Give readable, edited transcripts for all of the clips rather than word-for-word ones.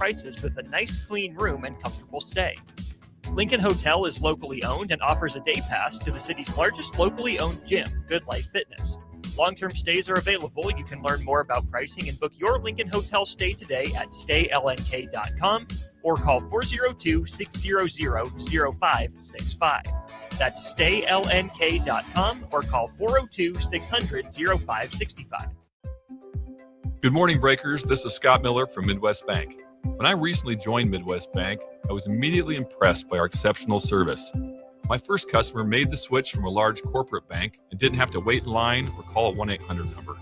prices with a nice clean room and comfortable stay. Lincoln Hotel is locally owned and offers a day pass to the city's largest locally owned gym, Good Life Fitness. Long-term stays are available. You can learn more about pricing and book your Lincoln Hotel stay today at staylnk.com or call 402-600-0565. That's staylnk.com or call 402-600-0565. Good morning, Breakers. This is Scott Miller from Midwest Bank. When I recently joined Midwest Bank, I was immediately impressed by our exceptional service. My first customer made the switch from a large corporate bank and didn't have to wait in line or call a 1-800 number.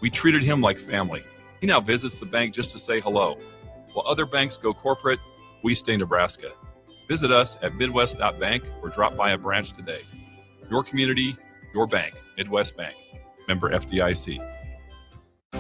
We treated him like family. He now visits the bank just to say hello. While other banks go corporate, we stay Nebraska. Visit us at midwest.bank or drop by a branch today. Your community, your bank. Midwest Bank. Member FDIC.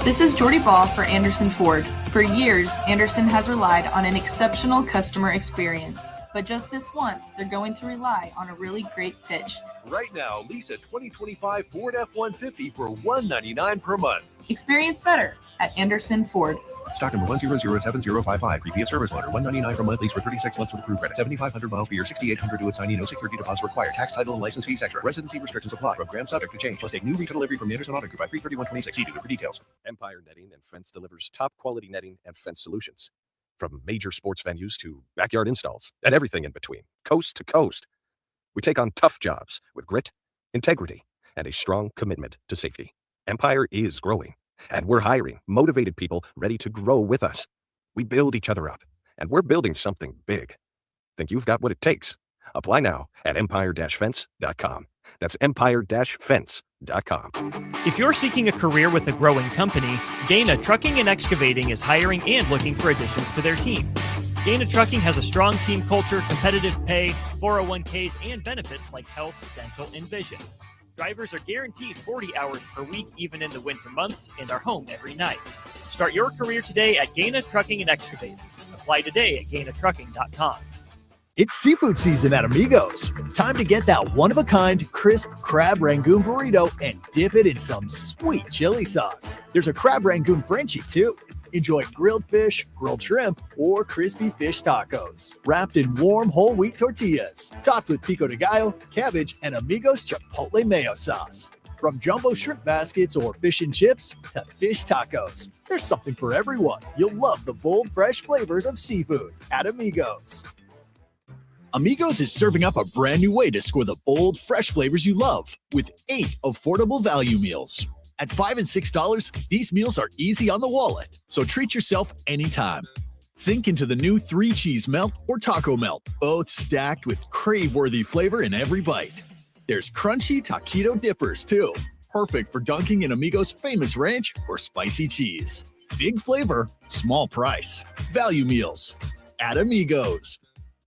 This is Jordy Ball for Anderson Ford. For years, Anderson has relied on an exceptional customer experience. But just this once, they're going to rely on a really great pitch. Right now, lease a 2025 Ford F-150 for $199 per month. Experience better at Anderson Ford. Stock number 1007055. Previous service loaner. $199 per month. Lease for 36 months with approved credit. 7,500 miles per year. 6,800 to assignee. No security deposit required. Tax, title, and license fees extra. Residency restrictions apply. Program subject to change. Must take new retail delivery from the Anderson Auto Group by 3/31/26. See dealer for details. Empire Netting and Fence delivers top quality netting and fence solutions. From major sports venues to backyard installs and everything in between, coast to coast. We take on tough jobs with grit, integrity, and a strong commitment to safety. Empire is growing, and we're hiring motivated people ready to grow with us. We build each other up, and we're building something big. Think you've got what it takes? Apply now at empire-fence.com. That's empire-fence.com. If you're seeking a career with a growing company, Gaina Trucking and Excavating is hiring and looking for additions to their team. Gaina Trucking has a strong team culture, competitive pay, 401ks, and benefits like health, dental, and vision. Drivers are guaranteed 40 hours per week, even in the winter months, and are home every night. Start your career today at Gaina Trucking and Excavating. Apply today at gainatrucking.com. It's seafood season at Amigos. Time to get that one-of-a-kind crisp crab rangoon burrito and dip it in some sweet chili sauce. There's a crab rangoon Frenchie, too. Enjoy grilled fish, grilled shrimp, or crispy fish tacos, wrapped in warm whole wheat tortillas, topped with pico de gallo, cabbage, and Amigos Chipotle mayo sauce. From jumbo shrimp baskets or fish and chips to fish tacos, there's something for everyone. You'll love the bold, fresh flavors of seafood at Amigos. Amigos is serving up a brand new way to score the bold, fresh flavors you love with 8 affordable value meals. At $5 and $6, these meals are easy on the wallet, so treat yourself anytime. Sink into the new 3-cheese melt or taco melt, both stacked with crave-worthy flavor in every bite. There's crunchy taquito dippers, too, perfect for dunking in Amigos' famous ranch or spicy cheese. Big flavor, small price. Value meals at Amigos.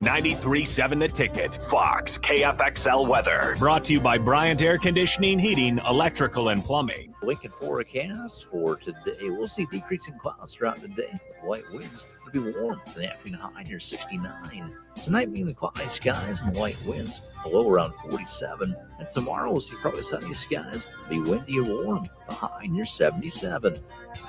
93.7 The Ticket, Fox, KFXL weather. Brought to you by Bryant Air Conditioning, Heating, Electrical, and Plumbing. Lincoln forecast for today. We'll see decreasing clouds throughout the day. Light winds to be warm. The afternoon high near 69. Tonight being the cloudy skies and light winds. The low around 47. And tomorrow we'll see probably sunny skies. Be windy and warm. The high near 77.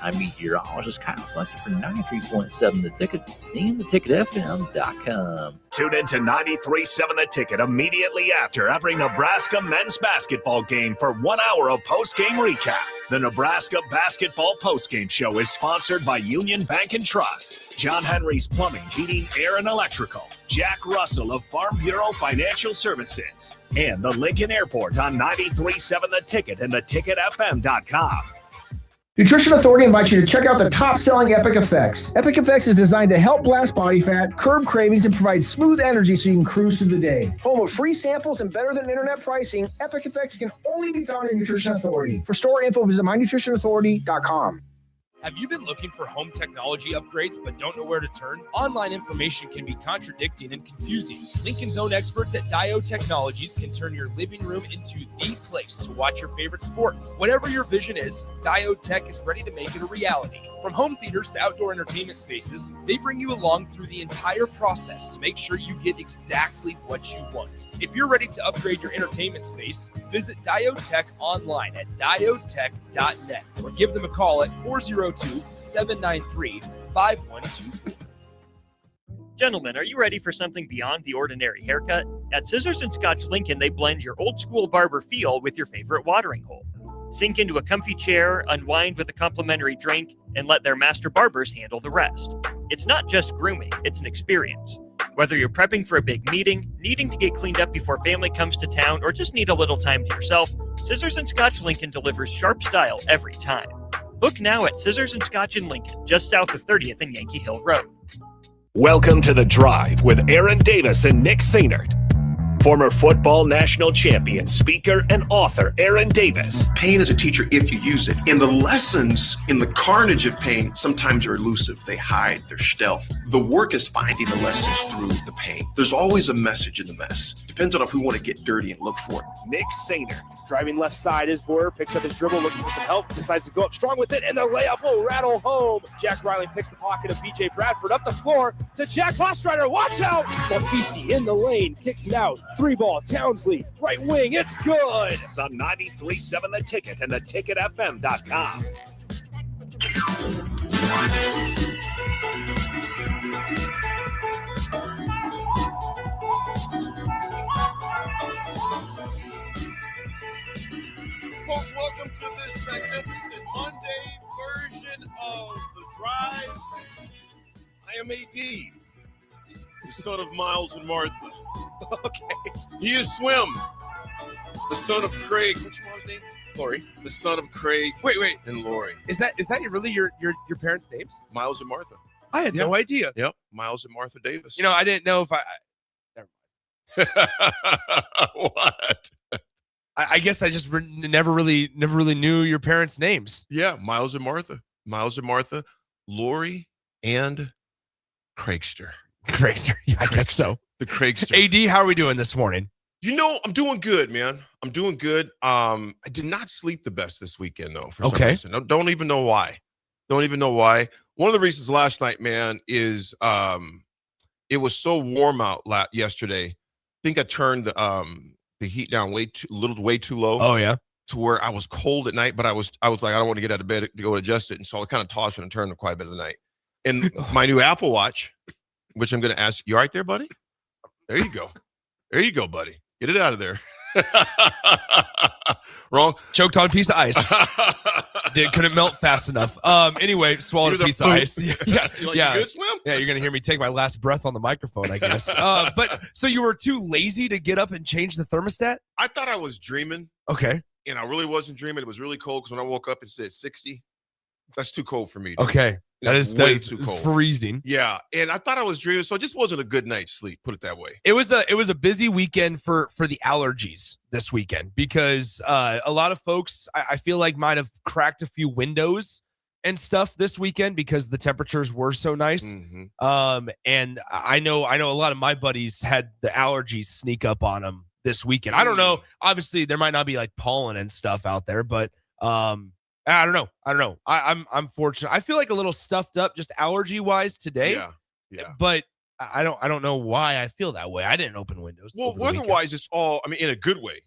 I'm meteorologist Kyle Fletcher for 93.7 The Ticket and theticketfm.com. Tune in to 93.7 The Ticket immediately after every Nebraska men's basketball game for 1 hour of post-game recap. The Nebraska Basketball Postgame Show is sponsored by Union Bank and Trust, John Henry's Plumbing, Heating, Air, and Electrical, Jack Russell of Farm Bureau Financial Services, and the Lincoln Airport on 93.7 The Ticket and theticketfm.com. Nutrition Authority invites you to check out the top-selling Epic Effects. Epic Effects is designed to help blast body fat, curb cravings, and provide smooth energy so you can cruise through the day. Home of free samples and better than internet pricing, Epic Effects can only be found in Nutrition Authority. For store info, visit mynutritionauthority.com. Have you been looking for home technology upgrades but don't know where to turn? Online information can be contradicting and confusing. Lincoln's own experts at Dio Technologies can turn your living room into the place to watch your favorite sports. Whatever your vision is, Dio Tech is ready to make it a reality. From home theaters to outdoor entertainment spaces, they bring you along through the entire process to make sure you get exactly what you want. If you're ready to upgrade your entertainment space, visit Diotech online at diotech.net or give them a call at 402-793-5124. Gentlemen, are you ready for something beyond the ordinary haircut? At Scissors and Scotch Lincoln, they blend your old school barber feel with your favorite watering hole. Sink into a comfy chair, unwind with a complimentary drink, and let their master barbers handle the rest. It's not just grooming, it's an experience. Whether you're prepping for a big meeting, needing to get cleaned up before family comes to town, or just need a little time to yourself, Scissors and Scotch Lincoln delivers sharp style every time. Book now at Scissors and Scotch in Lincoln, just south of 30th and Yankee Hill Road. Welcome to The Drive with Aaron Davis and Nick Sainert. Former football national champion, speaker, and author Aaron Davis. Pain is a teacher if you use it. And the lessons in the carnage of pain sometimes are elusive. They hide, they're stealth. The work is finding the lessons through the pain. There's always a message in the mess. Depends on if we want to get dirty and look for it. Nick Sainert. Driving left side is Boyer, picks up his dribble, looking for some help, decides to go up strong with it, and the layup will rattle home. Jack Riley picks the pocket of B.J. Bradford up the floor to Jack Hostrider. Watch out! Mafisi in the lane, kicks it out. 3-ball, Townsley, right wing, it's good! It's on 93.7 The Ticket and theticketfm.com. Folks, welcome to this magnificent Monday version of The Drive. I am AD, the son of Miles and Martha. Okay. He is Swim, the son of Craig. What's your mom's name? Lori. The son of Craig. Wait. And Lori. Is that really your parents' names? Miles and Martha. I had no idea. Yep. Miles and Martha Davis. You know, I didn't know if Never mind. What? I guess I just never really knew your parents' names. Yeah, Miles and Martha. Miles and Martha, Lori, and Craigster. Yeah, I guess so. The Craigster. AD, how are we doing this morning? You know, I'm doing good, man. I'm doing good. I did not sleep the best this weekend, though, for some reason. Don't even know why. One of the reasons last night, man, is it was so warm out yesterday. I think I turned the heat down way too low. Oh, yeah. To where I was cold at night, but I was like, I don't want to get out of bed to go adjust it. And so I kind of tossed it and turned quite a bit of the night. And my new Apple Watch, which I'm going to ask, you all right there, buddy? There you go, buddy. Get it out of there. Wrong. Choked on a piece of ice. Couldn't melt fast enough. Anyway, swallowed a piece of ice. Yeah. You good, Swim? Yeah, you're going to hear me take my last breath on the microphone, I guess. But so you were too lazy to get up and change the thermostat? I thought I was dreaming. Okay. And I really wasn't dreaming. It was really cold because when I woke up, it said 60. That's too cold for me. Dude. Okay. That is too cold. Freezing. Yeah. And I thought I was dreaming, so it just wasn't a good night's sleep, put it that way. It was a busy weekend for the allergies this weekend because a lot of folks I feel like might have cracked a few windows and stuff this weekend because the temperatures were so nice. Mm-hmm. And I know a lot of my buddies had the allergies sneak up on them this weekend. I don't know. Obviously, there might not be like pollen and stuff out there, but I don't know. I'm fortunate. I feel like a little stuffed up just allergy wise today. Yeah. But I don't know why I feel that way. I didn't open windows. Well, weather-wise, it's all, in a good way.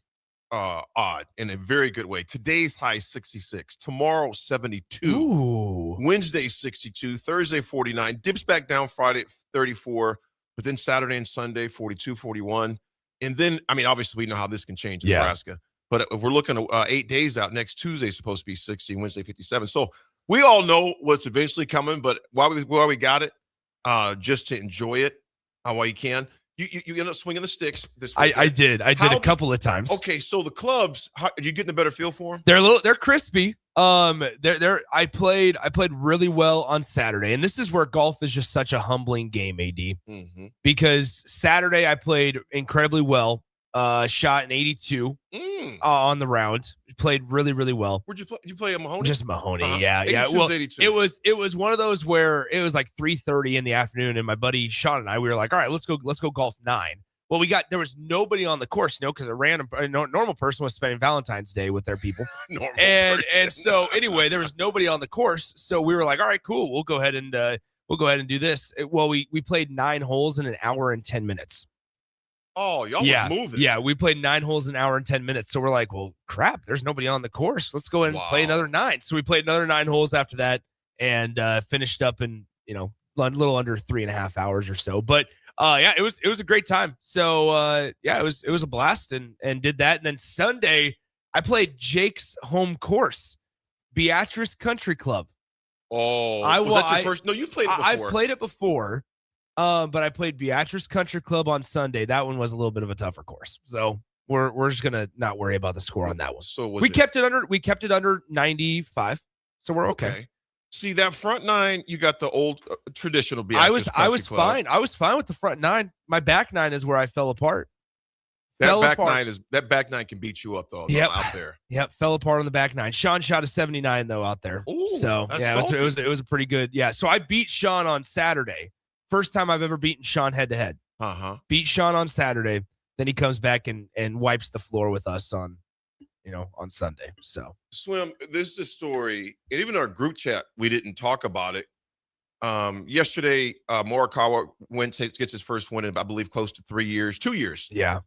Odd, in a very good way. Today's high 66. Tomorrow 72. Ooh. Wednesday 62. Thursday 49. Dips back down Friday 34. But then Saturday and Sunday 42, 41. And then, obviously we know how this can change in Nebraska. But if we're looking at 8 days out, next Tuesday is supposed to be 60, Wednesday 57. So we all know what's eventually coming, but while we got it, just to enjoy it while you can. You end up swinging the sticks this weekend. I did a couple of times. Okay, so the clubs, are you getting a better feel for them? They're crispy. I played really well on Saturday, and this is where golf is just such a humbling game, AD. Mm-hmm. Because Saturday I played incredibly well. Shot an 82 on the round. Played really, really well. Where'd you play? Did you play at Mahoney? Just Mahoney, Uh-huh. yeah. Well, 82. it was one of those where it was like 3:30 in the afternoon, and my buddy Sean and I, we were like, all right, let's go golf 9. Well, there was nobody on the course, because a normal person was spending Valentine's Day with their people. And so anyway, there was nobody on the course, so we were like, all right, cool, we'll go ahead and do this. We played 9 holes in an hour and 10 minutes. Oh, y'all was moving. Yeah, we played 9 holes an hour and 10 minutes. So we're like, well, crap, there's nobody on the course. Let's go ahead and play another 9. So we played another 9 holes after that and finished up and, little under 3.5 hours or so. But yeah, it was a great time. So yeah, it was a blast and did that. And then Sunday I played Jake's home course, Beatrice Country Club. Oh, was that your first? No, you've played it before. I've played it before, but I played Beatrice Country Club on Sunday. That one was a little bit of a tougher course. So we're just gonna not worry about the score on that one. So we kept it under 95, so we're okay. See that front nine, you got the old traditional Beatrice I was Club. fine. I was fine with the front nine. My back nine is where I fell apart. That back nine can beat you up though. Yep. Out there. Yep, fell apart on the back nine. Sean shot a 79 though out there. Ooh, so yeah, it was a pretty good. Yeah, so I beat Sean on Saturday. First time I've ever beaten Sean head to head. Beat Sean on Saturday. Then he comes back and wipes the floor with us on Sunday. So Swim, this is a story, and even our group chat, we didn't talk about it. Yesterday, Morikawa gets his first win in, I believe, close to 2 years. Yeah.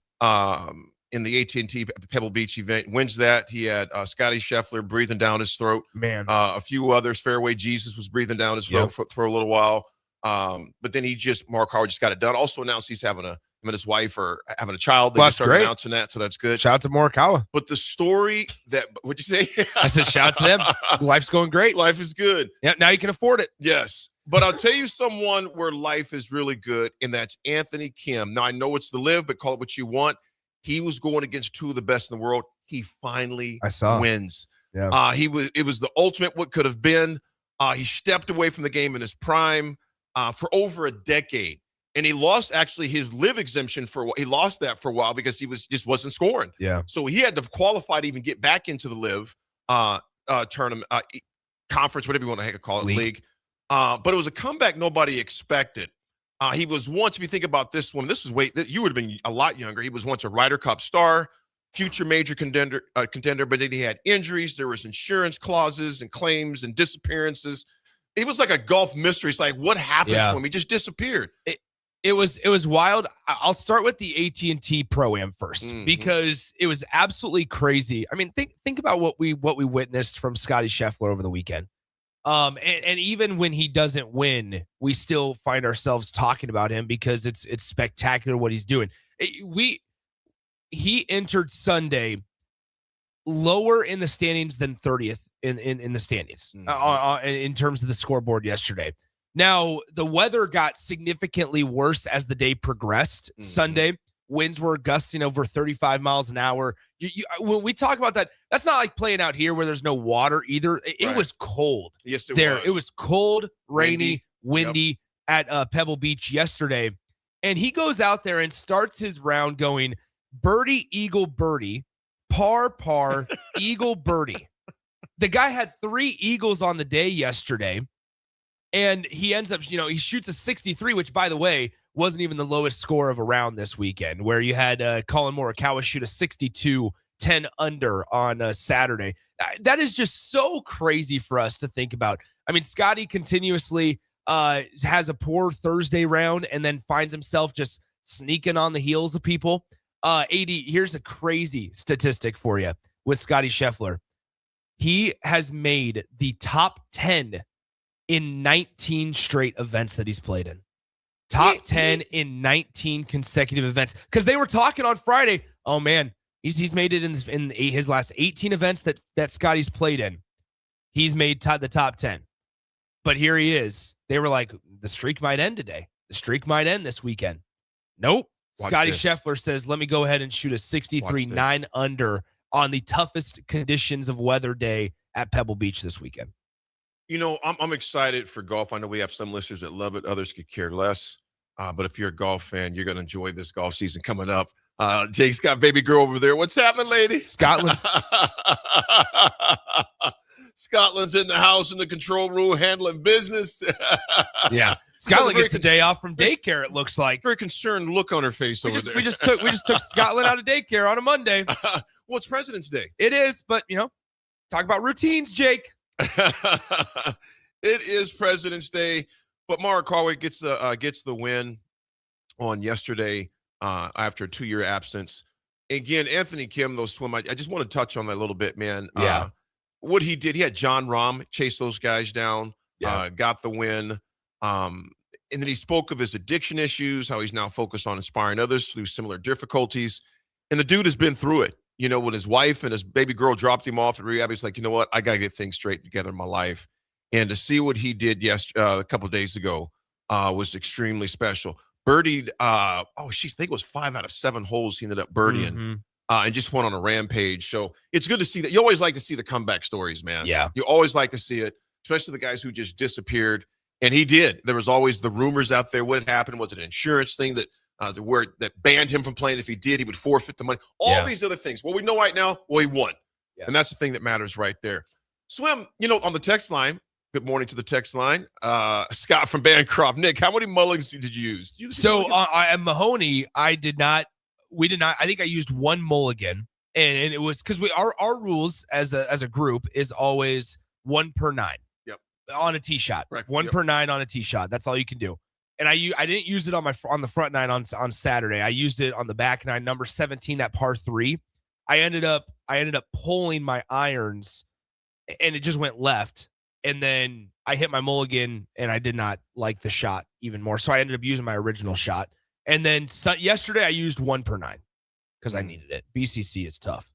In the AT&T Pebble Beach event, wins that. He had Scotty Scheffler breathing down his throat. Man. A few others. Fairway Jesus was breathing down his throat for a little while. But then Morikawa just got it done. Also announced he's him and his wife are having a child. They just started announcing that, so that's good. Shout out to Morikawa. But the story what'd you say? I said shout out to them. Life's going great. Life is good. Yeah, now you can afford it. Yes. But I'll tell you someone where life is really good, and that's Anthony Kim. Now, I know it's the live, but call it what you want. He was going against two of the best in the world. He finally wins. Yeah. It was the ultimate what could have been. He stepped away from the game in his prime for over a decade. And he lost actually his live exemption he lost that for a while because he just wasn't scoring. Yeah. So he had to qualify to even get back into the live tournament, conference, whatever you want to call it, league. But it was a comeback nobody expected. He was once, if you think about this one, you would have been a lot younger. He was once a Ryder Cup star, future major contender, but then he had injuries. There was insurance clauses and claims and disappearances. It was like a golf mystery. It's like, what happened to him? He just disappeared. It was wild. I'll start with the AT&T Pro-Am first because it was absolutely crazy. I mean, think about what we witnessed from Scotty Scheffler over the weekend. And even when he doesn't win, we still find ourselves talking about him because it's spectacular what he's doing. He entered Sunday lower in the standings than 30th in the standings in terms of the scoreboard yesterday. Now, the weather got significantly worse as the day progressed. Sunday, winds were gusting over 35 miles an hour. When we talk about that, that's not like playing out here where there's no water either. It was cold. Yes, it was. Was. It was cold, rainy, windy at Pebble Beach yesterday. And he goes out there and starts his round going birdie, eagle, birdie, par, eagle, birdie. The guy had 3 eagles on the day yesterday. And he ends up, he shoots a 63, which, by the way, wasn't even the lowest score of a round this weekend, where you had Colin Morikawa shoot a 62, 10 under on Saturday. That is just so crazy for us to think about. I mean, Scotty continuously has a poor Thursday round and then finds himself just sneaking on the heels of people. AD, here's a crazy statistic for you with Scotty Scheffler. He has made the top 10 in 19 straight events that he's played in. Top 10 in 19 consecutive events. Because they were talking on Friday, oh man, he's made it in his last 18 events that Scotty's played in. He's made the top 10. But here he is. They were like, the streak might end today. The streak might end this weekend. Nope. Scotty Scheffler says, let me go ahead and shoot a 63, 9 under on the toughest conditions of weather day at Pebble Beach this weekend. I'm excited for golf. I know we have some listeners that love it. Others could care less. But if you're a golf fan, you're going to enjoy this golf season coming up. Jake's got baby girl over there. What's happening, lady? Scotland. Scotland's in the house in the control room handling business. Yeah. Scotland gets the day off from daycare, it looks like. Very concerned look on her face there. We just took Scotland out of daycare on a Monday. Well, it's President's Day. It is, but, talk about routines, Jake. It is President's Day, but Morikawa gets the win on yesterday after a 2-year absence. Again, Anthony Kim, those swim. I just want to touch on that a little bit, man. What he did, he had John Rahm chase those guys down, got the win. And then he spoke of his addiction issues, how he's now focused on inspiring others through similar difficulties. And the dude has been through it. You know, when his wife and his baby girl dropped him off at rehab, he's like, you know what? I got to get things straight together in my life. And to see what he did a couple of days ago was extremely special. Birdied, I think it was 5 out of 7 holes he ended up birdieing. And just went on a rampage. So it's good to see that. You always like to see the comeback stories, man. Yeah. You always like to see it, especially the guys who just disappeared. And he did. There was always the rumors out there. What happened? Was it an insurance thing that that banned him from playing? If he did, he would forfeit the money. All these other things. Well, we know right now, he won. Yeah. And that's the thing that matters right there. Swim, on the text line, good morning to the text line. Scott from Bancroft. Nick, how many mullings did you use? At Mahoney, we did not. I think I used 1 mulligan, and it was because our rules as a group is always 1 per 9. Yep. On a tee shot, right. 1 per 9 on a tee shot. That's all you can do. And I didn't use it on the front 9 on Saturday. I used it on the back 9, number 17, that par 3. I ended up pulling my irons, and it just went left. And then I hit my mulligan, and I did not like the shot even more. So I ended up using my original shot. And then yesterday I used 1 per 9 because I needed it. BCC is tough.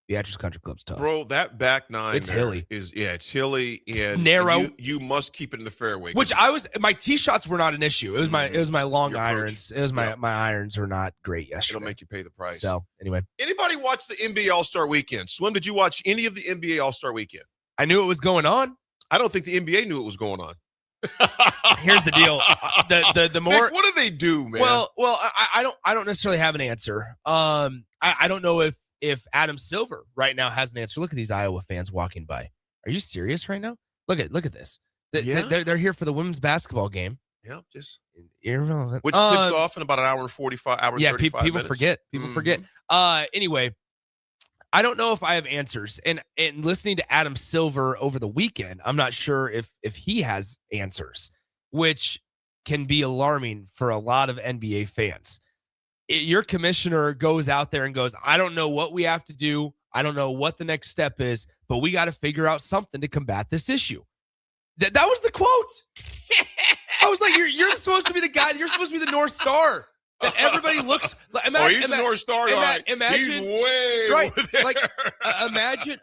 Beatrice Country Club's tough. Bro, that back 9 it's hilly. It's hilly and narrow. You must keep it in the fairway. Which my tee shots were not an issue. It was my long irons. It was my irons are not great yesterday. It'll make you pay the price. So anyway. Anybody watch the NBA All-Star Weekend? Swim, did you watch any of the NBA All-Star Weekend? I knew it was going on. I don't think the NBA knew it was going on. Here's the deal. The more Nick, what do they do, man? Well, I don't necessarily have an answer. I don't know if Adam Silver right now has an answer. Look at these Iowa fans walking by. Are you serious right now? Look at this. They're here for the women's basketball game. Yeah, just irrelevant. Which kicks off in about an hour and 45 hours. Yeah, 35 people minutes. forget. People forget. Anyway, I don't know if I have answers. And listening to Adam Silver over the weekend, I'm not sure if he has answers, which can be alarming for a lot of NBA fans. Your commissioner goes out there and goes, I don't know what we have to do. I don't know what the next step is, but we got to figure out something to combat this issue. That was the quote. I was like, you're supposed to be the guy. You're supposed to be the North Star. That everybody looks. He's the North Star. Imagine, he's way over there. Like,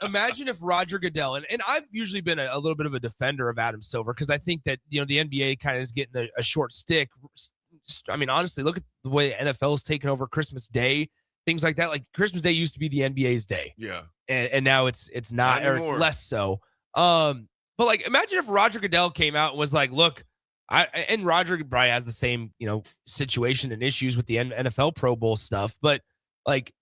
imagine if Roger Goodell and I've usually been a little bit of a defender of Adam Silver because I think that the NBA kind of is getting a short stick. I mean, honestly, look at the way the NFL is taking over Christmas Day, things like that. Like Christmas Day used to be the NBA's day, yeah, and now it's not or it's less so. But like, imagine if Roger Goodell came out and was like, "Look." And Roger probably has the same, situation and issues with the NFL Pro Bowl stuff. But like,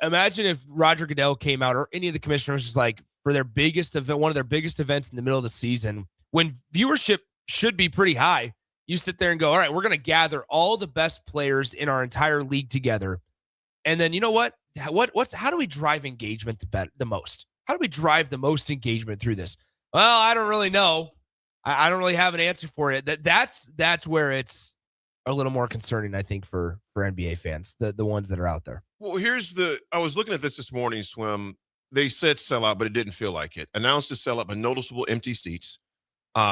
imagine if Roger Goodell came out or any of the commissioners was like, for their biggest event, one of their biggest events in the middle of the season, when viewership should be pretty high, you sit there and go, all right, we're going to gather all the best players in our entire league together. And then, you know what? How do we drive engagement the most? How do we drive the most engagement through this? Well, I don't really know. I don't really have an answer for it. That's where it's a little more concerning, I think, for NBA fans, the ones that are out there. Well, I was looking at this morning, Swim. They said sellout, but it didn't feel like it. Announced to sell up, but noticeable empty seats.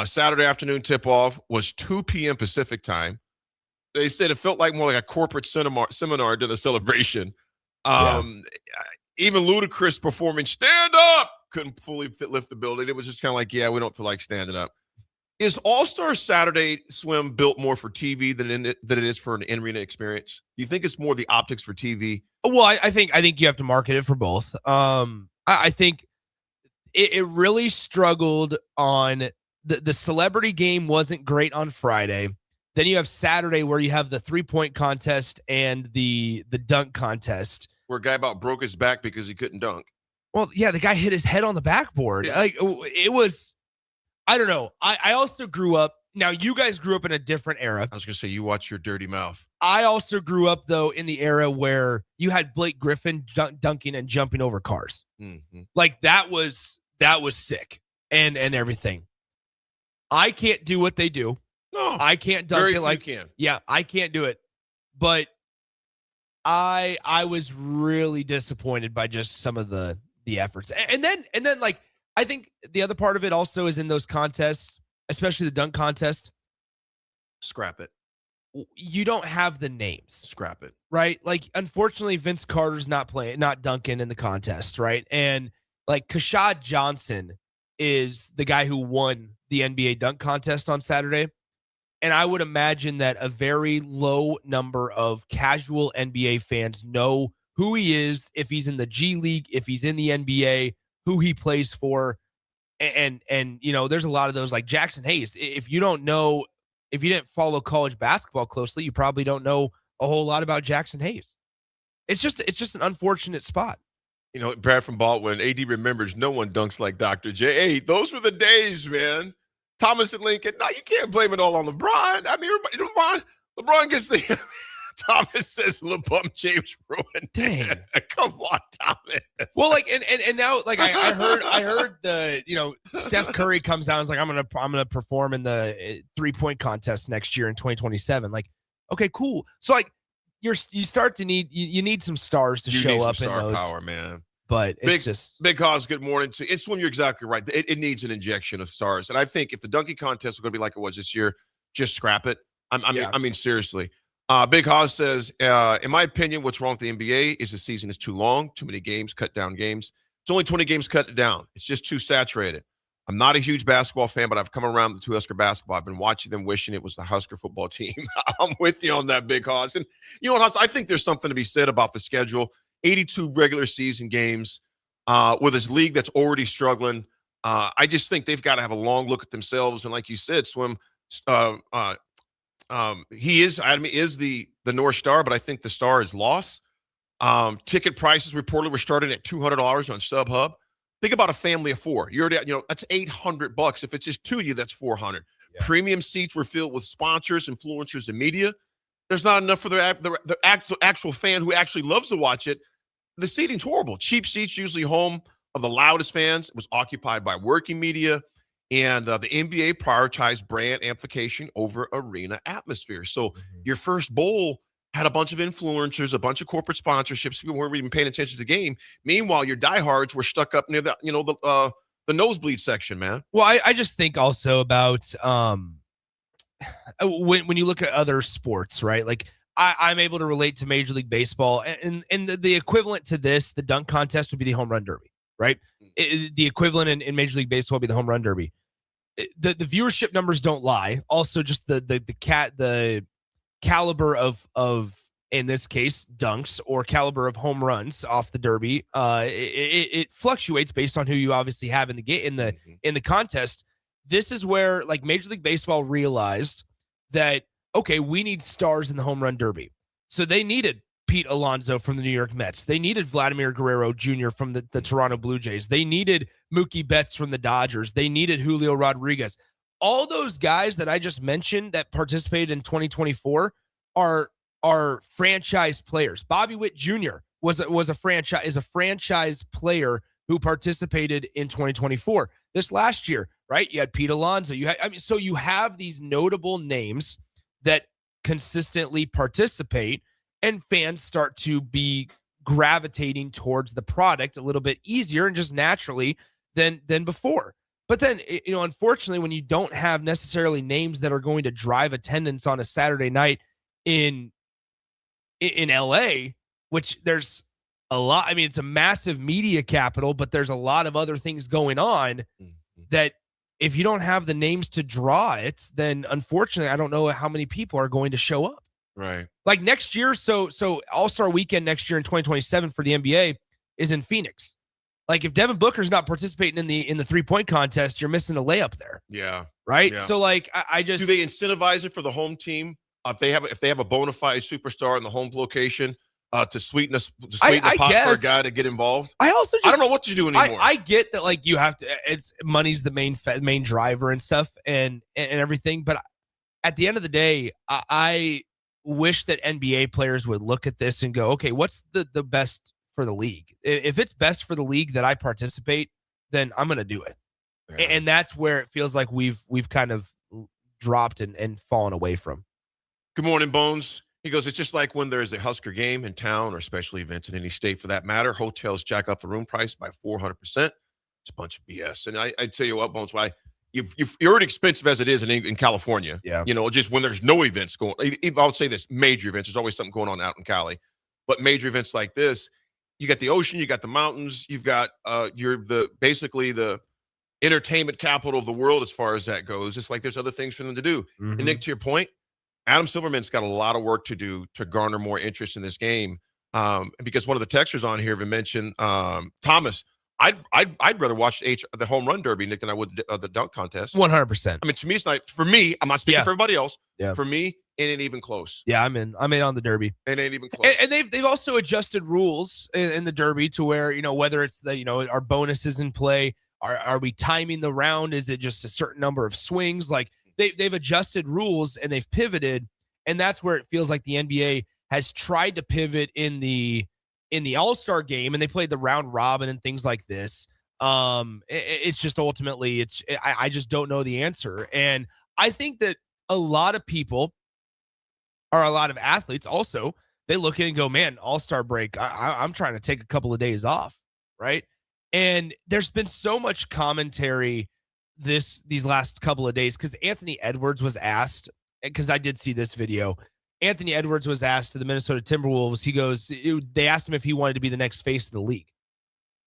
Saturday afternoon tip-off was 2 p.m. Pacific time. They said it felt like more like a corporate seminar during the celebration. Even Ludacris performing Stand Up couldn't fully lift the building. It was just kind of like, yeah, we don't feel like standing up. Is All-Star Saturday Swim built more for TV than it is for an in-arena experience? Do you think it's more the optics for TV? Well, I think you have to market it for both. I think it really struggled on the celebrity game wasn't great on Friday. Then you have Saturday where you have the 3-point contest and the dunk contest. Where a guy about broke his back because he couldn't dunk. Well, yeah, the guy hit his head on the backboard. Yeah. Like it was. I don't know. I also grew up. Now, you guys grew up in a different era. I was going to say, you watch your dirty mouth. I also grew up, though, in the era where you had Blake Griffin dunking and jumping over cars. Mm-hmm. Like, that was sick and everything. I can't do what they do. No. I can't dunk it like you can. Yeah, I can't do it. But I was really disappointed by just some of the efforts. And then like, I think the other part of it also is in those contests, especially the dunk contest, Scrap it. you don't have the names. Scrap it. Right? Like, unfortunately, Vince Carter's not dunking in the contest, right? And like Kashad Johnson is the guy who won the NBA dunk contest on Saturday. And I would imagine that a very low number of casual NBA fans know who he is, if he's in the G League, if he's in the NBA, who he plays for. And you know, there's a lot of those, like Jackson Hayes. If you didn't follow college basketball closely, you probably don't know a whole lot about Jackson Hayes. It's just an unfortunate spot. You know, Brad from Baldwin, AD remembers no one dunks like Dr. J. Hey, those were the days, man. Thomas and Lincoln. No, you can't blame it all on LeBron. I mean, LeBron gets the Thomas says LeBron James ruined. Dang. Come on, Thomas. Well, like, and now, like, I heard the, you know, Steph Curry comes out and is like, I'm gonna perform in the 3-point contest next year in 2027. Like, okay, cool. So like, you start to need some stars to show up in those. Power, man. But it's Big Cause, good morning to it's when you're exactly right. It needs an injection of stars. And I think if the dunking contest is going to be like it was this year, just scrap it. I mean, seriously. Big Haas says, in my opinion, what's wrong with the NBA is the season is too long, too many games, cut down games. It's only 20 games, cut it down. It's just too saturated. I'm not a huge basketball fan, but I've come around to Husker basketball. I've been watching them, wishing it was the Husker football team. I'm with you on that, Big Haas. And you know what, Haas, I think there's something to be said about the schedule. 82 regular season games with this league that's already struggling. I just think they've got to have a long look at themselves. And like you said, Swim, he is the North Star, but I think the star is loss. Ticket prices reportedly were starting at $200 on StubHub. Think about a family of four. You're already, that's $800. If it's just two of you, that's $400. Yeah. Premium seats were filled with sponsors, influencers, and media. There's not enough for the actual fan who actually loves to watch it. The seating's horrible. Cheap seats, usually home of the loudest fans. It was occupied by working media. And the NBA prioritized brand amplification over arena atmosphere. So your first bowl had a bunch of influencers, a bunch of corporate sponsorships. People weren't even paying attention to the game. Meanwhile, your diehards were stuck up near the nosebleed section, man. Well, I just think also about when you look at other sports, right? Like I'm able to relate to Major League Baseball, and the equivalent to this, the dunk contest would be the home run derby, right? The equivalent in Major League Baseball would be the home run derby. The viewership numbers don't lie. Also, just the caliber of in this case dunks or caliber of home runs off the derby, it fluctuates based on who you obviously have in the contest. This is where like Major League Baseball realized that, okay, we need stars in the home run derby. So they needed Pete Alonso from the New York Mets. They needed Vladimir Guerrero Jr. from the Toronto Blue Jays. They needed Mookie Betts from the Dodgers. They needed Julio Rodriguez. All those guys that I just mentioned that participated in 2024 are franchise players. Bobby Witt Jr. is a franchise player who participated in 2024. This last year, right? You had Pete Alonso. So you have these notable names that consistently participate, and fans start to be gravitating towards the product a little bit easier and just naturally than before. But then, unfortunately, when you don't have necessarily names that are going to drive attendance on a Saturday night in LA, which there's a lot. I mean, it's a massive media capital, but there's a lot of other things going on that if you don't have the names to draw it, then unfortunately, I don't know how many people are going to show up. Right. Like next year, so All-Star Weekend next year in 2027 for the NBA is in Phoenix. Like if Devin Booker's not participating in the 3-point contest, you're missing a layup there. Yeah. Right. Yeah. So like I just, do they incentivize it for the home team if they have a bona fide superstar in the home location to sweeten the pot for a guy to get involved? I don't know what to do anymore. I get that like you have to. It's money's the main driver and stuff and everything. But at the end of the day, I wish that NBA players would look at this and go, okay, what's the best for the league? If it's best for the league that I participate, then I'm going to do it. Yeah. And that's where it feels like we've kind of dropped and fallen away from. Good morning, Bones. He goes, it's just like when there's a Husker game in town or special event in any state for that matter, hotels jack up the room price by 400%. It's a bunch of BS. And I tell you what, Bones, you're already expensive as it is in California. Yeah. Just when there's no events going. I would say this: major events. There's always something going on out in Cali, but major events like this, you got the ocean, you got the mountains, you've got you're basically the entertainment capital of the world as far as that goes. It's like there's other things for them to do. Mm-hmm. And Nick, to your point, Adam Silverman's got a lot of work to do to garner more interest in this game. Because one of the texters on here even mentioned Thomas. I'd rather watch the home run derby, Nick, than I would the dunk contest. 100%. I mean, to me, it's not for me. I'm not speaking for everybody else. Yeah. For me, it ain't even close. Yeah, I'm in on the derby. It ain't even close. And they've also adjusted rules in the derby to where, whether it's our bonuses in play, are we timing the round? Is it just a certain number of swings? Like they've adjusted rules and they've pivoted, and that's where it feels like the NBA has tried to pivot in the All-Star game, and they played the round robin and things like this. It's just ultimately I just don't know the answer. And I think that a lot of people or a lot of athletes also, they look at it and go, man, All-Star break, I'm trying to take a couple of days off, right? And there's been so much commentary these last couple of days because Anthony Edwards was asked, because I did see this video. Anthony Edwards was asked to the Minnesota Timberwolves. He goes, they asked him if he wanted to be the next face of the league.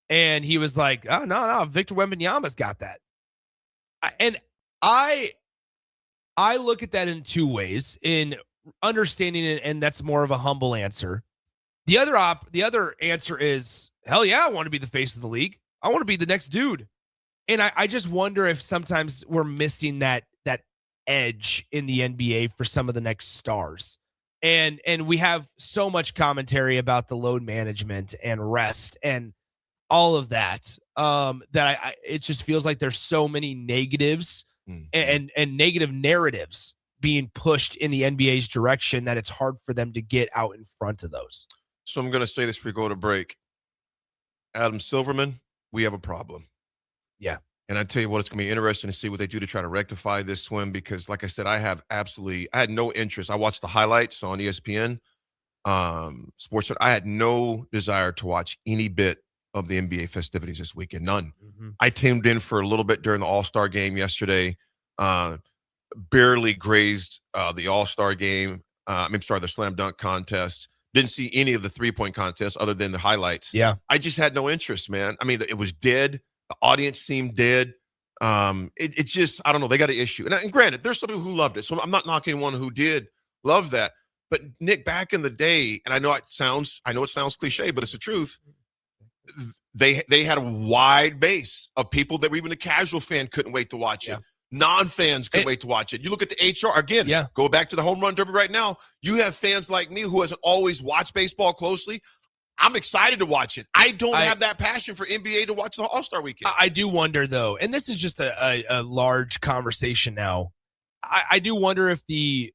And he was like, oh, no, Victor Wembanyama's got that. And I look at that in two ways, in understanding it, and that's more of a humble answer. The other answer is, hell yeah, I want to be the face of the league. I want to be the next dude. And I just wonder if sometimes we're missing that edge in the NBA for some of the next stars. And we have so much commentary about the load management and rest and all of that, that it just feels like there's so many negatives and negative narratives being pushed in the NBA's direction that it's hard for them to get out in front of those. So I'm going to say this before we go to break. Adam Silverman, we have a problem. Yeah. And I tell you what, it's going to be interesting to see what they do to try to rectify this swim because, like I said, I had no interest. I watched the highlights on ESPN, Sports. I had no desire to watch any bit of the NBA festivities this weekend. None. Mm-hmm. I tuned in for a little bit during the All-Star game yesterday. Barely grazed the All-Star game. The slam dunk contest. Didn't see any of the three-point contests other than the highlights. Yeah. I just had no interest, man. I mean, it was dead. The audience seemed dead. It just, I don't know. They got an issue. And granted, there's some people who loved it. So I'm not knocking one who did love that. But Nick, back in the day, and I know it sounds cliche, but it's the truth. They had a wide base of people that even a casual fan couldn't wait to watch it. Non-fans couldn't wait to watch it. You look at the HR again. Yeah. Go back to the home run derby right now. You have fans like me who hasn't always watched baseball closely. I'm excited to watch it. I don't have that passion for NBA to watch the All-Star weekend. I do wonder, though, and this is just a large conversation now. I do wonder if the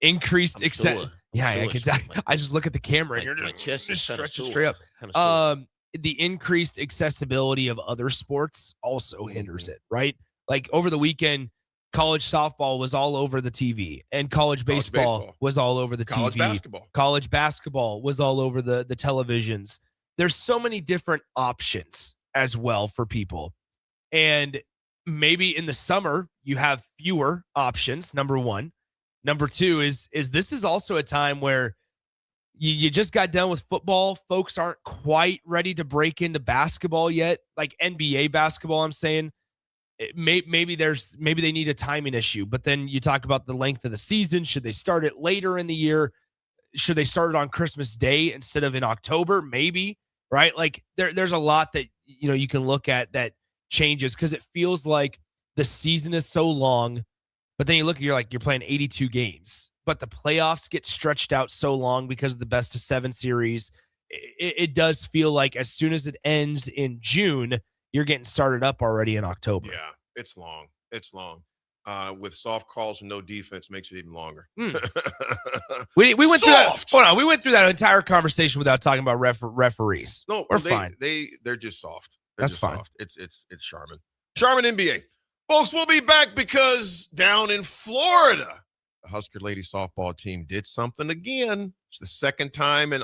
increased I just look at the camera and my chest is stretching straight up. The increased accessibility of other sports also hinders it, right? Like over the weekend, college softball was all over the TV, and college baseball was all over the TV. College basketball was all over the televisions. There's so many different options as well for people. And maybe in the summer, you have fewer options, number one. Number two is this is also a time where you just got done with football. Folks aren't quite ready to break into basketball yet, like NBA basketball, I'm saying. Maybe they need a timing issue, but then you talk about the length of the season. Should they start it later in the year? Should they start it on Christmas Day instead of in October? Maybe, right? Like there's a lot that you can look at that changes because it feels like the season is so long, but then you're playing 82 games, but the playoffs get stretched out so long because of the best of 7 series. It does feel like as soon as it ends in June, you're getting started up already in October. Yeah, it's long. It's long. With soft calls and no defense makes it even longer. We went through that. Hold on, we went through that entire conversation without talking about referees. No, we're fine. They're just soft. That's fine. Soft. It's Charmin. Charmin NBA. Folks, we'll be back because down in Florida, the Husker ladies softball team did something again. It's the second time in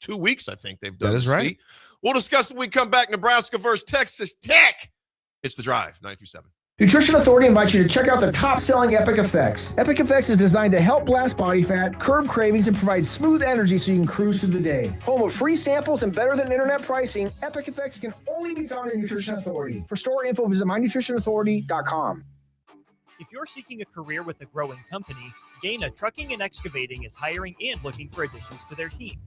2 weeks, I think they've done. That is right. We'll discuss when we come back. Nebraska versus Texas Tech. It's The Drive, 93.7. Nutrition Authority invites you to check out the top-selling Epic Effects. Epic Effects is designed to help blast body fat, curb cravings, and provide smooth energy so you can cruise through the day. Home of free samples and better than internet pricing, Epic Effects can only be found in Nutrition Authority. For store info, visit mynutritionauthority.com. If you're seeking a career with a growing company, Gaina Trucking and Excavating is hiring and looking for additions to their team.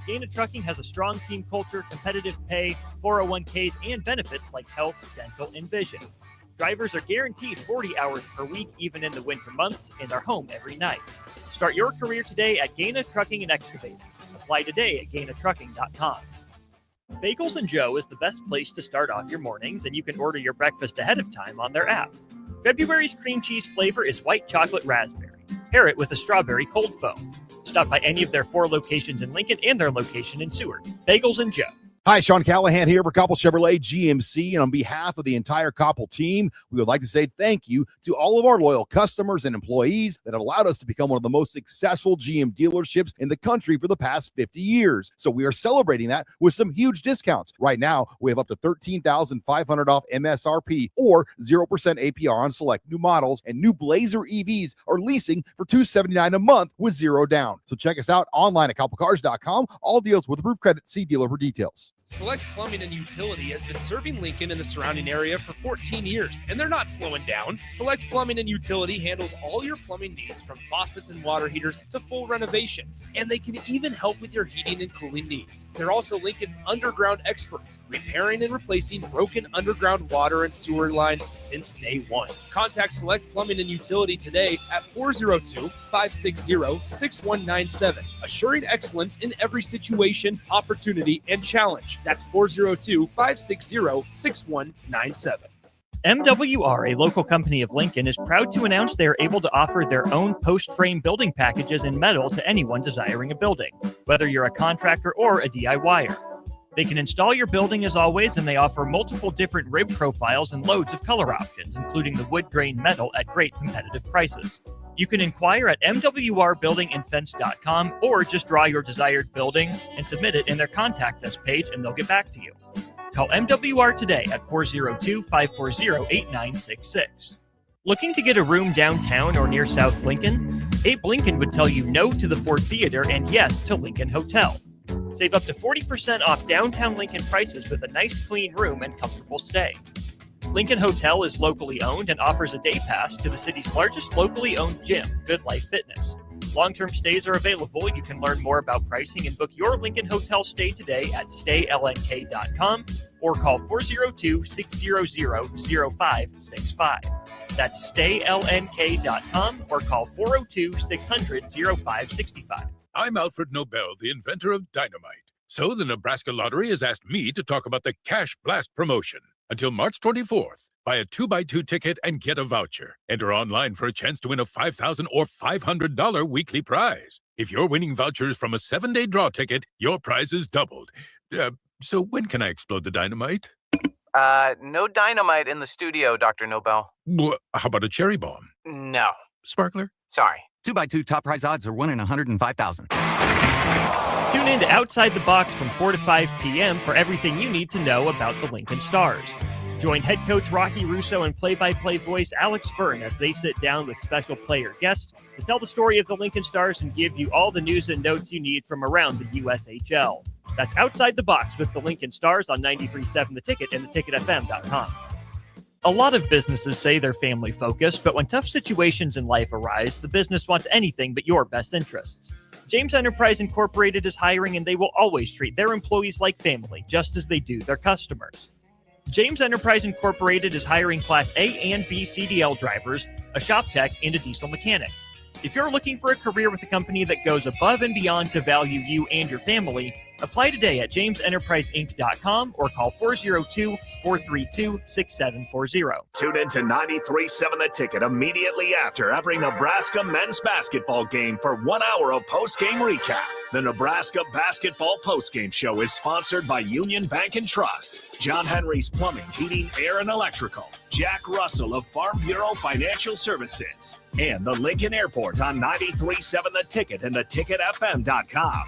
Gaina Trucking has a strong team culture, competitive pay, 401ks, and benefits like health, dental, and vision. Drivers are guaranteed 40 hours per week, even in the winter months, and are home every night. Start your career today at Gaina Trucking and Excavating. Apply today at GainaTrucking.com. Bagels & Joe is the best place to start off your mornings, and you can order your breakfast ahead of time on their app. February's cream cheese flavor is white chocolate raspberry. Pair it with a strawberry cold foam. Stop by any of their 4 locations in Lincoln and their location in Seward. Bagels & Joe. Hi, Sean Callahan here for Koppel Chevrolet GMC, and on behalf of the entire Koppel team, we would like to say thank you to all of our loyal customers and employees that have allowed us to become one of the most successful GM dealerships in the country for the past 50 years. So we are celebrating that with some huge discounts. Right now, we have up to $13,500 off MSRP or 0% APR on select new models, and new Blazer EVs are leasing for $279 a month with 0 down. So check us out online at koppelcars.com. All deals with approved credit. See dealer for details. Select Plumbing and Utility has been serving Lincoln and the surrounding area for 14 years, and they're not slowing down. Select Plumbing and Utility handles all your plumbing needs, from faucets and water heaters to full renovations, and they can even help with your heating and cooling needs. They're also Lincoln's underground experts, repairing and replacing broken underground water and sewer lines since day one. Contact Select Plumbing and Utility today at 402-560-6197, assuring excellence in every situation, opportunity, and challenge. That's 402-560-6197. MWR, a local company of Lincoln, is proud to announce they are able to offer their own post-frame building packages in metal to anyone desiring a building, whether you're a contractor or a DIYer. They can install your building as always, and they offer multiple different rib profiles and loads of color options, including the wood grain metal at great competitive prices. You can inquire at mwrbuildingandfence.com or just draw your desired building and submit it in their Contact Us page, and they'll get back to you. Call MWR today at 402-540-8966. Looking to get a room downtown or near South Lincoln? Abe Lincoln would tell you no to the Ford Theater and yes to Lincoln Hotel. Save up to 40% off downtown Lincoln prices with a nice clean room and comfortable stay. Lincoln Hotel is locally owned and offers a day pass to the city's largest locally owned gym, Good Life Fitness. Long-term stays are available. You can learn more about pricing and book your Lincoln Hotel stay today at staylnk.com or call 402-600-0565. That's staylnk.com or call 402-600-0565. I'm Alfred Nobel, the inventor of dynamite. So the Nebraska Lottery has asked me to talk about the Cash Blast promotion. Until March 24th, buy a 2x2 ticket and get a voucher. Enter online for a chance to win a $5,000 or $500 weekly prize. If you're winning vouchers from a 7-day draw ticket, your prize is doubled. So when can I explode the dynamite? No dynamite in the studio, Dr. Nobel. Well, how about a cherry bomb? No. Sparkler? Sorry. 2x2 top prize odds are 1 in 105,000. Tune in to Outside the Box from 4 to 5 p.m. for everything you need to know about the Lincoln Stars. Join head coach Rocky Russo and play-by-play voice Alex Fern as they sit down with special player guests to tell the story of the Lincoln Stars and give you all the news and notes you need from around the USHL. That's Outside the Box with the Lincoln Stars on 93.7 The Ticket and theticketfm.com. A lot of businesses say they're family-focused, but when tough situations in life arise, the business wants anything but your best interests. James Enterprise Incorporated is hiring, and they will always treat their employees like family, just as they do their customers. James Enterprise Incorporated is hiring Class A and B CDL drivers, a shop tech, and a diesel mechanic. If you're looking for a career with a company that goes above and beyond to value you and your family, apply today at jamesenterpriseinc.com or call 402-432-6740. Tune in to 93.7 The Ticket immediately after every Nebraska men's basketball game for 1 hour of post-game recap. The Nebraska Basketball Postgame Show is sponsored by Union Bank and Trust, John Henry's Plumbing, Heating, Air, and Electrical, Jack Russell of Farm Bureau Financial Services, and the Lincoln Airport on 93.7 The Ticket and theticketfm.com.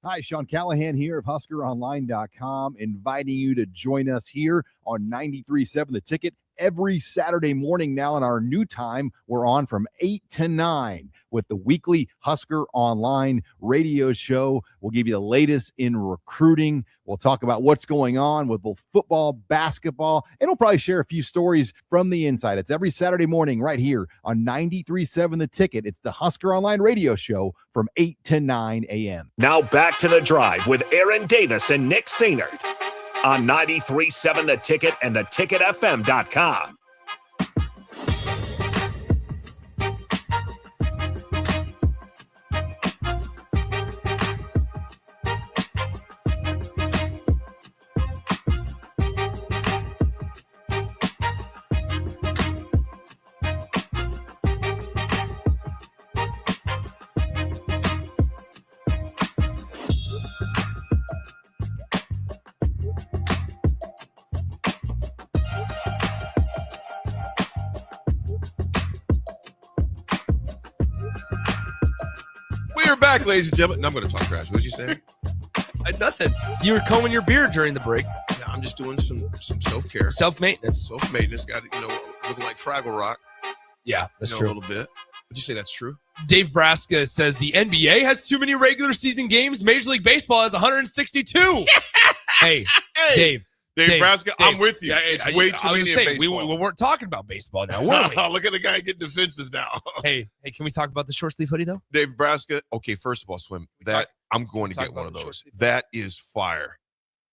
Hi, Sean Callahan here of HuskerOnline.com, inviting you to join us here on 93.7 The Ticket every Saturday morning now. In our new time, we're on from 8 to 9 with the weekly Husker Online radio show. We'll give you the latest in recruiting. We'll talk about what's going on with both football, basketball, and we'll probably share a few stories from the inside. It's every Saturday morning right here on 93.7 The Ticket. It's the Husker Online radio show from 8 to 9 a.m. Now back to the drive with Aaron Davis and Nick Sainert on 93.7 The Ticket and theticketfm.com. We're back, ladies and gentlemen. No, I'm going to talk trash. What did you say? Nothing. You were combing your beard during the break. Yeah, I'm just doing some self-care. Self-maintenance. Self-maintenance. Got it, looking like Fraggle Rock. Yeah, that's true. A little bit. Would you say that's true? Dave Braska says the NBA has too many regular season games. Major League Baseball has 162. Hey, Dave. Dave Braska, I'm with you. Yeah, it's way too many in baseball. We weren't talking about baseball now, were we? Look at the guy getting defensive now. hey, can we talk about the short sleeve hoodie, though? Dave Braska, okay, first of all, Swim, I'm going to get one of those. That is fire.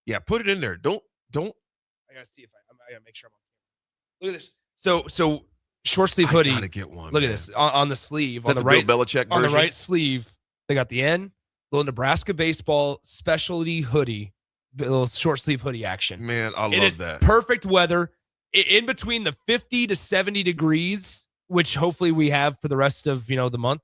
Yeah, put it in there. Don't. I got to see if I got to make sure I'm on. Look at this. So short sleeve hoodie. I got to get one. Look at this. On the sleeve, on the right, Bill Belichick on version? the right sleeve, they got the N, little Nebraska baseball specialty hoodie. Little short sleeve hoodie action. Man, I it love is that. Perfect weather in between the 50 to 70 degrees, which hopefully we have for the rest of the month.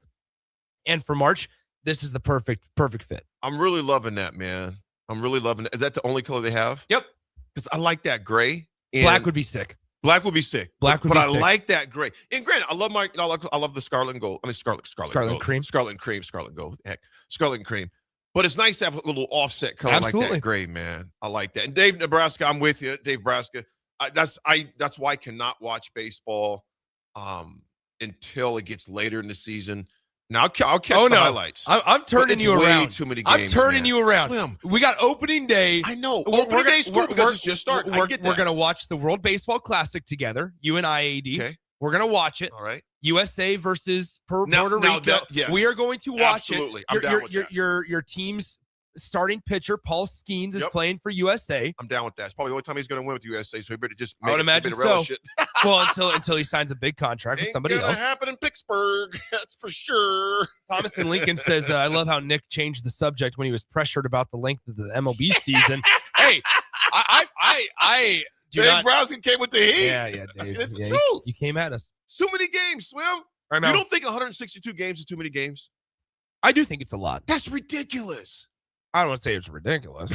And for March, this is the perfect fit. I'm really loving that, man. I'm really loving it. Is that the only color they have? Yep. Because I like that gray. Black would be sick. Black would be sick. But I like that gray. And granted, I love the scarlet and gold. I mean scarlet gold. Cream. Scarlet and cream, scarlet and gold. Heck, scarlet and cream. But it's nice to have a little offset color like that gray, man. I like that. And Dave Nebraska, I'm with you, Dave Braska. That's why I cannot watch baseball until it gets later in the season. Now I'll catch the highlights. I'm turning you around. Way too many games, I'm turning man. you around. Swim. We got opening day. I know. Opening day's cool because it's just starting. We're going to watch the World Baseball Classic together. You and IAD. Okay. We're going to watch it. All right. USA versus Puerto Rico. Yes. We are going to watch Absolutely. it. I'm down with that. Your team's starting pitcher, Paul Skeens, is playing for USA. I'm down with that. It's probably the only time he's going to win with USA, so he better just I would imagine so. Well, until he signs a big contract with somebody else. Ain't gonna happen in Pittsburgh. That's for sure. Thomas and Lincoln says, I love how Nick changed the subject when he was pressured about the length of the MLB season. Hey, I do Dave not. Braska came with the heat. Yeah, Dave. It's the truth. You came at us. Too many games, Swim. Right, you don't think 162 games is too many games? I do think it's a lot. That's ridiculous. I don't want to say it's ridiculous.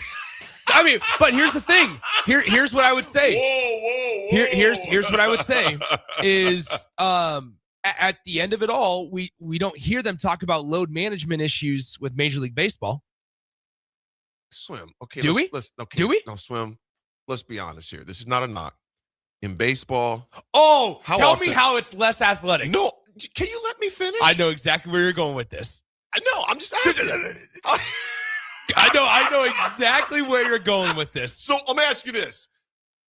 I mean, but here's the thing. Here's what I would say. Whoa. Here's what I would say is at the end of it all, we don't hear them talk about load management issues with Major League Baseball. Swim. Okay. Do we? Do we? No, Swim. Let's be honest here. This is not a knock. In baseball. Oh, tell often? me how it's less athletic. No. Can you let me finish? I know exactly where you're going with this. I know. I'm just asking. I know exactly where you're going with this. So let me ask you this.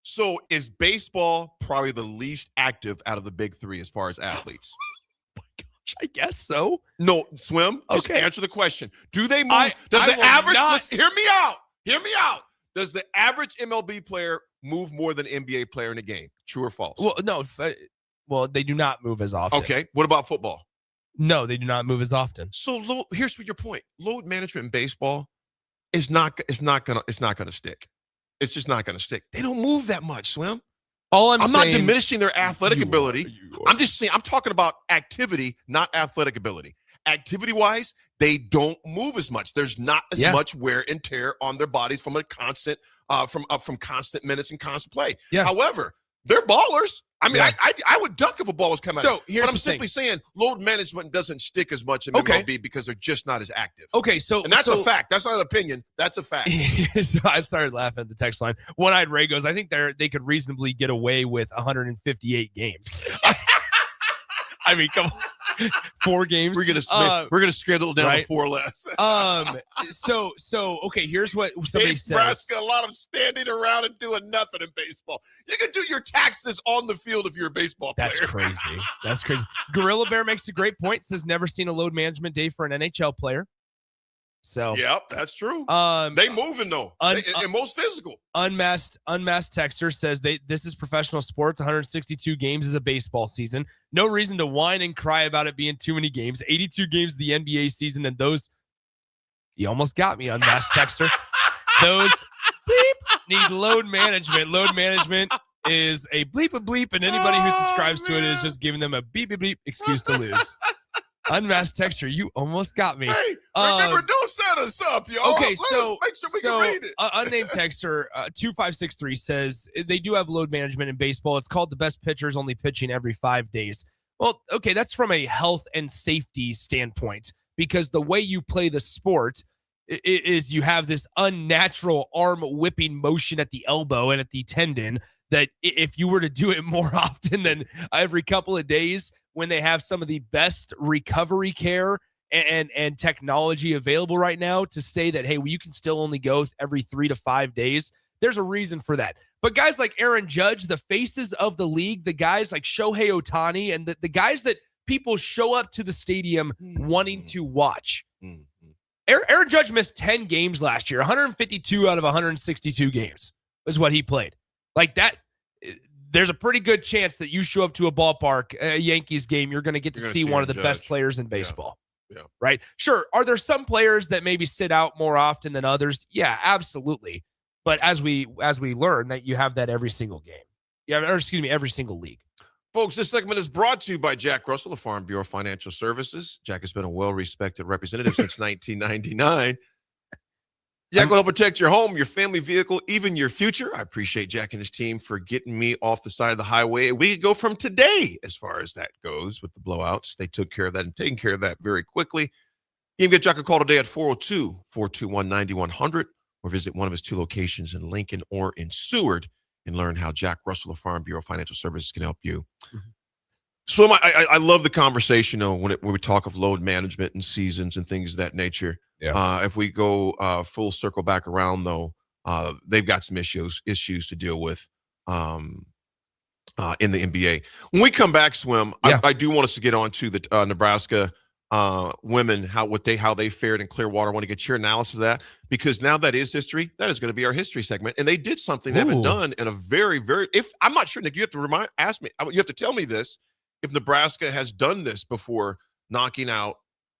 So is baseball probably the least active out of the big three as far as athletes? Oh my gosh, I guess so. No, Swim. Just Okay. answer the question. Do they move? Hear me out. Hear me out. Does the average MLB player move more than an NBA player in a game? True or false? Well, no. Well, they do not move as often. Okay. What about football? No, they do not move as often. So here's your point. Load management in baseball is not gonna stick. It's just not gonna stick. They don't move that much, Swim. I'm not diminishing their athletic ability. I'm just saying I'm talking about activity, not athletic ability. Activity-wise, they don't move as much. There's not as much wear and tear on their bodies from a constant from constant minutes and constant play. Yeah. However, They're ballers. I mean, Yeah. I would duck if a ball was coming So out. here's But I'm the thing. simply saying load management doesn't stick as much in Okay. MLB because they're just not as active. Okay, so And that's a fact. That's not an opinion. That's a fact. So I started laughing at the text line. One-Eyed Ray goes, I think they could reasonably get away with 158 games. I mean, come on. 4 games. We're gonna schedule down right? to 4 less. So okay, here's what somebody says. Nebraska, a lot of standing around and doing nothing in baseball. You can do your taxes on the field if you're a baseball player. That's crazy. That's crazy. Gorilla Bear makes a great point. Says never seen a load management day for an NHL player. So Yep, that's true. They moving though. And most physical. Unmasked texter says this is professional sports. 162 games is a baseball season. No reason to whine and cry about it being too many games. 82 games the NBA season, and those you almost got me, unmasked texter. Those need load management. Load management is a bleep a bleep, and anybody who subscribes to it is just giving them a beep beep beep excuse to lose. Unmasked texture, you almost got me. Hey, remember, don't set us up, y'all. Okay, Let us make sure we can read it. Unnamed texter 2563 says they do have load management in baseball. It's called the best pitchers only pitching every 5 days. Well, okay, that's from a health and safety standpoint, because the way you play the sport is you have this unnatural arm whipping motion at the elbow and at the tendon that if you were to do it more often than every couple of days, when they have some of the best recovery care and technology available right now, to say that, hey, well, you can still only go every 3 to 5 days, there's a reason for that. But guys like Aaron Judge, the faces of the league, the guys like Shohei Ohtani, and the guys that people show up to the stadium wanting to watch. Aaron Judge missed 10 games last year. 152 out of 162 games is what he played. Like that, there's a pretty good chance that you show up to a ballpark, a Yankees game, you're going to get to see one of the best players in baseball. Yeah. Right? Sure. Are there some players that maybe sit out more often than others? Yeah, absolutely. But as we learn that you have that every single game. Yeah, or excuse me, every single league. Folks, this segment is brought to you by Jack Russell, the Farm Bureau Financial Services. Jack has been a well-respected representative since 1999. Jack will help protect your home, your family vehicle, even your future. I appreciate Jack and his team for getting me off the side of the highway. We could go from today as far as that goes with the blowouts. They took care of that and taking care of that very quickly. You can get Jack a call today at 402-421-9100 or visit one of his 2 locations in Lincoln or in Seward and learn how Jack Russell, the Farm Bureau Financial Services, can help you. So I love the conversation when we talk of load management and seasons and things of that nature. Yeah. If we go full circle back around, though, they've got some issues to deal with in the NBA. When we come back, Swim, I do want us to get on to the Nebraska women, how they fared in Clearwater. I want to get your analysis of that, because now that is history. That is going to be our history segment, and they did something they haven't done in a very, very. I'm not sure, Nick. You have to ask me. You have to tell me this. If Nebraska has done this before, knocking out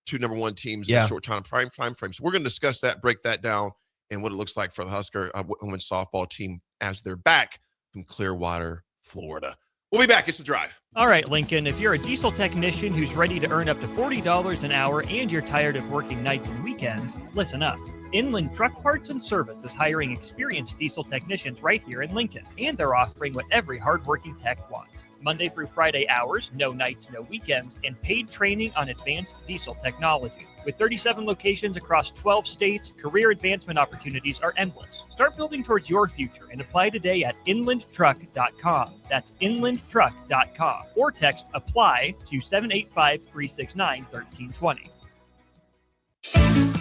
2 number 1 teams in a short time frame. So we're going to discuss that, break that down, and what it looks like for the Husker women's softball team as they're back from Clearwater, Florida. We'll be back. It's The Drive. All right, Lincoln, if you're a diesel technician who's ready to earn up to $40 an hour and you're tired of working nights and weekends, listen up. Inland Truck Parts and Service is hiring experienced diesel technicians right here in Lincoln, and they're offering what every hardworking tech wants. Monday through Friday hours, no nights, no weekends, and paid training on advanced diesel technology. With 37 locations across 12 states, career advancement opportunities are endless. Start building towards your future and apply today at inlandtruck.com. That's inlandtruck.com. Or text APPLY to 785-369-1320.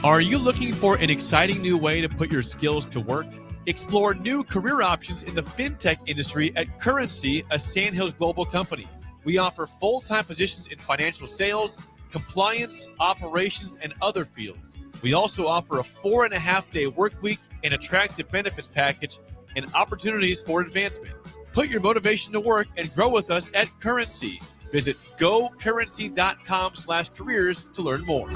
Are you looking for an exciting new way to put your skills to work? Explore new career options in the fintech industry at Currency, a Sandhills global company. We offer full-time positions in financial sales, compliance, operations, and other fields. We also offer a 4.5-day work week, an attractive benefits package, and opportunities for advancement. Put your motivation to work and grow with us at Currency. Visit gocurrency.com/careers to learn more.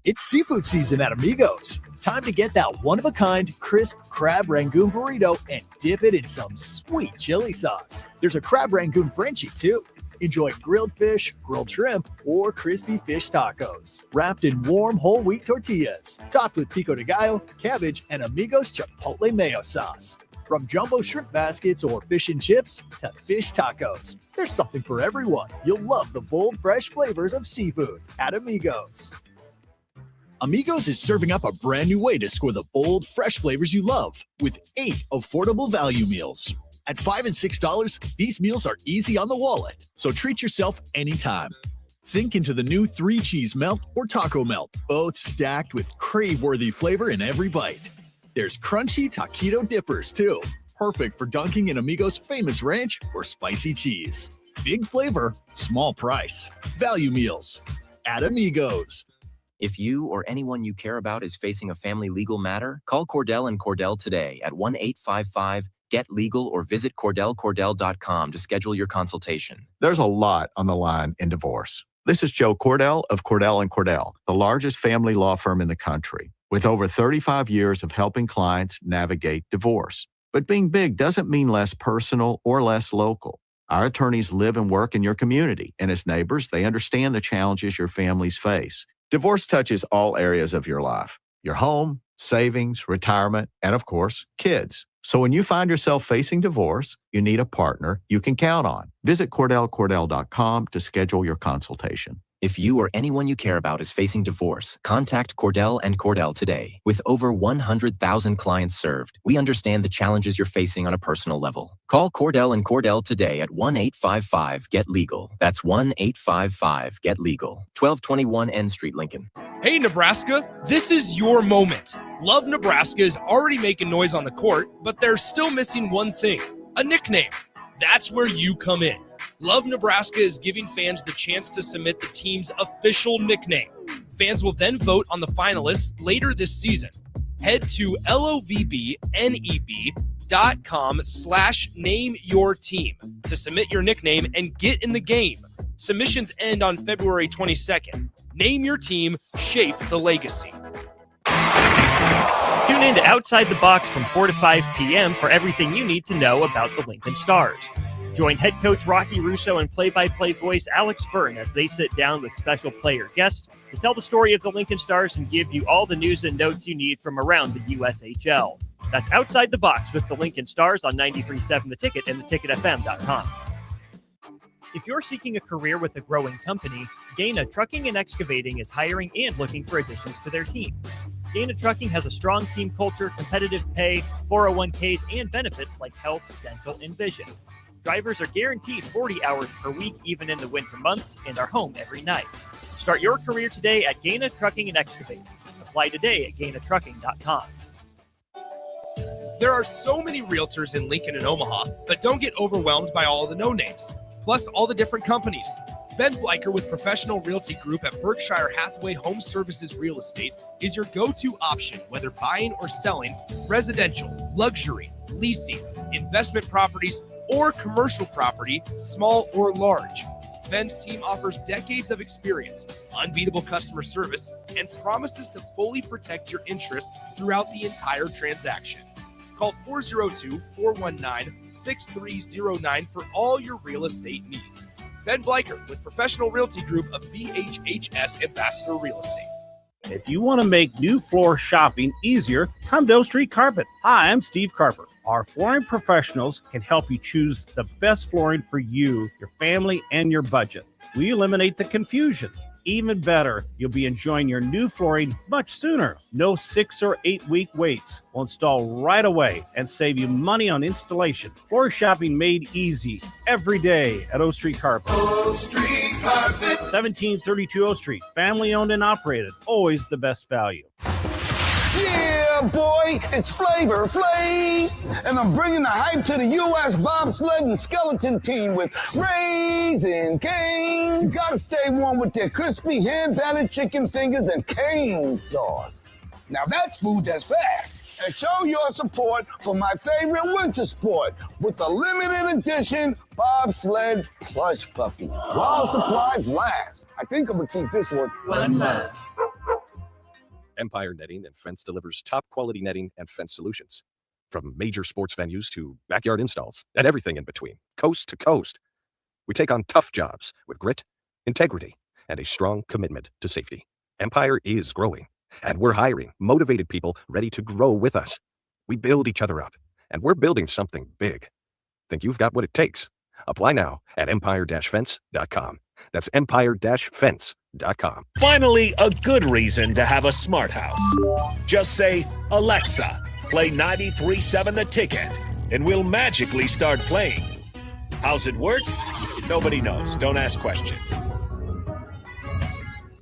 It's seafood season at Amigos. Time to get that one-of-a-kind crisp crab rangoon burrito and dip it in some sweet chili sauce. There's a crab rangoon Frenchie, too. Enjoy grilled fish, grilled shrimp, or crispy fish tacos, wrapped in warm whole wheat tortillas, topped with pico de gallo, cabbage, and Amigos Chipotle mayo sauce. From jumbo shrimp baskets or fish and chips to fish tacos, there's something for everyone. You'll love the bold, fresh flavors of seafood at Amigos. Amigos is serving up a brand new way to score the bold, fresh flavors you love with 8 affordable value meals. At $5 and $6, these meals are easy on the wallet, so treat yourself anytime. Sink into the new 3-cheese melt or taco melt, both stacked with crave-worthy flavor in every bite. There's crunchy taquito dippers, too, perfect for dunking in Amigos' famous ranch or spicy cheese. Big flavor, small price. Value meals at Amigos. If you or anyone you care about is facing a family legal matter, call Cordell & Cordell today at 1-855-GET-LEGAL or visit CordellCordell.com to schedule your consultation. There's a lot on the line in divorce. This is Joe Cordell of Cordell & Cordell, the largest family law firm in the country, with over 35 years of helping clients navigate divorce. But being big doesn't mean less personal or less local. Our attorneys live and work in your community, and as neighbors, they understand the challenges your families face. Divorce touches all areas of your life: your home, savings, retirement, and of course, kids. So when you find yourself facing divorce, you need a partner you can count on. Visit CordellCordell.com to schedule your consultation. If you or anyone you care about is facing divorce, contact Cordell & Cordell today. With over 100,000 clients served, we understand the challenges you're facing on a personal level. Call Cordell & Cordell today at 1-855-GET-LEGAL. That's 1-855-GET-LEGAL. 1221 N Street, Lincoln. Hey, Nebraska, this is your moment. Love Nebraska is already making noise on the court, but they're still missing one thing: a nickname. That's where you come in. Love Nebraska is giving fans the chance to submit the team's official nickname. Fans will then vote on the finalists later this season. Head to lovneb.com/nameyourteam to submit your nickname and get in the game. Submissions end on February 22nd. Name your team, shape the legacy. Tune in to Outside the Box from 4 to 5 p.m. for everything you need to know about the Lincoln Stars. Join head coach Rocky Russo and play-by-play voice Alex Fern as they sit down with special player guests to tell the story of the Lincoln Stars and give you all the news and notes you need from around the USHL. That's Outside the Box with the Lincoln Stars on 93.7 The Ticket and theticketfm.com. If you're seeking a career with a growing company, Gaina Trucking and Excavating is hiring and looking for additions to their team. Gaina Trucking has a strong team culture, competitive pay, 401ks, and benefits like health, dental, and vision. Drivers are guaranteed 40 hours per week, even in the winter months, and are home every night. Start your career today at Gaina Trucking and Excavating. Apply today at GainaTrucking.com. There are so many realtors in Lincoln and Omaha, but don't get overwhelmed by all the no-names, plus all the different companies. Ben Bleicher with Professional Realty Group at Berkshire Hathaway Home Services Real Estate is your go-to option, whether buying or selling residential, luxury, leasing, investment properties, or commercial property, small or large. Ben's team offers decades of experience, unbeatable customer service, and promises to fully protect your interests throughout the entire transaction. Call 402-419-6309 for all your real estate needs. Ben Bleicher with Professional Realty Group of BHHS Ambassador Real Estate. If you want to make new floor shopping easier, come to O Street Carpet. Hi, I'm Steve Carper. Our flooring professionals can help you choose the best flooring for you, your family, and your budget. We eliminate the confusion. Even better, you'll be enjoying your new flooring much sooner. No 6 or 8 week waits. We'll install right away and save you money on installation. Floor shopping made easy every day at O Street Carpet. O Street Carpet. 1732 O Street. Family owned and operated. Always the best value. Yeah, boy, it's Flavor Flav, and I'm bringing the hype to the U.S. bobsled and skeleton team with Raising Cane's. You gotta stay warm with their crispy hand-battered chicken fingers and cane sauce. Now that's moved as fast. And show your support for my favorite winter sport with a limited edition bobsled plush puppy. While supplies last. I think I'm gonna keep this one. One love. Empire Netting and Fence delivers top-quality netting and fence solutions. From major sports venues to backyard installs and everything in between, coast to coast. We take on tough jobs with grit, integrity, and a strong commitment to safety. Empire is growing, and we're hiring motivated people ready to grow with us. We build each other up, And we're building something big. Think you've got what it takes? Apply now at empire-fence.com. That's empire-fence.com. Finally, a good reason to have a smart house. Just say, Alexa, play 93.7 The Ticket, and we'll magically start playing. How's it work? Nobody knows. Don't ask questions.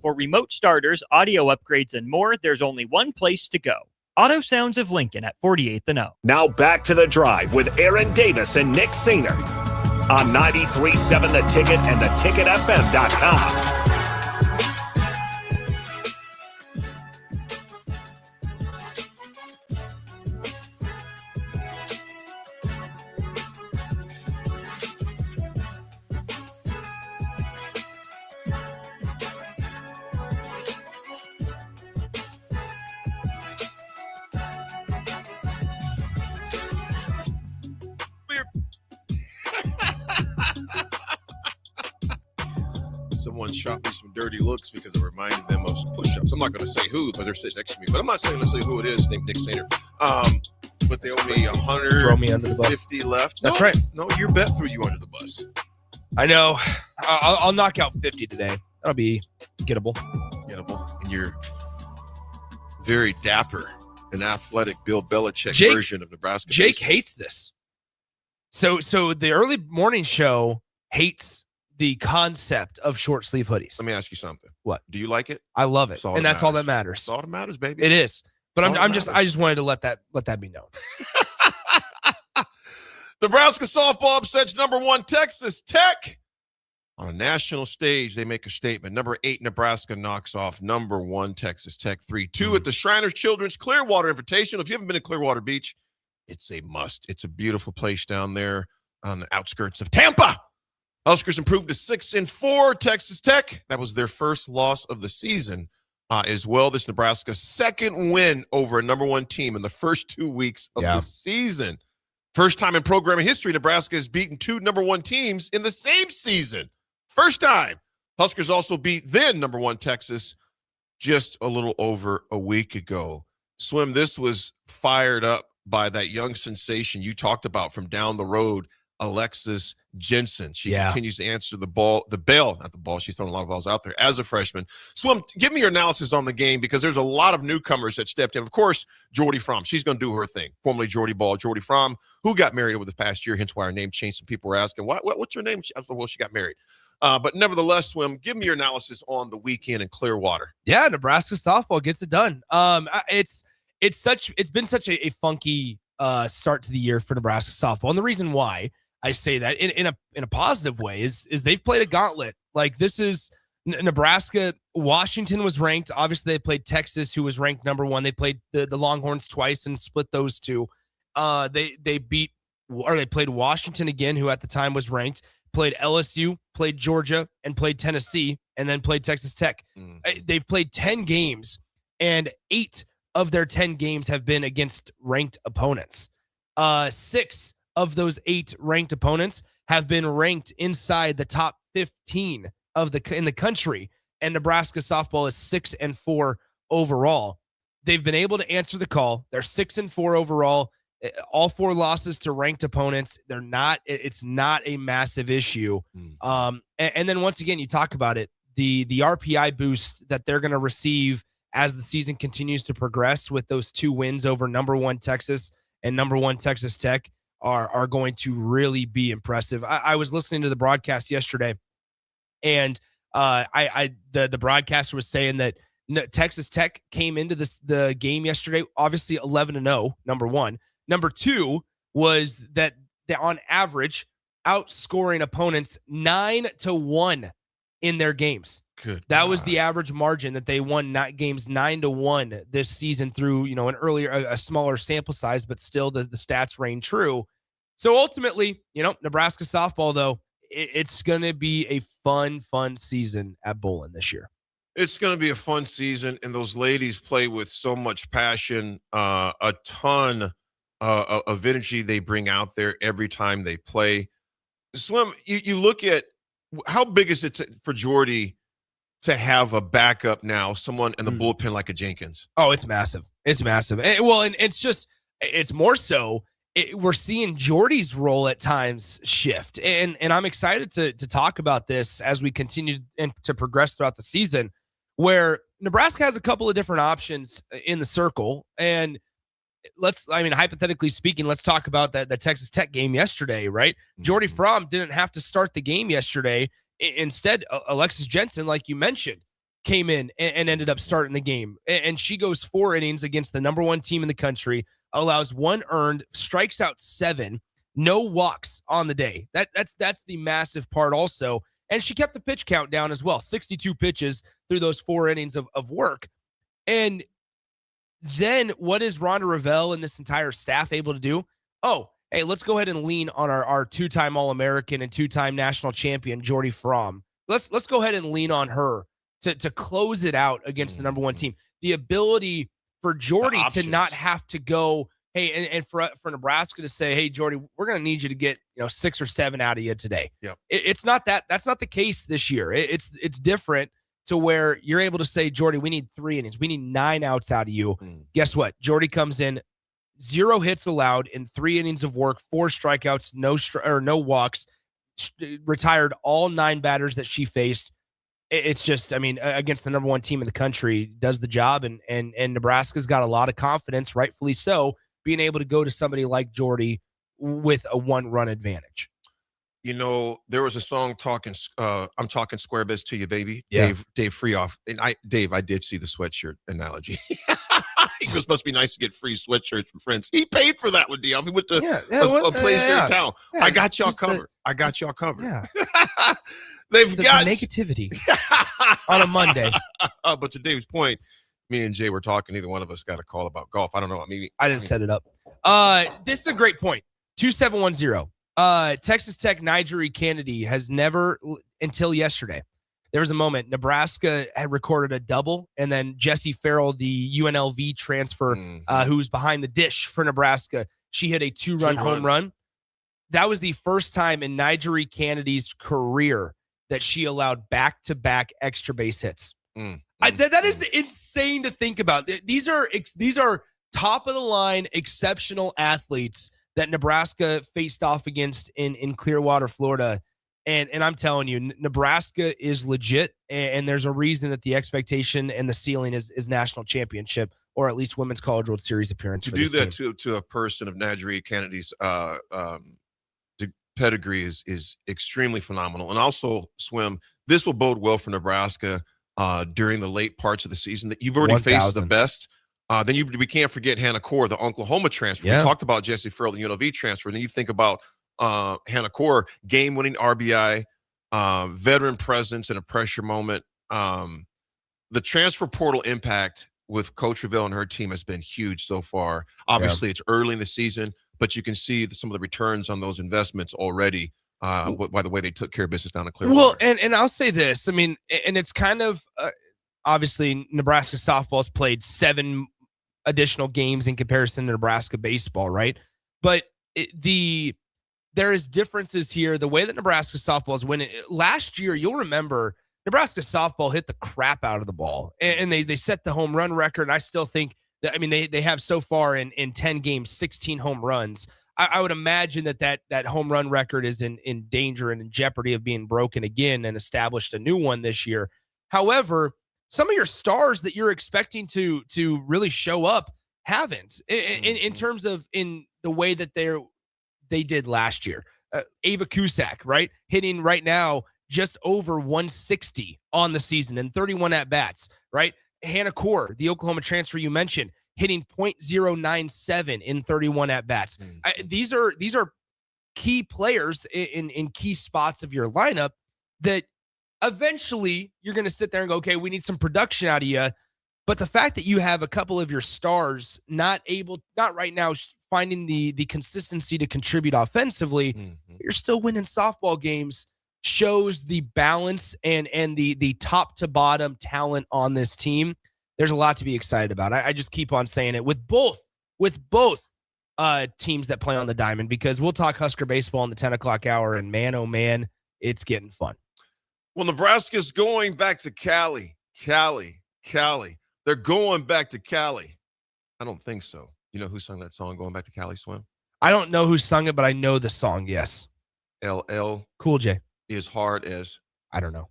For remote starters, audio upgrades, and more, there's only one place to go. Auto Sounds of Lincoln at 48th and O. Now back to the drive with Aaron Davis and Nick Sainert on 93.7 The Ticket and theticketfm.com. Someone shot me some dirty looks because it reminded them of some push-ups. I'm not going to say who because they're sitting next to me, but I'm not saying necessarily who it is named Nick Sainer. But they owe me 150 Throw me under the bus. left. That's No, right. No, your bet threw you under the bus. I know. I'll knock out 50 today. That'll be gettable. And you're very dapper and athletic Bill Belichick Jake- version of Nebraska. Jake baseball. hates this. So the early morning show hates the concept of short sleeve hoodies. Let me ask you something. What? Do you like it? I love it, all and that that's all that matters. matters. That's all that matters, baby. It is. But That's all I'm that just matters. I just wanted to let that be known. Nebraska softball upsets number 1 Texas Tech. On a national stage, they make a statement. Number 8 Nebraska knocks off number 1 Texas Tech 3-2 at the Shriners Children's Clearwater Invitational. If you haven't been to Clearwater Beach, it's a must. It's a beautiful place down there on the outskirts of Tampa. Huskers improved to 6-4. Texas Tech, that was their first loss of the season as well. This Nebraska's second win over a number 1 team in the first 2 weeks of the season. First time in program history, Nebraska has beaten 2 number 1 teams in the same season. First time. Huskers also beat then number 1 Texas just a little over a week ago. Swim, this was fired up by that young sensation you talked about from down the road, Alexis Jensen. She continues to answer the bell, not the ball. She's thrown a lot of balls out there as a freshman. Swim, give me your analysis on the game because there's a lot of newcomers that stepped in. Of course, Jordy Fromm. She's going to do her thing. Formerly Jordy Ball. Jordy Fromm, who got married over the past year, hence why her name changed. Some people were asking, what's her name? Well, she got married. But nevertheless, Swim, give me your analysis on the weekend in Clearwater. Yeah, Nebraska softball gets it done. It's been such a funky start to the year for Nebraska softball, and the reason why I say that in a positive way is they've played a gauntlet. Like this is Nebraska. Washington was ranked. Obviously, they played Texas, who was ranked number 1. They played the Longhorns twice and split those two. They played Washington again, who at the time was ranked. Played LSU, played Georgia, and played Tennessee, and then played Texas Tech. They've played 10 games, and 8 of their 10 games have been against ranked opponents. 6 of those 8 ranked opponents have been ranked inside the top 15 in the country, and Nebraska softball is 6-4 overall. They've been able to answer the call. They're 6-4 overall. All 4 losses to ranked opponents. It's not a massive issue. And then once again, you talk about it, the RPI boost that they're going to receive as the season continues to progress with those 2 wins over number 1 Texas and number 1 Texas Tech are going to really be impressive. I was listening to the broadcast yesterday, and the broadcaster was saying that Texas Tech came into the game yesterday, obviously 11-0, number 1. Number 2 was that they're on average outscoring opponents 9-1 in their games. That was the average margin that they won games 9-1 this season through, a smaller sample size, but still the stats reign true. So ultimately, Nebraska softball, though, it's going to be a fun season at Bowling this year. It's going to be a fun season, and those ladies play with so much passion, a ton of energy they bring out there every time they play. Swim, you look at how big is it for Jordy to have a backup now, someone in the bullpen like a Jenkins? Oh, it's massive. It's massive. And it's more so we're seeing Jordy's role at times shift. And I'm excited to talk about this as we continue to progress throughout the season, where Nebraska has a couple of different options in the circle. And hypothetically speaking, let's talk about the Texas Tech game yesterday, right? Jordy Fromm didn't have to start the game yesterday. Instead, Alexis Jensen, like you mentioned, came in and ended up starting the game. And she goes 4 innings against the number 1 team in the country, allows 1 earned, strikes out 7, no walks on the day. That's the massive part also. And she kept the pitch count down as well, 62 pitches through those 4 innings of work. And then what is Rhonda Revelle and this entire staff able to do? Oh, hey, let's go ahead and lean on our 2-time All-American and 2-time national champion, Jordy Fromm. Let's go ahead and lean on her to close it out against the number 1 team. The ability for Jordy to not have to go, hey, and for Nebraska to say, hey, Jordy, we're going to need you to get 6 or 7 out of you today. Yeah, it's not that. That's not the case this year. It's different to where you're able to say, Jordy, we need 3 innings. We need 9 outs out of you. Guess what? Jordy comes in, 0 hits allowed in 3 innings of work, 4 strikeouts, no walks, retired all 9 batters that she faced. It's just, against the number 1 team in the country, does the job. And Nebraska's got a lot of confidence, rightfully so, being able to go to somebody like Jordy with a 1-run advantage. There was a song I'm talking square biz to you, baby. Yeah. Dave Freeoff. And I did see the sweatshirt analogy. He goes, must be nice to get free sweatshirts from friends. He paid for that with Dion. He went to a place here in town. Yeah, I got y'all covered. Yeah. They've got negativity on a Monday. But to Dave's point, me and Jay were talking. Neither one of us got a call about golf. I don't know. I didn't set it up. This is a great point. 2710. Texas Tech Nigeri Kennedy has never, until yesterday, there was a moment Nebraska had recorded a double, and then Jessie Farrell, the UNLV transfer, who's behind the dish for Nebraska, she hit a 2-run home run. That was the first time in Nigeri Kennedy's career that she allowed back-to-back extra base hits. That is insane to think about. These are top-of-the-line, exceptional athletes that Nebraska faced off against in Clearwater, Florida. And I'm telling you, Nebraska is legit, and there's a reason that the expectation and the ceiling is national championship, or at least Women's College World Series appearance. To do that to a person of Nigeri Kennedy's pedigree is extremely phenomenal. And also, Swim, this will bode well for Nebraska during the late parts of the season. That you've already faced the best. We can't forget Hannah Core, the Oklahoma transfer. Yeah. We talked about Jessie Farrell, the UNLV transfer. Then you think about Hannah Core, game-winning RBI, veteran presence in a pressure moment. The transfer portal impact with Coach Revelle and her team has been huge so far. Obviously, It's early in the season, but you can see some of the returns on those investments already by the way they took care of business down in Clearwater. Well, and I'll say this. And it's kind of obviously Nebraska softball's played 7 additional games in comparison to Nebraska baseball, right? But there is differences here. The way that Nebraska softball is winning last year, you'll remember Nebraska softball hit the crap out of the ball, and they set the home run record. And I still think that, they have so far in 10 games, 16 home runs. I would imagine that home run record is in danger and in jeopardy of being broken again and established a new one this year. However, some of your stars that you're expecting to really show up haven't in terms of in the way that they did last year. Ava Cusack, right? Hitting right now just over 160 on the season and 31 at-bats, right? Hannah Core, the Oklahoma transfer you mentioned, hitting .097 in 31 at-bats. These are key players in key spots of your lineup that eventually you're going to sit there and go, okay, we need some production out of you. But the fact that you have a couple of your stars not right now finding the consistency to contribute offensively, you're still winning softball games, shows the balance and the top to bottom talent on this team. There's a lot to be excited about. I just keep on saying it with both teams that play on the diamond, because we'll talk Husker baseball in the 10 o'clock hour, and man, oh man, it's getting fun. Well, Nebraska's going back to Cali. They're going back to Cali. I don't think so. You know who sung that song, Going Back to Cali, Swim? I don't know who sung it, but I know the song. Yes. LL Cool J. Is hard as. I don't know.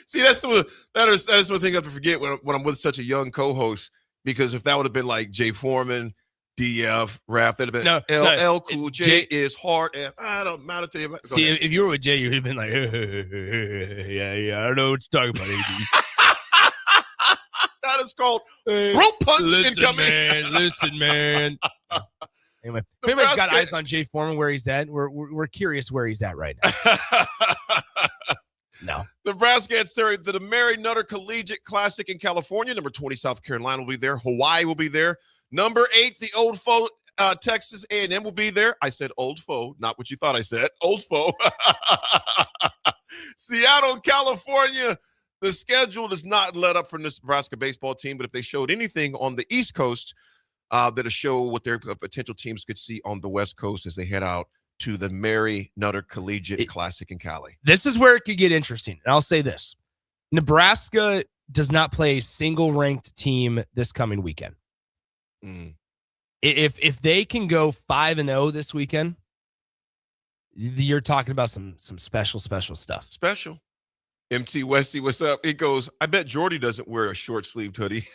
See, that's some of the thing I have to forget when I'm with such a young co-host, because if that would have been like Jay Foreman, DF, Rap, that'd have been LL Cool J is hard and I don't matter to you. See, if you were with Jay, you would have been like, yeah, I don't know what you're talking about, AD. That is called throat punch incoming. Listen, man. Anyway, if anybody's got eyes on Jay Foreman where he's at, we're curious where he's at right now. No. Nebraska at the Mary Nutter Collegiate Classic in California. Number 20, South Carolina will be there. Hawaii will be there. Number 8, the Old Foe, Texas A&M will be there. I said Old Foe, not what you thought I said. Old Foe. Seattle, California. The schedule does not let up for this Nebraska baseball team, but if they showed anything on the East Coast, that'll show what their potential teams could see on the West Coast as they head out to the Mary Nutter Collegiate Classic in Cali. This is where it could get interesting. And I'll say this. Nebraska does not play a single ranked team this coming weekend. If they can go 5-0 this weekend, you're talking about some special stuff. Special. MT Westy, what's up? It goes, I bet Jordy doesn't wear a short-sleeved hoodie.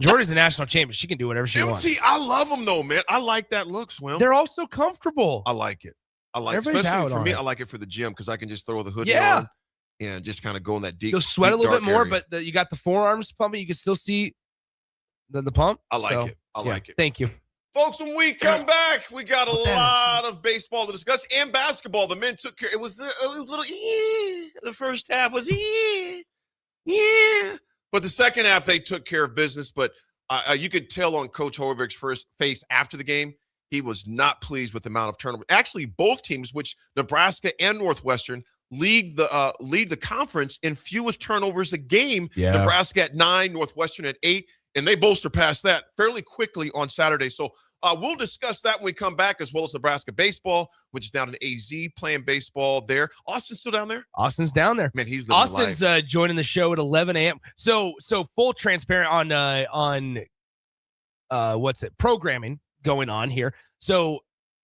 Jordy's a national champion. She can do whatever she wants. I love them, though, man. I like that look, Swim. They're all so comfortable. I like it. Everybody's especially for me, it. I like it for the gym because I can just throw the hoodie on and just kind of go in that deep. You'll sweat a little bit more, area. but you got the forearms pumping. You can still see the pump. I like it. I like it. Thank you. Folks, when we come back, we got a lot of baseball to discuss and basketball. The men took care. It was a little, the first half was, but the second half, they took care of business. But you could tell on Coach Holberg's first face after the game, he was not pleased with the amount of turnover. Actually, both teams, which Nebraska and Northwestern, lead the conference in fewest turnovers a game. Yeah. Nebraska at 9, Northwestern at 8. And they both surpassed that fairly quickly on Saturday. So we'll discuss that when we come back, as well as Nebraska baseball, which is down in AZ playing baseball there. Austin's still down there? Austin's down there. Man, he's living Austin's joining the show at 11 a.m. So full transparent on programming going on here. So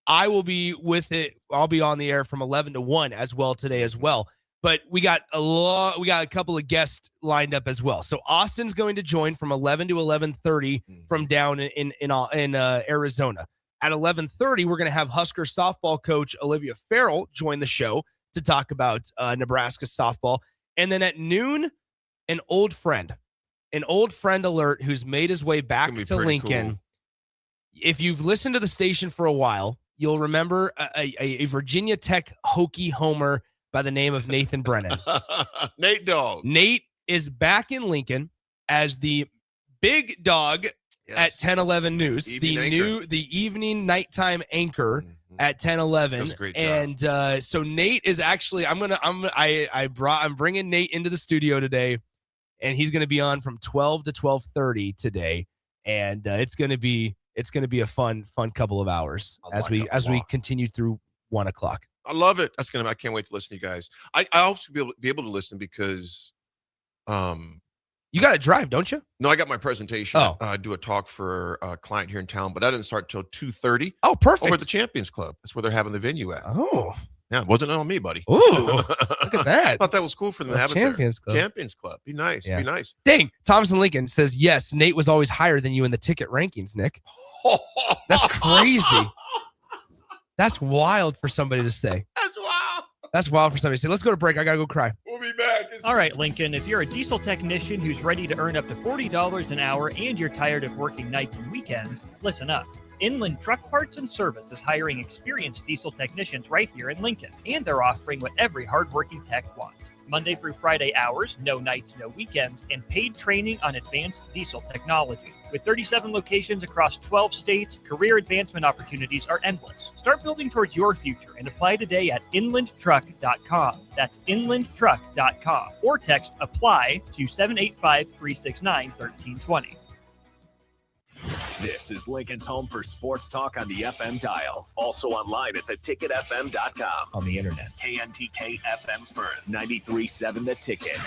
I will be with it. I'll be on the air from 11 to 1 as well today as well. But we got a couple of guests lined up as well. So Austin's going to join from 11 to 11:30 from down in Arizona. At 11:30, we're going to have Husker softball coach Olivia Farrell join the show to talk about Nebraska softball. And then at noon, an old friend alert who's made his way back to Lincoln. Cool. If you've listened to the station for a while, you'll remember a Virginia Tech Hokie homer by the name of Nathan Brennan. Nate Dogg. Nate is back in Lincoln as the big dog at 10-11 News, the evening nighttime anchor at 10-11. And so Nate is actually I'm bringing Nate into the studio today, and he's going to be on from 12 to 12:30 today, and it's going to be a fun couple of hours as we continue through 1 o'clock. I love it. I can't wait to listen to you guys. I also be able to listen because you got to drive, don't you? No, I got my presentation. Oh. I do a talk for a client here in town, but that didn't start till 2:30. Oh, perfect. Over at the Champions Club. That's where they're having the venue at. Oh. Yeah, it wasn't on me, buddy. Ooh, look at that. I thought that was cool for them to have Champions it there. Club. Champions Club. Be nice. Yeah. Be nice. Dang. Thompson Lincoln says, yes, Nate was always higher than you in the ticket rankings, Nick. That's crazy. That's wild for somebody to say. That's wild for somebody to say. Let's go to break. I got to go cry. We'll be back. All right, Lincoln, if you're a diesel technician who's ready to earn up to $40 an hour and you're tired of working nights and weekends, listen up. Inland Truck Parts and Service is hiring experienced diesel technicians right here in Lincoln, and they're offering what every hardworking tech wants. Monday through Friday hours, no nights, no weekends, and paid training on advanced diesel technology. With 37 locations across 12 states, career advancement opportunities are endless. Start building towards your future and apply today at inlandtruck.com. That's inlandtruck.com. Or text APPLY to 785-369-1320. This is Lincoln's home for sports talk on the FM dial. Also online at theticketfm.com. On the internet. KNTK FM Firth, 93.7 The Ticket.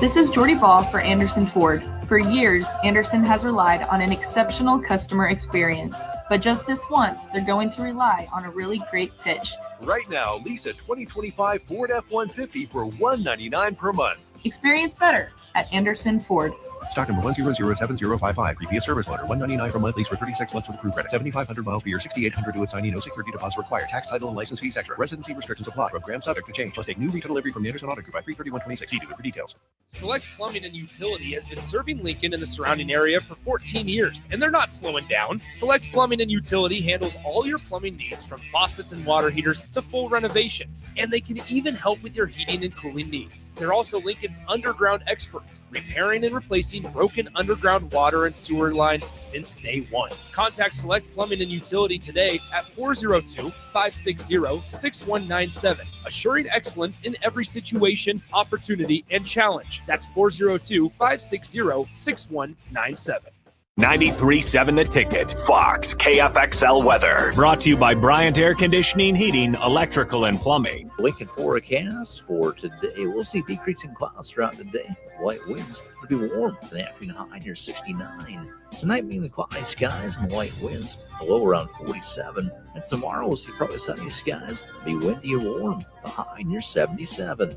This is Jordy Ball for Anderson Ford. For years, Anderson has relied on an exceptional customer experience. But just this once, they're going to rely on a really great pitch. Right now, lease a 2025 Ford F-150 for $199 per month. Experience better at Anderson Ford. Stock number 1007055. Previous service letter. $199 per month. Lease for 36 months with crew credit. 7,500 miles per year. 6,800 to assignee. No security deposit required. Tax, title, and license fees extra. Residency restrictions apply. Program subject to change. Must take new retail delivery from the Anderson Auto Group by 3/31/26. See dealer for details. Select Plumbing and Utility has been serving Lincoln and the surrounding area for 14 years, and they're not slowing down. Select Plumbing and Utility handles all your plumbing needs from faucets and water heaters to full renovations, and they can even help with your heating and cooling needs. They're also Lincoln's underground experts, repairing and replacing broken underground water and sewer lines since day one. Contact Select Plumbing and Utility today at 402-560-6197, assuring excellence in every situation, opportunity, and challenge. That's 402-560-6197. 93.7 The Ticket. Fox KFXL weather. Brought to you by Bryant Air Conditioning, Heating, Electrical, and Plumbing. Lincoln forecast for today. We'll see decreasing clouds throughout the day. Light winds will be warm with an afternoon high near 69. Tonight being the cloudy skies and light winds, a low around 47. And tomorrow we'll see probably sunny skies, be windy and warm, the high near 77.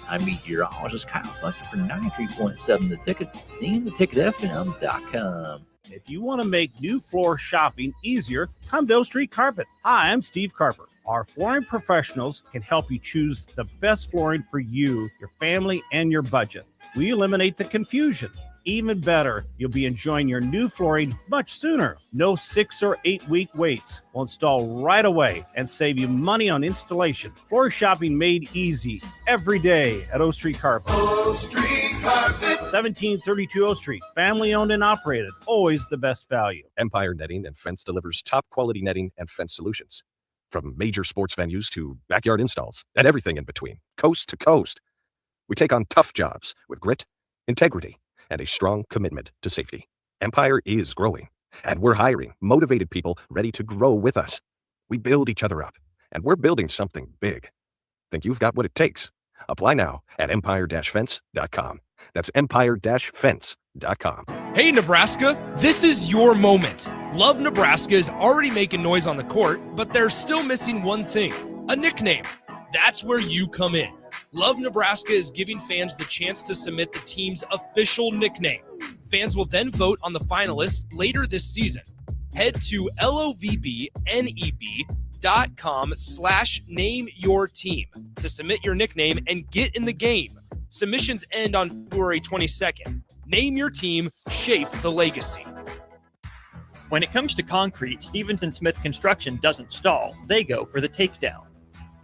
I'm meteorologist Kyle Fletcher for 93.7 The Ticket and theticketfm.com. If you want to make new floor shopping easier, come to O Street Carpet. Hi, I'm Steve Carper. Our flooring professionals can help you choose the best flooring for you, your family, and your budget. We eliminate the confusion. Even better, you'll be enjoying your new flooring much sooner. No 6 or 8 week waits. We'll install right away and save you money on installation. Floor shopping made easy every day at O Street Carpet. O Street Carpet. 1732 O Street. Family owned and operated. Always the best value. Empire Netting and Fence delivers top quality netting and fence solutions. From major sports venues to backyard installs and everything in between, coast to coast. We take on tough jobs with grit, integrity, and a strong commitment to safety. Empire is growing, and we're hiring motivated people ready to grow with us. We build each other up, and we're building something big. Think you've got what it takes? Apply now at empire-fence.com. That's empire-fence.com. Hey, Nebraska, this is your moment. Love Nebraska is already making noise on the court, but they're still missing one thing, a nickname. That's where you come in. Love Nebraska is giving fans the chance to submit the team's official nickname. Fans will then vote on the finalists later this season. Head to lovneb.com/nameyourteam to submit your nickname and get in the game. Submissions end on February 22nd. Name your team, shape the legacy. When it comes to concrete, Stevens & Smith Construction doesn't stall. They go for the takedown.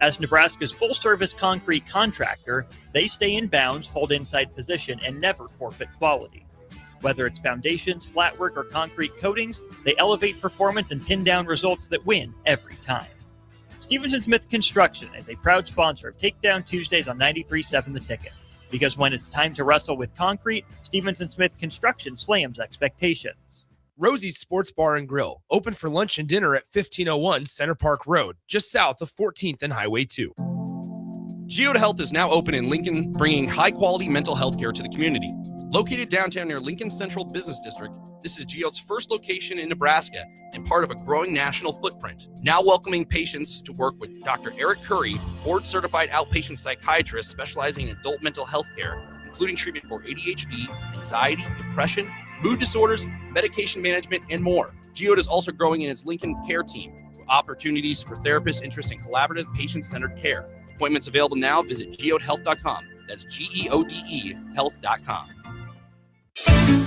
As Nebraska's full-service concrete contractor, they stay in bounds, hold inside position, and never forfeit quality. Whether it's foundations, flatwork, or concrete coatings, they elevate performance and pin down results that win every time. Stevens & Smith Construction is a proud sponsor of Takedown Tuesdays on 93.7 The Ticket. Because when it's time to wrestle with concrete, Stevens & Smith Construction slams expectations. Rosie's Sports Bar and Grill, open for lunch and dinner at 1501 Center Park Road, just south of 14th and Highway 2. Geode Health is now open in Lincoln, bringing high-quality mental health care to the community. Located downtown near Lincoln Central Business District, this is Geode's first location in Nebraska and part of a growing national footprint. Now welcoming patients to work with Dr. Eric Curry, board-certified outpatient psychiatrist specializing in adult mental health care, including treatment for ADHD, anxiety, depression, mood disorders, medication management, and more. Geode is also growing in its Lincoln Care Team, with opportunities for therapists interested in collaborative, patient-centered care. Appointments available now. Visit geodehealth.com. That's GEODE health.com.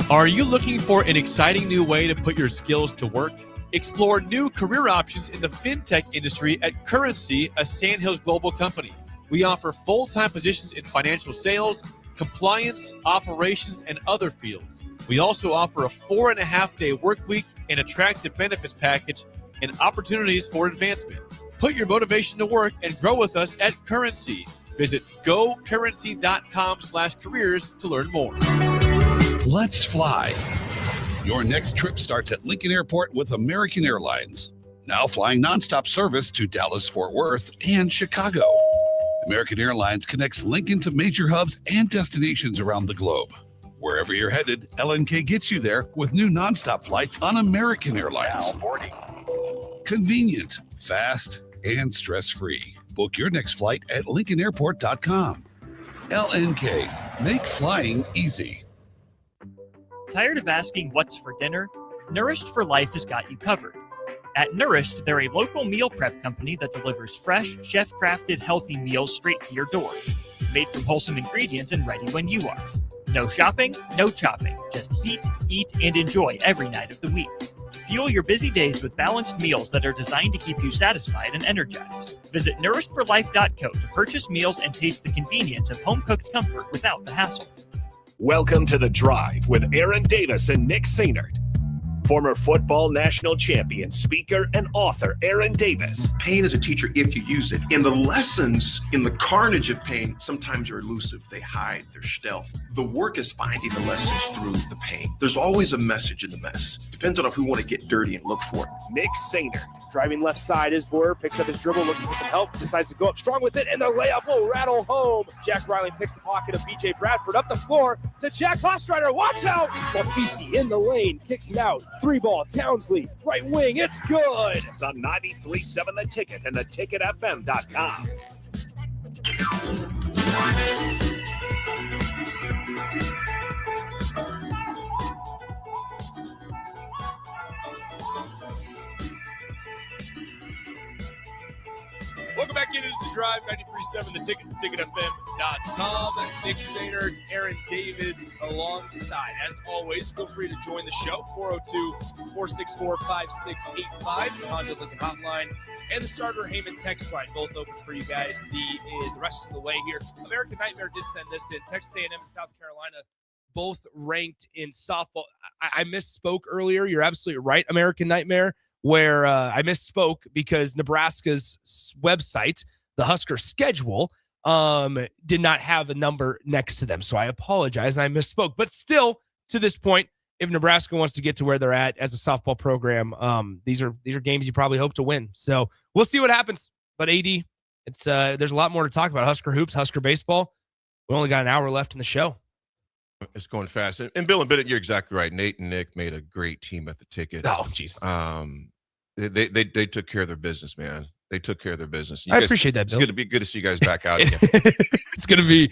Are you looking for an exciting new way to put your skills to work? Explore new career options in the fintech industry at Currency, a Sandhills global company. We offer full-time positions in financial sales, compliance, operations, and other fields. We also offer a 4.5-day work week, an attractive benefits package, and opportunities for advancement. Put your motivation to work and grow with us at Currency. Visit gocurrency.com/careers to learn more. Let's fly. Your next trip starts at Lincoln Airport with American Airlines. Now flying nonstop service to Dallas, Fort Worth, and Chicago. American Airlines connects Lincoln to major hubs and destinations around the globe. Wherever you're headed, LNK gets you there with new nonstop flights on American Airlines. Now boarding. Convenient, fast, and stress-free. Book your next flight at LincolnAirport.com. LNK, make flying easy. Tired of asking what's for dinner? Nourished for Life has got you covered. At Nourished, they're a local meal prep company that delivers fresh, chef-crafted, healthy meals straight to your door. Made from wholesome ingredients and ready when you are. No shopping, no chopping. Just heat, eat, and enjoy every night of the week. Fuel your busy days with balanced meals that are designed to keep you satisfied and energized. Visit nourishedforlife.co to purchase meals and taste the convenience of home-cooked comfort without the hassle. Welcome to The Drive with Aaron Davis and Nick Sainert. Former football national champion, speaker, and author Aaron Davis. Pain is a teacher if you use it. And the lessons in the carnage of pain sometimes are elusive. They hide, they're stealth. The work is finding the lessons through the pain. There's always a message in the mess. Depends on if we want to get dirty and look for it. Nick Sainert, driving left side is Boyer, picks up his dribble, looking for some help, decides to go up strong with it, and the layup will rattle home. Jack Riley picks the pocket of BJ Bradford up the floor to Jack Hostrider. Watch out! Mafisi in the lane, kicks it out. 3-ball, Townsley, right wing, it's good. It's on 93.7 The Ticket and theticketfm.com. Welcome back into The Drive, 93.7 The Ticket, theticketfm.com. Nick Sainert, Aaron Davis alongside. As always, feel free to join the show, 402-464-5685, Honda Lincoln Hotline, and the Starter Heyman text line, both open for you guys the rest of the way here. American Nightmare did send this in. Texas A&M and South Carolina both ranked in softball. I misspoke earlier. You're absolutely right, American Nightmare, where I misspoke because Nebraska's website, the Husker schedule, did not have a number next to them. So I apologize, and I misspoke. But still, to this point, if Nebraska wants to get to where they're at as a softball program, these are games you probably hope to win. So we'll see what happens. But AD, it's there's a lot more to talk about. Husker hoops, Husker baseball. We only got an hour left in the show. It's going fast. And Bill and Bennett, you're exactly right. Nate and Nick made a great team at the Ticket. Oh, jeez. They took care of their business, man. They took care of their business. I appreciate that, Bill. It's good to see you guys back out again. It's gonna be.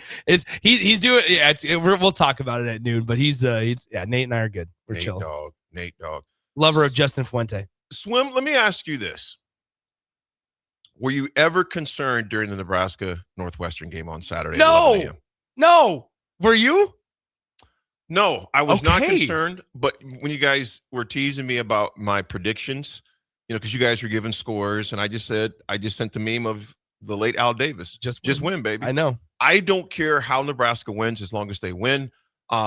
He's doing. Yeah, we'll talk about it at noon. But he's Nate and I are good. We're chill. Nate Dogg, lover of Justin Fuente. Swim. Let me ask you this: were you ever concerned during the Nebraska Northwestern game on Saturday? No. Were you? No, I was not concerned. But when you guys were teasing me about my predictions, because you guys were giving scores, and I just sent the meme of the late Al Davis. Just win, baby. I know. I don't care how Nebraska wins as long as they win.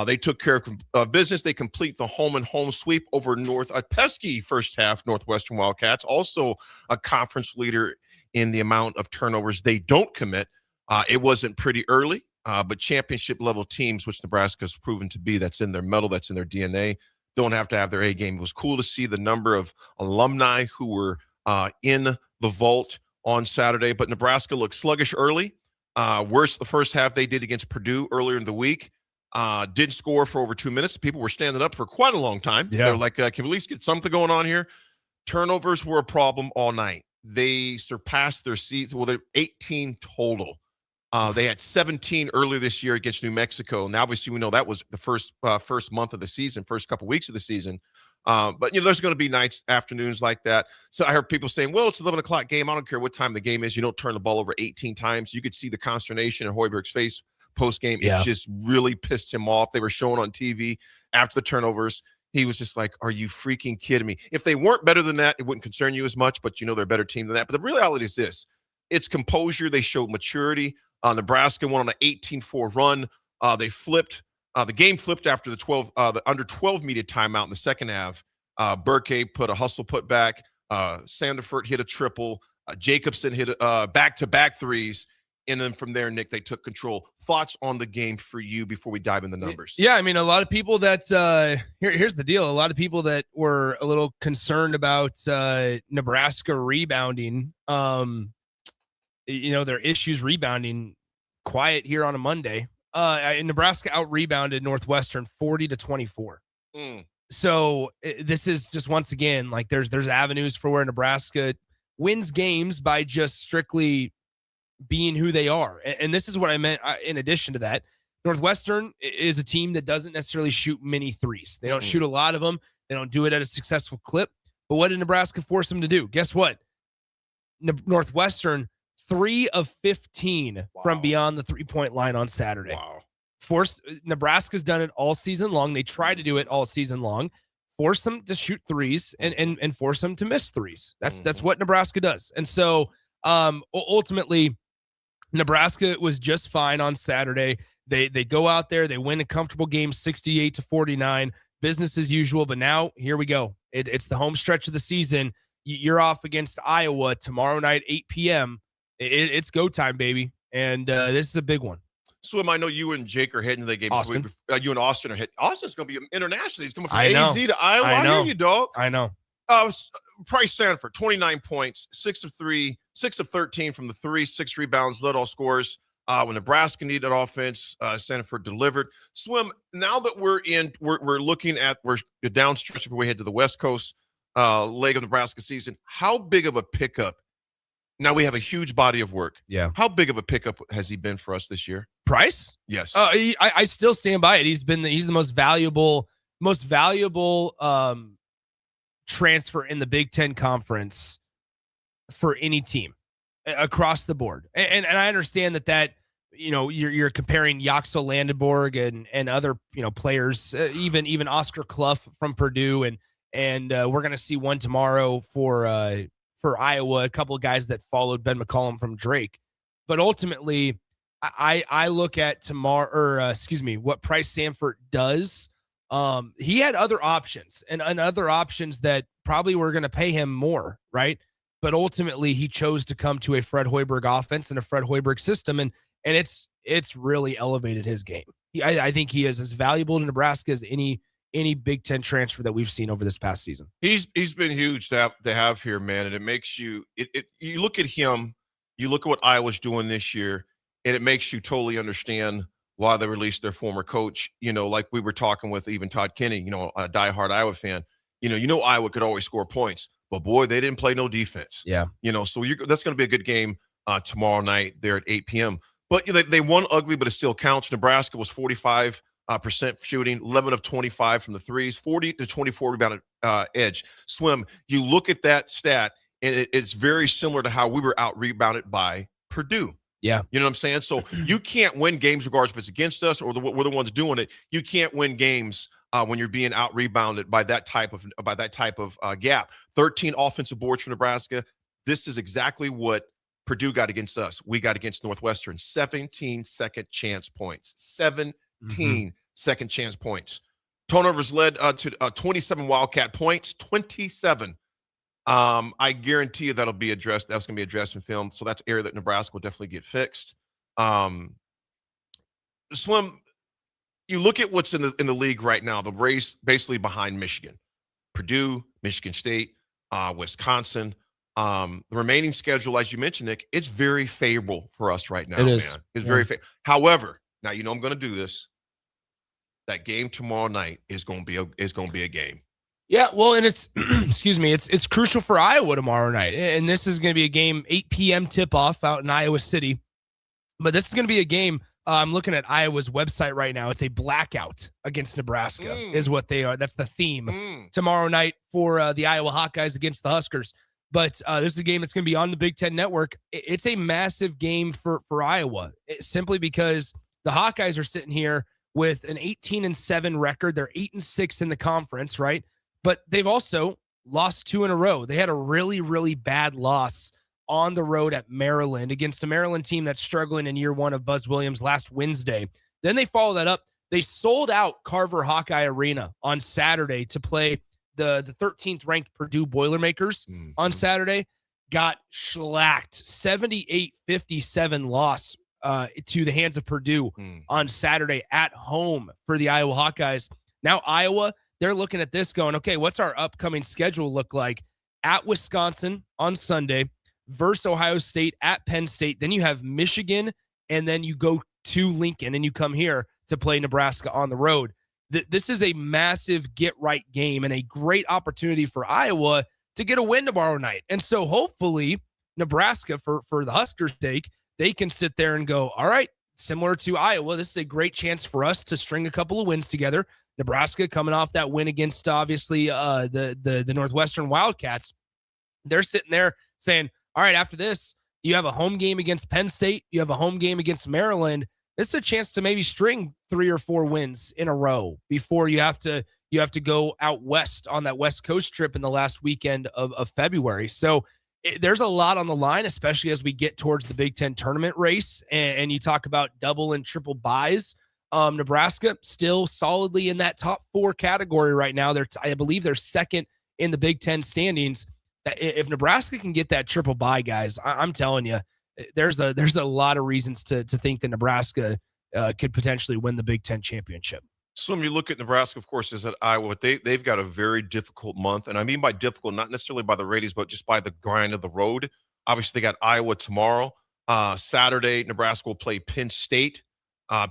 They took care of business. They complete the home and home sweep over a pesky first half Northwestern Wildcats, also a conference leader in the amount of turnovers they don't commit. It wasn't pretty early. But championship level teams, which Nebraska's proven to be, that's in their mettle, that's in their DNA, don't have to have their A game. It was cool to see the number of alumni who were in the vault on Saturday, but Nebraska looked sluggish early. Worse the first half they did against Purdue earlier in the week. Didn't score for over 2 minutes. People were standing up for quite a long time. Yeah. They're like, can we at least get something going on here? Turnovers were a problem all night. They surpassed their season. Well, they're 18 total. They had 17 earlier this year against New Mexico. And obviously we know that was the first month of the season, first couple weeks of the season. But there's going to be nights, afternoons like that. So I heard people saying, well, it's 11 o'clock game. I don't care what time the game is. You don't turn the ball over 18 times. You could see the consternation in Hoiberg's face post-game. Yeah. It just really pissed him off. They were showing on TV after the turnovers. He was just like, are you freaking kidding me? If they weren't better than that, it wouldn't concern you as much, but they're a better team than that. But the reality is this. It's composure. They showed maturity. Nebraska went on an 18-4 run. They flipped. The game flipped after the under 12 media timeout in the second half. Burke put a hustle put back. Sandiford hit a triple. Jacobson hit back-to-back threes. And then from there, Nick, they took control. Thoughts on the game for you before we dive in the numbers? Yeah, I mean, a lot of people that here's the deal. A lot of people that were a little concerned about Nebraska rebounding. Their issues rebounding quiet here on a Monday. Nebraska out-rebounded Northwestern 40-24. So this is just, once again, like there's avenues for where Nebraska wins games by just strictly being who they are. And this is what I meant in addition to that. Northwestern is a team that doesn't necessarily shoot many threes. They don't shoot a lot of them. They don't do it at a successful clip. But what did Nebraska force them to do? Guess what? Northwestern, 3 of 15 from beyond the three-point line on Saturday. Wow. Nebraska's done it all season long. They try to do it all season long. Force them to shoot threes and force them to miss threes. That's what Nebraska does. And so ultimately, Nebraska was just fine on Saturday. They go out there, they win a comfortable game 68-49, business as usual. But now here we go. It's the home stretch of the season. You're off against Iowa tomorrow night, 8 p.m. It's go time, baby. And this is a big one. Swim, I know you and Jake are heading to the game. Austin. You and Austin are heading. Austin's going to be international. He's coming from I know. AZ to Iowa. I hear you, dog. I know. Price Sanford, 29 points, 6 of 13 from the three, 6 rebounds, led all scores. When Nebraska needed offense, Sanford delivered. Swim, now that we're looking at, we're downstretch before we head to the West Coast leg of Nebraska season, how big of a pickup? Now we have a huge body of work. Yeah. How big of a pickup has he been for us this year? Price? Yes. I still stand by it. He's the most valuable transfer in the Big Ten Conference for any team across the board. And I understand that you're comparing Yaxel Landenborg and other players, even Oscar Clough from Purdue, and we're gonna see one tomorrow for Iowa, a couple of guys that followed Ben McCollum from Drake. But ultimately, I look at what Price Sanford does. He had other options and other options that probably were going to pay him more, right? But ultimately, he chose to come to a Fred Hoiberg offense and a Fred Hoiberg system, and it's really elevated his game. I think he is as valuable to Nebraska as any Big Ten transfer that we've seen over this past season. He's been huge to have here, man, and it makes you you look at him, you look at what Iowa's doing this year, and it makes you totally understand why they released their former coach. Like we were talking with even Todd Kenny, a diehard Iowa fan. Iowa could always score points, but boy, they didn't play no defense. Yeah. So that's going to be a good game tomorrow night there at 8 p.m. But they won ugly, but it still counts. Nebraska was 45% shooting, 11 of 25 from the threes, 40-24 rebounded edge. Swim, you look at that stat, and it's very similar to how we were out-rebounded by Purdue. Yeah. You know what I'm saying? So you can't win games regardless if it's against us or we're the ones doing it. You can't win games when you're being out-rebounded by that type of gap. 13 offensive boards for Nebraska. This is exactly what Purdue got against us. We got against Northwestern. 17 second chance points. 17 second chance points. Turnovers led to 27 Wildcat points. 27. I guarantee you that'll be addressed. That's going to be addressed in film. So that's an area that Nebraska will definitely get fixed. Slim, you look at what's in the league right now. The race basically behind Michigan, Purdue, Michigan State, Wisconsin. The remaining schedule, as you mentioned, Nick, it's very favorable for us right now. Man. It's very favorable. However, now I'm going to do this. That game tomorrow night is going to be a game. Yeah, well, and it's excuse me, it's crucial for Iowa tomorrow night, and this is going to be a game 8 p.m. tip-off out in Iowa City. But this is going to be a game. I'm looking at Iowa's website right now. It's a blackout against Nebraska, is what they are. That's the theme tomorrow night for the Iowa Hawkeyes against the Huskers. But this is a game that's going to be on the Big Ten Network. It's a massive game for Iowa, simply because the Hawkeyes are sitting here with an 18-7 record. They're 8-6 in the conference, right? But they've also lost 2 in a row. They had a really, really bad loss on the road at Maryland against a Maryland team that's struggling in year one of Buzz Williams last Wednesday. Then they follow that up. They sold out Carver Hawkeye Arena on Saturday to play the 13th ranked Purdue Boilermakers on Saturday. got shellacked, 78-57 loss to the hands of Purdue on Saturday at home for the Iowa Hawkeyes. Now Iowa, they're looking at this going, okay, what's our upcoming schedule look like? At Wisconsin on Sunday, versus Ohio State, at Penn State. Then you have Michigan, and then you go to Lincoln, and you come here to play Nebraska on the road. This is a massive get-right game and a great opportunity for Iowa to get a win tomorrow night. And so hopefully Nebraska, for the Huskers' sake, they can sit there and go, all right, similar to Iowa, this is a great chance for us to string a couple of wins together. Nebraska coming off that win against, obviously, the Northwestern Wildcats. They're sitting there saying, all right, after this, you have a home game against Penn State. You have a home game against Maryland. This is a chance to maybe string 3 or 4 wins in a row before you have to go out west on that West Coast trip in the last weekend of February. So there's a lot on the line, especially as we get towards the Big Ten tournament race, and you talk about double and triple buys. Nebraska still solidly in that top 4 category right now. I believe they're second in the Big Ten standings. If Nebraska can get that triple bye, guys, I'm telling you, there's a lot of reasons to think that Nebraska could potentially win the Big Ten championship. So when you look at Nebraska, of course, is at Iowa. They've got a very difficult month, and I mean by difficult, not necessarily by the ratings, but just by the grind of the road. Obviously, they got Iowa tomorrow. Saturday, Nebraska will play Penn State.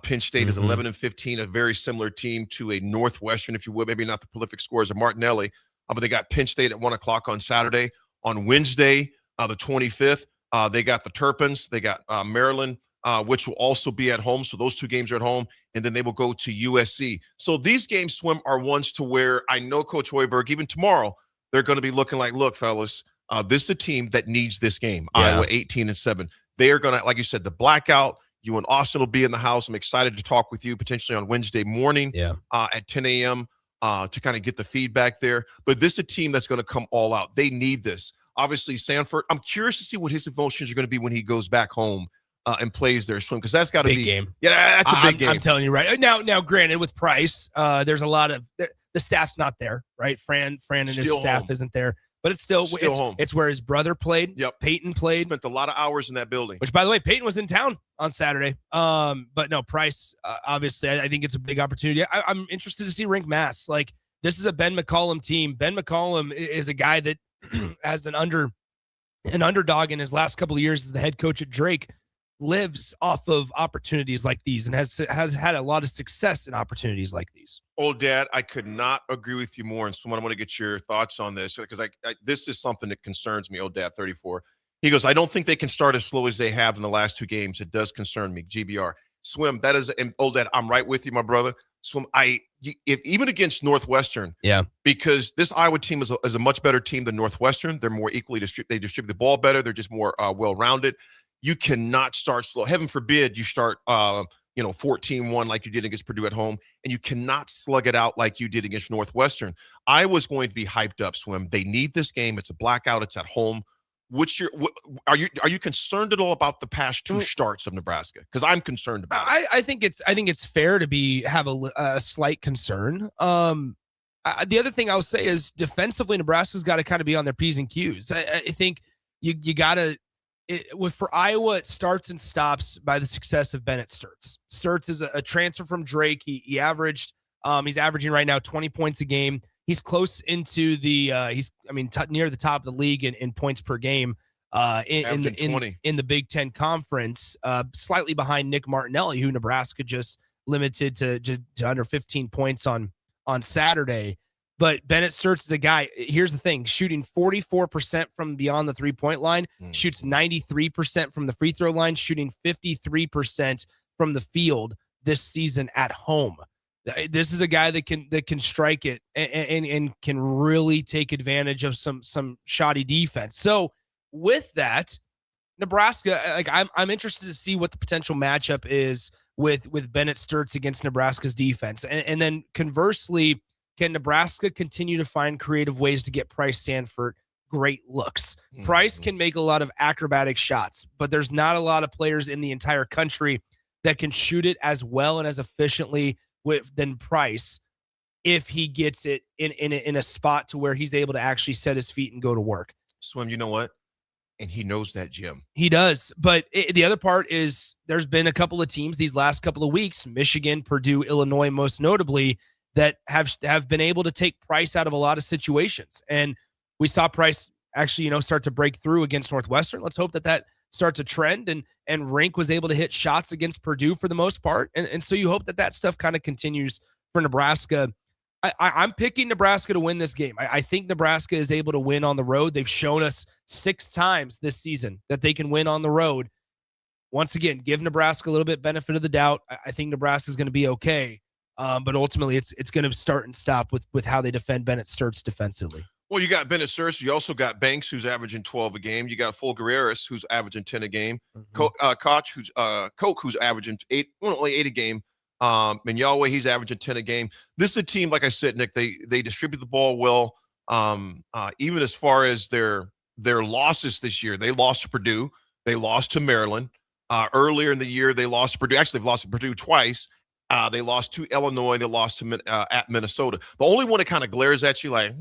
Penn State is 11-15, a very similar team to a Northwestern, if you would, maybe not the prolific scores of Martinelli, but they got Penn State at 1 o'clock on Saturday. On Wednesday, the 25th, they got the Terrapins. They got Maryland, which will also be at home. So those 2 games are at home, and then they will go to USC. So these games, Swim, are ones to where I know Coach Hoiberg, even tomorrow, they're going to be looking like, look, fellas, this is a team that needs this game. Yeah. Iowa 18-7. They are going to, like you said, the blackout. You and Austin will be in the house. I'm excited to talk with you potentially on Wednesday morning at 10 a.m. To kind of get the feedback there. But this is a team that's going to come all out. They need this. Obviously, Sanford, I'm curious to see what his emotions are going to be when he goes back home and plays their Swim, because that's got to be big game. Yeah, that's a big game. I'm telling you right now. Granted, with Price, there's a lot of the staff's not there, right? Fran and his staff isn't there, but it's still home. It's where his brother played. Yep, Peyton played. Spent a lot of hours in that building. Which, by the way, Peyton was in town on Saturday. But no, Price. Obviously, I think it's a big opportunity. I'm interested to see Rink Mass. Like, this is a Ben McCollum team. Ben McCollum is a guy that has an underdog in his last couple of years as the head coach at Drake, lives off of opportunities like these and has had a lot of success in opportunities like these. Old Dad, I could not agree with you more. And so I want to get your thoughts on this, because this is something that concerns me. Old Dad 34. He goes, I don't think they can start as slow as they have in the last 2 games. It does concern me. GBR. Swim, that is, and Old Dad, I'm right with you, my brother. Swim, if even against Northwestern, because this Iowa team is a much better team than Northwestern. They're more equally they distribute the ball better. They're just more well-rounded. You cannot start slow. Heaven forbid you start 14-1 like you did against Purdue at home, and you cannot slug it out like you did against Northwestern. Iowa's going to be hyped up, Swim. They need this game. It's a blackout. It's at home. Are you concerned at all about the past 2 starts of Nebraska? Because I'm concerned about it. I think it's fair to have a slight concern. The other thing I'll say is defensively, Nebraska's got to kind of be on their P's and Q's. I think you got to. For Iowa, it starts and stops by the success of Bennett Sturtz. Sturtz is a transfer from Drake. He's averaging right now 20 points a game. He's close into near the top of the league in points per game in the Big Ten Conference, slightly behind Nick Martinelli, who Nebraska just limited to under 15 points on Saturday. But Bennett Sturtz is a guy, here's the thing, shooting 44% from beyond the three-point line, shoots 93% from the free throw line, shooting 53% from the field this season at home. This is a guy that can strike it and can really take advantage of some shoddy defense. So with that, Nebraska, I'm interested to see what the potential matchup is with Bennett Sturtz against Nebraska's defense. And then conversely, can Nebraska continue to find creative ways to get Price Sanford great looks? Price can make a lot of acrobatic shots, but there's not a lot of players in the entire country that can shoot it as well and as efficiently than Price if he gets it in a spot to where he's able to actually set his feet and go to work. Swim, you know what? and he knows that, Jim. He does. But the other part is there's been a couple of teams these last couple of weeks, Michigan, Purdue, Illinois, most notably, that have been able to take Price out of a lot of situations. And we saw Price actually, start to break through against Northwestern. Let's hope that starts a trend. And Rink was able to hit shots against Purdue for the most part. And so you hope that stuff kind of continues for Nebraska. I'm picking Nebraska to win this game. I think Nebraska is able to win on the road. They've shown us 6 times this season that they can win on the road. Once again, give Nebraska a little bit benefit of the doubt. I think Nebraska is going to be okay. But ultimately, it's going to start and stop with how they defend Bennett Sturts defensively. Well, you got Bennett Sturts. You also got Banks, who's averaging 12 a game. You got Fulgueras, who's averaging 10 a game. Koch, who's averaging only 8 a game. And Yahweh, he's averaging 10 a game. This is a team, like I said, Nick, they distribute the ball well. Even as far as their losses this year, they lost to Purdue. They lost to Maryland. Earlier in the year, they lost to Purdue. Actually, they've lost to Purdue twice. They lost to Illinois. They lost to at Minnesota. The only one that kind of glares at you like,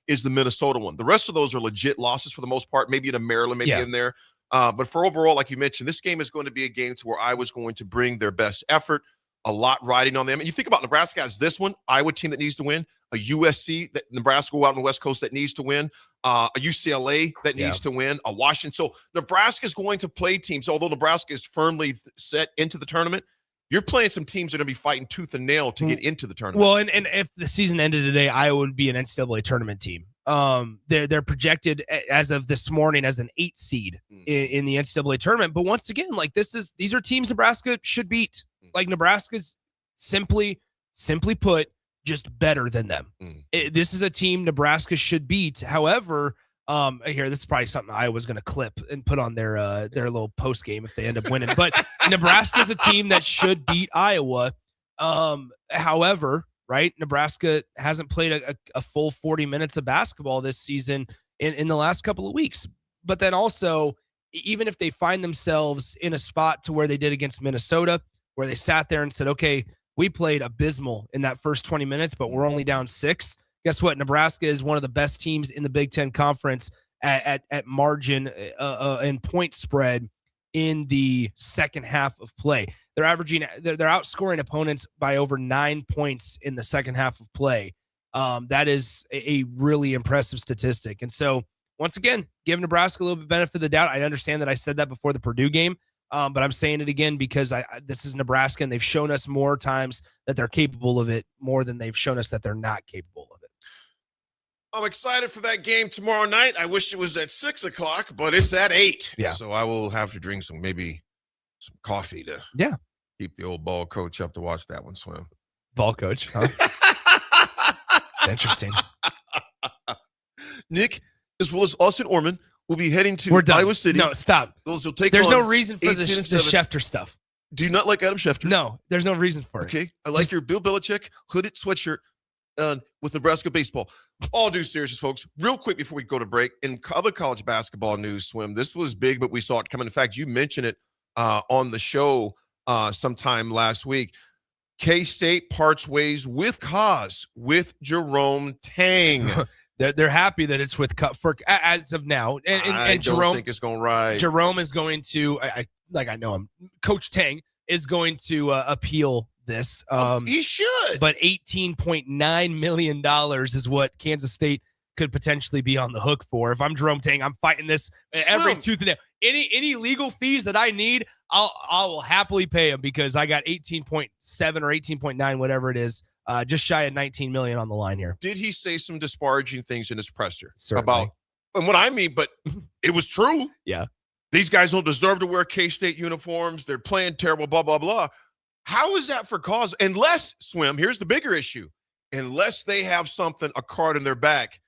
is the Minnesota one. The rest of those are legit losses for the most part, maybe in Maryland, maybe in there. But for overall, like you mentioned, this game is going to be a game to where Iowa's going to bring their best effort, a lot riding on them. And you think about Nebraska as this one, Iowa team that needs to win, a USC that Nebraska go out on the West Coast that needs to win, a UCLA that needs to win, a Washington. So Nebraska is going to play teams, although Nebraska is firmly set into the tournament. You're playing some teams that are going to be fighting tooth and nail to get into the tournament. Well, and if the season ended today, Iowa would be an NCAA tournament team. They're projected as of this morning as an 8 seed in the NCAA tournament. But once again, like these are teams Nebraska should beat. Like Nebraska's simply put, just better than them. This is a team Nebraska should beat. However, here, this is probably something I was going to clip and put on their little post game if they end up winning. But Nebraska's a team that should beat Iowa. However, right, Nebraska hasn't played a full 40 minutes of basketball this season in the last couple of weeks. But then also, even if they find themselves in a spot to where they did against Minnesota, where they sat there and said, okay, we played abysmal in that first 20 minutes, but we're only down 6. Guess what? Nebraska is one of the best teams in the Big Ten Conference at margin and point spread in the second half of play. They're outscoring opponents by over 9 points in the second half of play. That is a really impressive statistic. And so, once again, give Nebraska a little bit benefit of the doubt. I understand that I said that before the Purdue game, but I'm saying it again because this is Nebraska, and they've shown us more times that they're capable of it more than they've shown us that they're not capable of it. I'm excited for that game tomorrow night. I wish it was at 6 o'clock, but it's at 8. Yeah. So I will have to drink some coffee to keep the old ball coach up to watch that one swim. Ball coach, huh? Interesting. Nick, as well as Austin Orman, will be heading to Iowa City. No, stop. Those will take There's on no reason for 18 the and 7. Schefter stuff. Do you not like Adam Schefter? No, there's no reason for it. Okay. I like your Bill Belichick hooded sweatshirt with Nebraska baseball. All due seriousness, folks. Real quick before we go to break, in other college basketball news, Swim, this was big, but we saw it coming. In fact, you mentioned it on the show sometime last week. K-State parts ways with Jerome Tang. They're happy that it's with for as of now, and Jerome, don't think it's going right. Jerome is going to, I know him. Coach Tang is going to appeal this. He should. But $18.9 million is what Kansas State could potentially be on the hook for. If I'm Jerome Tang, I'm fighting this every tooth and nail. Any legal fees that I need, I will happily pay them because I got 18.7 or 18.9, whatever it is. Just shy of 19 million on the line here. Did he say some disparaging things in his presser Certainly. and what I mean, but it was true. Yeah. These guys don't deserve to wear K-State uniforms. They're playing terrible, blah, blah, blah. How is that for cause? Unless, Swim, here's the bigger issue. Unless they have a card in their back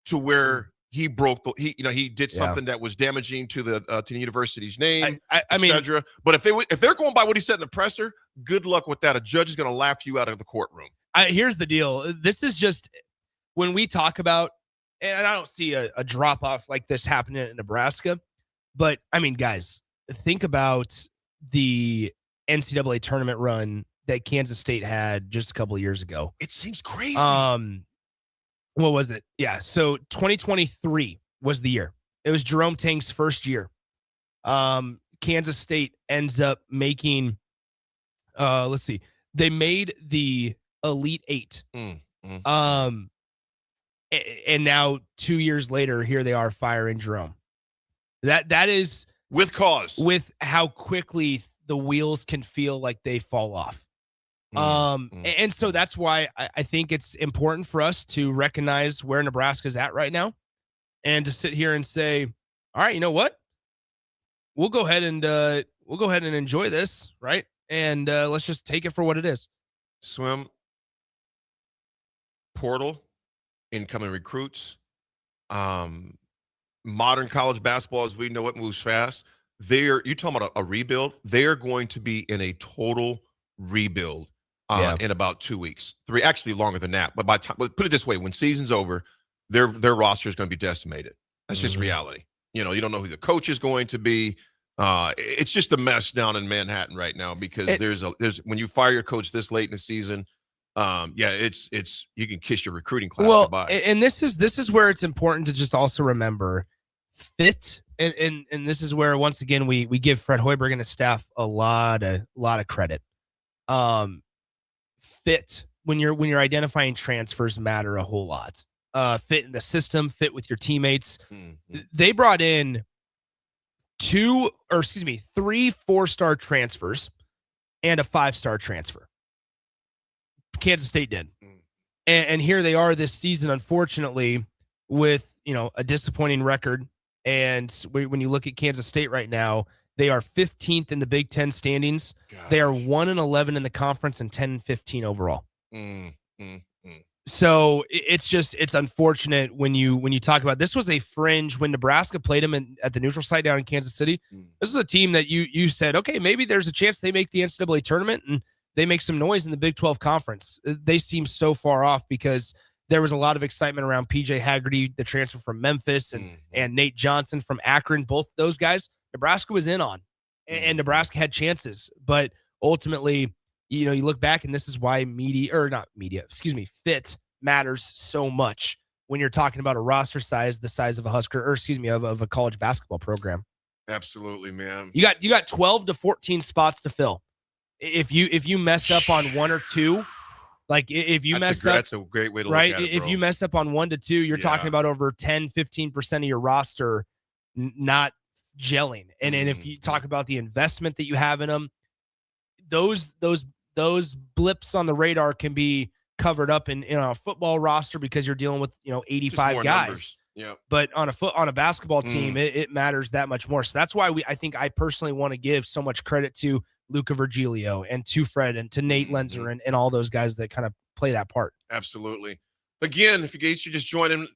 to where he did something that was damaging to the university's name, etc. But if they're going by what he said in the presser, good luck with that. A judge is going to laugh you out of the courtroom. Here's the deal. This is just when we talk about, and I don't see a drop off like this happening in Nebraska, but I mean, guys, think about the NCAA tournament run that Kansas State had just a couple of years ago. It seems crazy. What was it? Yeah. So 2023 was the year. It was Jerome Tang's first year. Kansas State ends up making, let's see, they made the Elite Eight. And now 2 years later, here they are firing Jerome. That is with cause, with how quickly the wheels can feel like they fall off. And so that's why I think it's important for us to recognize where Nebraska's at right now and to sit here and say, all right, you know what? We'll go ahead and enjoy this, right? And let's just take it for what it is. Swim, portal, incoming recruits, modern college basketball, as we know it, moves fast. You're talking about a rebuild. They're going to be in a total rebuild in about 2 weeks, actually longer than that. But put it this way, when season's over, their roster is going to be decimated. That's just reality. You don't know who the coach is going to be. It's just a mess down in Manhattan right now because there's when you fire your coach this late in the season, it's you can kiss your recruiting class goodbye. And this is where it's important to just also remember fit, and this is where once again we give Fred Hoiberg and his staff a lot of credit. Fit when you're identifying transfers matter a whole lot. Fit in the system, fit with your teammates. They brought in 3 4-star transfers and a 5-star transfer. Kansas State did. And here they are this season, unfortunately, with a disappointing record. And when you look at Kansas State right now, they are 15th in the Big Ten standings. Gosh. They are 1-11 in the conference and 10-15 overall. So it's unfortunate when you talk about this. Was a fringe when Nebraska played them at the neutral site down in Kansas City. This was a team that you said, okay, maybe there's a chance they make the NCAA tournament and they make some noise in the Big 12 conference. They seem so far off because there was a lot of excitement around PJ Haggerty, the transfer from Memphis, and Nate Johnson from Akron. Both those guys, Nebraska was in on, and Nebraska had chances. But ultimately, you look back, and this is why fit matters so much when you're talking about a roster size the size of a Husker, of a college basketball program. Absolutely, man. You got 12 to 14 spots to fill. If you mess up on one or two, like if you that's a great way to look at it, if you mess up on 1 to 2, you're talking about over 10-15% of your roster not gelling. And if you talk about the investment that you have in them, those blips on the radar can be covered up in a football roster because you're dealing with 85 guys. Yeah. But on a basketball team, it matters that much more. So that's why I personally want to give so much credit to Luca Virgilio and to Fred and to Nate Lenzer and all those guys that kind of play that part. Absolutely. Again, if you just join in,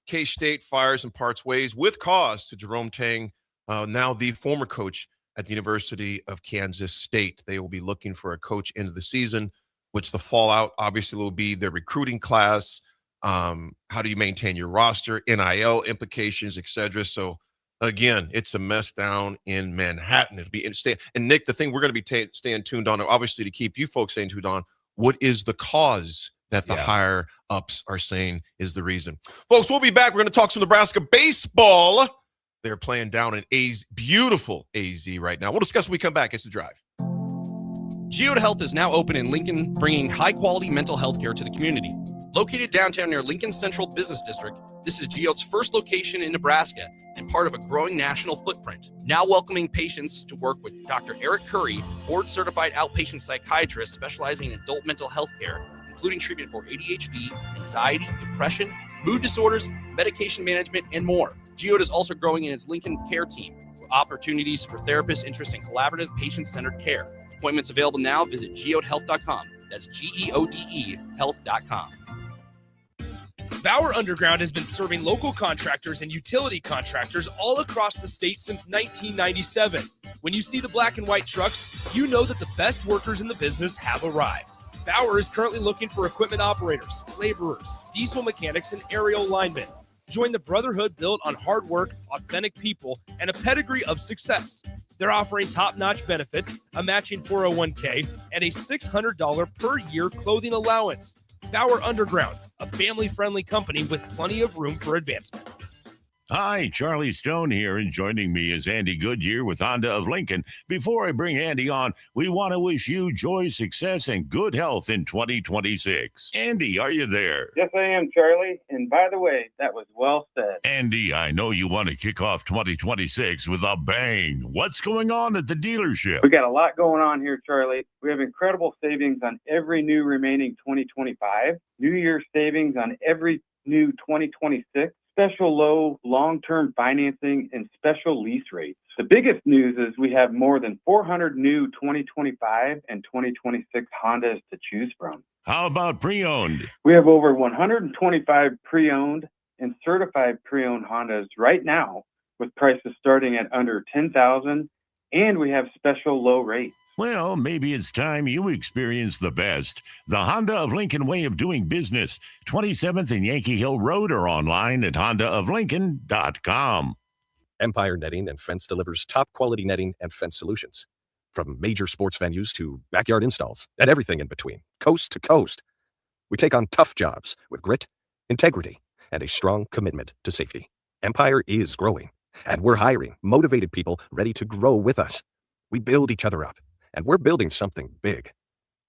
K-State fires and parts ways with cause to Jerome Tang, now the former coach at the University of Kansas State. They will be looking for a coach into the season, which the fallout obviously will be their recruiting class. How do you maintain your roster, NIL implications, etc. So again, it's a mess down in Manhattan. It'll be interesting. And Nick, the thing we're going to be staying tuned on, obviously to keep you folks staying tuned on, what is the cause that the higher ups are saying is the reason? Folks, we'll be back. We're going to talk some Nebraska baseball. They're playing down in beautiful AZ right now. We'll discuss when we come back. It's The Drive. Geode Health is now open in Lincoln, bringing high-quality mental health care to the community. Located downtown near Lincoln Central Business District, this is Geode's first location in Nebraska and part of a growing national footprint. Now welcoming patients to work with Dr. Eric Curry, board-certified outpatient psychiatrist specializing in adult mental health care, including treatment for ADHD, anxiety, depression, mood disorders, medication management, and more. Geode is also growing in its Lincoln Care Team, with opportunities for therapists interested in collaborative, patient-centered care. Appointments available now. Visit geodehealth.com. That's GEODE health.com. Bauer Underground has been serving local contractors and utility contractors all across the state since 1997. When you see the black and white trucks, you know that the best workers in the business have arrived. Bauer is currently looking for equipment operators, laborers, diesel mechanics, and aerial linemen. Join the brotherhood built on hard work, authentic people, and a pedigree of success. They're offering top-notch benefits, a matching 401k, and a $600 per year clothing allowance. Bauer Underground, a family-friendly company with plenty of room for advancement. Hi, Charlie Stone here, and joining me is Andy Goodyear with Honda of Lincoln. Before I bring Andy on, we want to wish you joy, success, and good health in 2026. Andy, are you there? Yes, I am, Charlie. And by the way, that was well said. Andy, I know you want to kick off 2026 with a bang. What's going on at the dealership? We got a lot going on here, Charlie. We have incredible savings on every new remaining 2025, New Year's savings on every new 2026, special low long-term financing, and special lease rates. The biggest news is we have more than 400 new 2025 and 2026 Hondas to choose from. How about pre-owned? We have over 125 pre-owned and certified pre-owned Hondas right now, with prices starting at under $10,000, and we have special low rates. Well, maybe it's time you experience the best. The Honda of Lincoln way of doing business. 27th and Yankee Hill Road, or online at hondaoflincoln.com. Empire Netting and Fence delivers top quality netting and fence solutions. From major sports venues to backyard installs and everything in between, coast to coast. We take on tough jobs with grit, integrity, and a strong commitment to safety. Empire is growing, and we're hiring motivated people ready to grow with us. We build each other up, and we're building something big.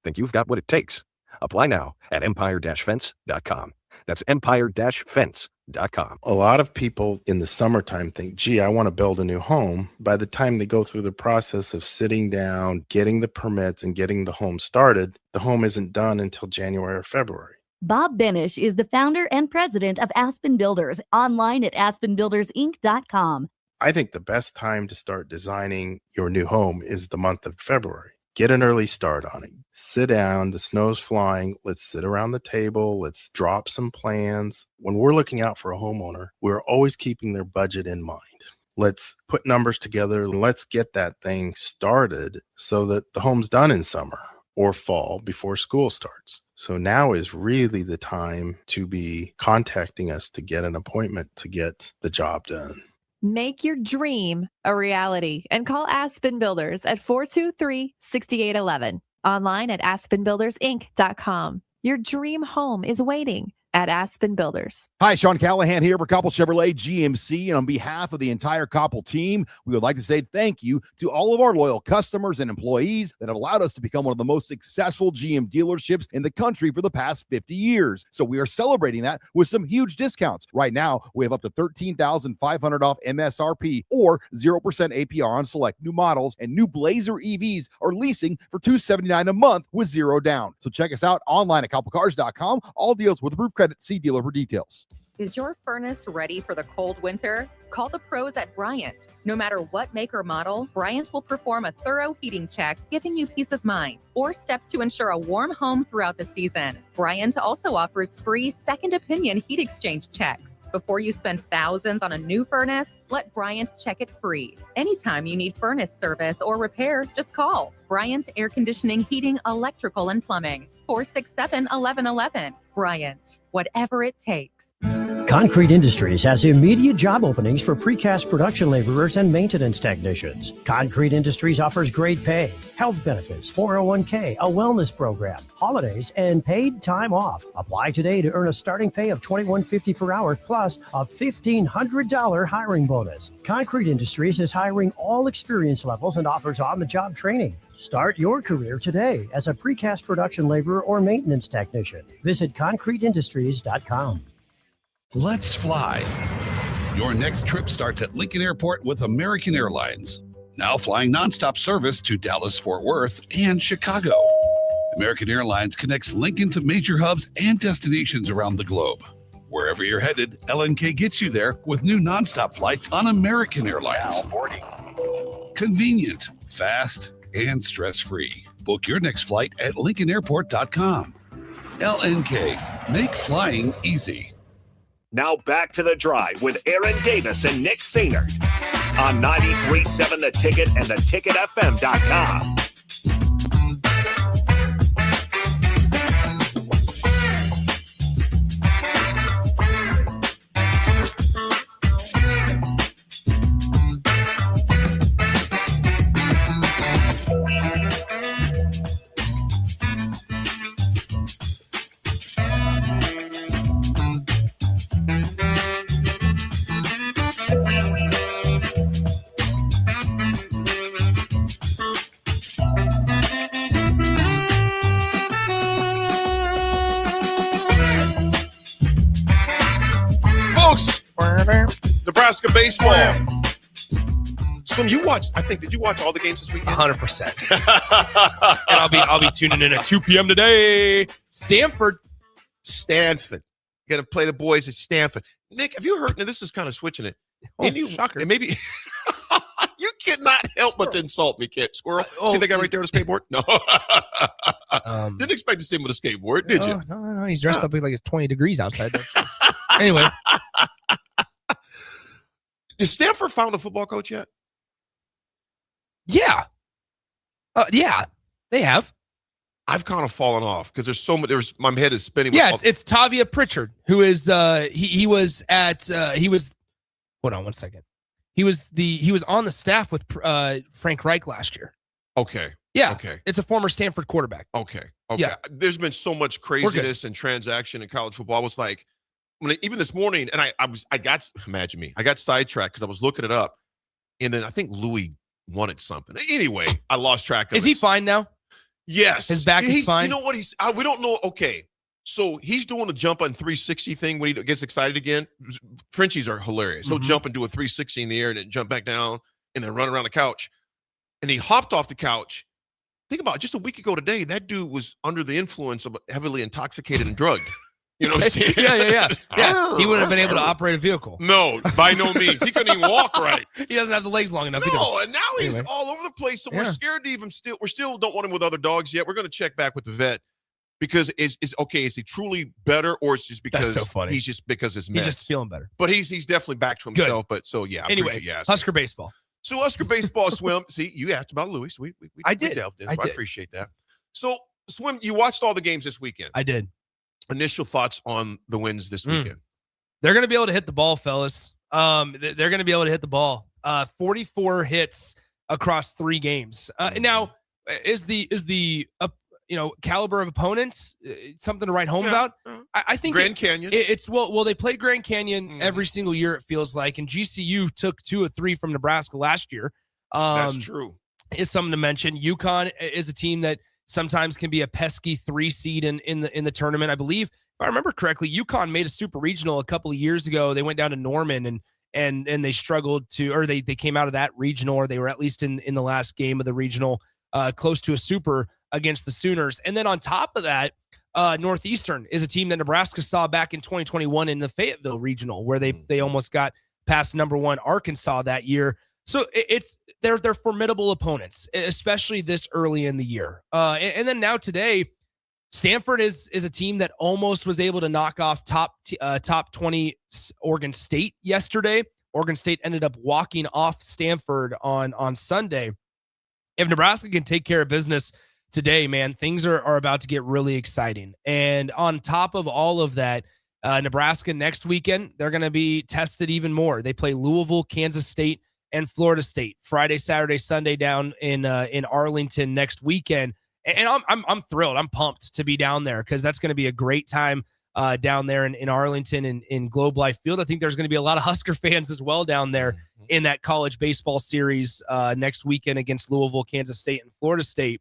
Think you've got what it takes? Apply now at empire-fence.com. That's empire-fence.com. A lot of people in the summertime think, gee, I want to build a new home. By the time they go through the process of sitting down, getting the permits, and getting the home started, the home isn't done until January or February. Bob Benish is the founder and president of Aspen Builders, online at aspenbuildersinc.com. I think the best time to start designing your new home is the month of February. Get an early start on it. Sit down, the snow's flying. Let's sit around the table. Let's drop some plans. When we're looking out for a homeowner, we're always keeping their budget in mind. Let's put numbers together and let's get that thing started so that the home's done in summer or fall before school starts. So now is really the time to be contacting us to get an appointment to get the job done. Make your dream a reality and call Aspen Builders at 423-6811. Online at aspenbuildersinc.com. Your dream home is waiting at Aspen Builders. Hi, Sean Callahan here for Koppel Chevrolet GMC. And on behalf of the entire Koppel team, we would like to say thank you to all of our loyal customers and employees that have allowed us to become one of the most successful GM dealerships in the country for the past 50 years. So we are celebrating that with some huge discounts. Right now, we have up to $13,500 off MSRP or 0% APR on select new models, and new Blazer EVs are leasing for $279 a month with zero down. So check us out online at koppelcars.com. All deals with approved credit. See dealer for details. Is your furnace ready for the cold winter? Call the pros at Bryant. No matter what make or model, Bryant will perform a thorough heating check, giving you peace of mind, or steps to ensure a warm home throughout the season. Bryant also offers free second opinion heat exchange checks. Before you spend thousands on a new furnace, let Bryant check it free. Anytime you need furnace service or repair, just call Bryant Air Conditioning, Heating, Electrical, and Plumbing. 467-1111. Bryant, whatever it takes. Concrete Industries has immediate job openings for precast production laborers and maintenance technicians. Concrete Industries offers great pay, health benefits, 401k, a wellness program, holidays, and paid time off. Apply today to earn a starting pay of $21.50 per hour plus a $1,500 hiring bonus. Concrete Industries is hiring all experience levels and offers on-the-job training. Start your career today as a precast production laborer or maintenance technician. Visit concreteindustries.com. Let's fly. Your next trip starts at Lincoln Airport with American Airlines. Now flying nonstop service to Dallas, Fort Worth, and Chicago. American Airlines connects Lincoln to major hubs and destinations around the globe. Wherever you're headed, LNK gets you there with new nonstop flights on American Airlines. Convenient, fast, and stress-free. Book your next flight at LincolnAirport.com. LNK, make flying easy. Now back to the drive with Aaron Davis and Nick Sainert on 93.7 The Ticket and theticketfm.com. baseball. Swim, you watched, I think, did you watch all the games this weekend? 100%. And I'll be tuning in at 2 p.m. today. Stanford. You got to play the boys at Stanford. Nick, have you heard? Now, this is kind of switching it. Shocker. And maybe you cannot help but to insult me, kid. Squirrel. See that guy right there on the skateboard? No. Didn't expect to see him with a skateboard, did you? No. He's dressed up like it's 20 degrees outside. Anyway. Has Stanford found a football coach yet? Yeah. Yeah, they have. I've kind of fallen off because there's so much. My head is spinning. Yeah, it's Tavia Pritchard, who is he was hold on one second. He was on the staff with Frank Reich last year. Okay. Yeah. Okay. It's a former Stanford quarterback. Okay. Yeah. There's been so much craziness and transaction in college football. I was like, even this morning, and I got sidetracked because I was looking it up, and then I think Louis wanted something. Anyway, I lost track of it. Is he fine now? Yes. His back is fine? You know what? We don't know. Okay. So he's doing a jump on 360 thing when he gets excited again. Frenchies are hilarious. He'll jump and do a 360 in the air and then jump back down and then run around the couch. And he hopped off the couch. Think about it, just a week ago today, that dude was under the influence of heavily intoxicated and drugged. You know what I'm saying? Yeah. He wouldn't have been able to operate a vehicle. No, by no means. He couldn't even walk right. He doesn't have the legs long enough. No, and now he's all over the place. So we're scared to even we still don't want him with other dogs yet. We're going to check back with the vet because is he truly better or it's just because so funny. He's just because his mess. He's just feeling better. But he's definitely back to himself. Good. But so yeah. Anyway, Husker baseball. So Husker baseball, Swim. See, you asked about Louis. We did. delved in, I so did. I appreciate that. So Swim, you watched all the games this weekend. I did. Initial thoughts on the wins this weekend? They're going to be able to hit the ball, fellas. They're going to be able to hit the ball. 44 hits across 3 games. Now, is the caliber of opponents something to write home about? I think Grand Canyon. It's they play Grand Canyon every single year. It feels like, and GCU took 2 of 3 from Nebraska last year. That's true. Is something to mention. UConn is a team that sometimes can be a pesky 3 seed in the tournament. I believe, if I remember correctly, UConn made a super regional a couple of years ago. They went down to Norman and they struggled or they came out of that regional, or they were at least in the last game of the regional, close to a super against the Sooners. And then on top of that, Northeastern is a team that Nebraska saw back in 2021 in the Fayetteville regional, where they almost got past number 1 Arkansas that year. So they're formidable opponents, especially this early in the year. And then now today, Stanford is a team that almost was able to knock off top 20 Oregon State yesterday. Oregon State ended up walking off Stanford on Sunday. If Nebraska can take care of business today, man, things are about to get really exciting. And on top of all of that, Nebraska next weekend, they're going to be tested even more. They play Louisville, Kansas State, and Florida State Friday, Saturday, Sunday down in Arlington next weekend. And I'm thrilled. I'm pumped to be down there because that's going to be a great time down there in Arlington and in Globe Life Field. I think there's going to be a lot of Husker fans as well down there in that college baseball series next weekend against Louisville, Kansas State, and Florida State.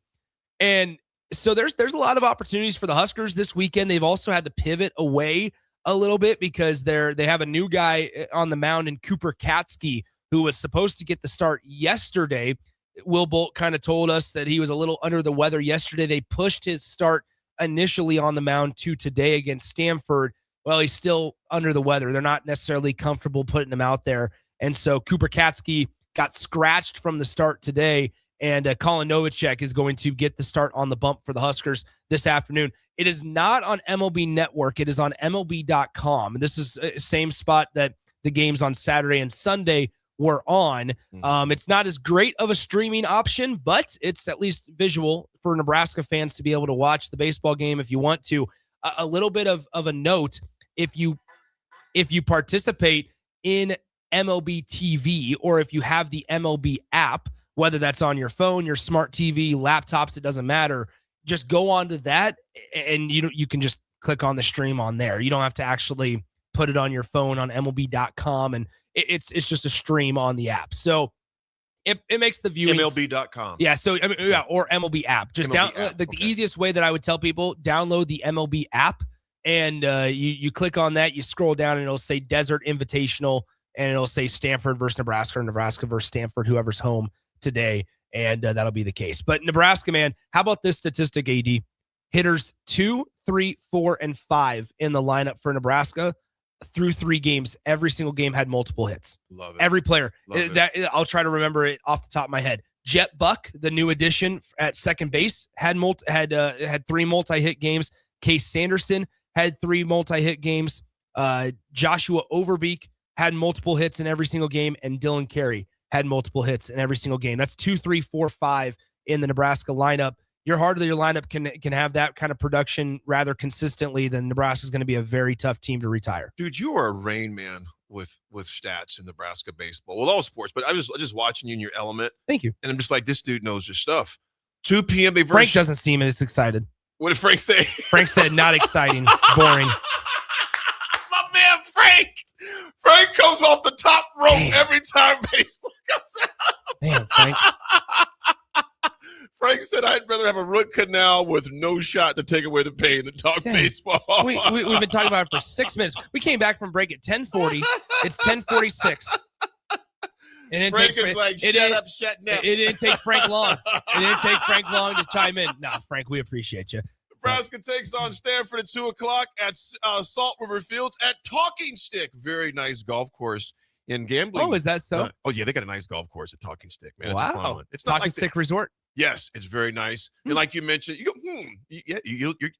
And so there's a lot of opportunities for the Huskers this weekend. They've also had to pivot away a little bit because they have a new guy on the mound in Cooper Katsky, who was supposed to get the start yesterday. Will Bolt kind of told us that he was a little under the weather yesterday. They pushed his start initially on the mound to today against Stanford. Well, he's still under the weather. They're not necessarily comfortable putting him out there. And so Cooper Katsky got scratched from the start today, and Colin Novacek is going to get the start on the bump for the Huskers this afternoon. It is not on MLB Network. It is on MLB.com. This is the same spot that the games on Saturday and Sunday were on. It's not as great of a streaming option, but it's at least visual for Nebraska fans to be able to watch the baseball game if you want to. A little bit of a note, if you participate in MLB TV, or if you have the MLB app, whether that's on your phone, your smart TV, laptops, it doesn't matter. Just go onto that and you can just click on the stream on there. You don't have to actually put it on your phone on MLB.com, and it's just a stream on the app. So it makes the viewing MLB.com. Yeah. So or MLB app. Just MLB app. The easiest way that I would tell people, download the MLB app, and you click on that, you scroll down, and it'll say Desert Invitational and it'll say Stanford versus Nebraska or Nebraska versus Stanford, whoever's home today, and that'll be the case. But Nebraska, man, how about this statistic, AD? Hitters 2, 3, 4, and 5 in the lineup for Nebraska through 3 games. Every single game had multiple hits. Love it. Every player. Love That I'll try to remember it off the top of my head. Jet Buck, the new addition at second base, had 3 multi-hit games. Case Sanderson had 3 multi-hit games. Joshua Overbeek had multiple hits in every single game, and Dylan Carey had multiple hits in every single game. That's 2, 3, 4, 5 in the Nebraska lineup. Your heart of your lineup can have that kind of production rather consistently, then Nebraska's going to be a very tough team to retire. Dude, you are a rain man with stats in Nebraska baseball, with all sports. But I was just watching you in your element. Thank you. And I'm just like, this dude knows his stuff. 2 p.m. Frank doesn't seem as excited. What did Frank say? Frank said, not exciting, boring. My man Frank. Frank comes off the top rope every time baseball comes out. Damn, Frank. Frank said, I'd rather have a root canal with no shot to take away the pain than talk baseball. We've been talking about it for 6 minutes. We came back from break at 10:40. It's 10:46. Frank is like, shut up. It didn't take Frank long. It didn't take Frank long to chime in. Nah, Frank, we appreciate you. Nebraska takes on Stanford at 2 o'clock at Salt River Fields at Talking Stick. Very nice golf course in Gambling. Oh, is that so? Yeah, they got a nice golf course at Talking Stick, man. Wow. It's a fun one. It's not Talking like Stick Resort. Yes, it's very nice. And like you mentioned, you go,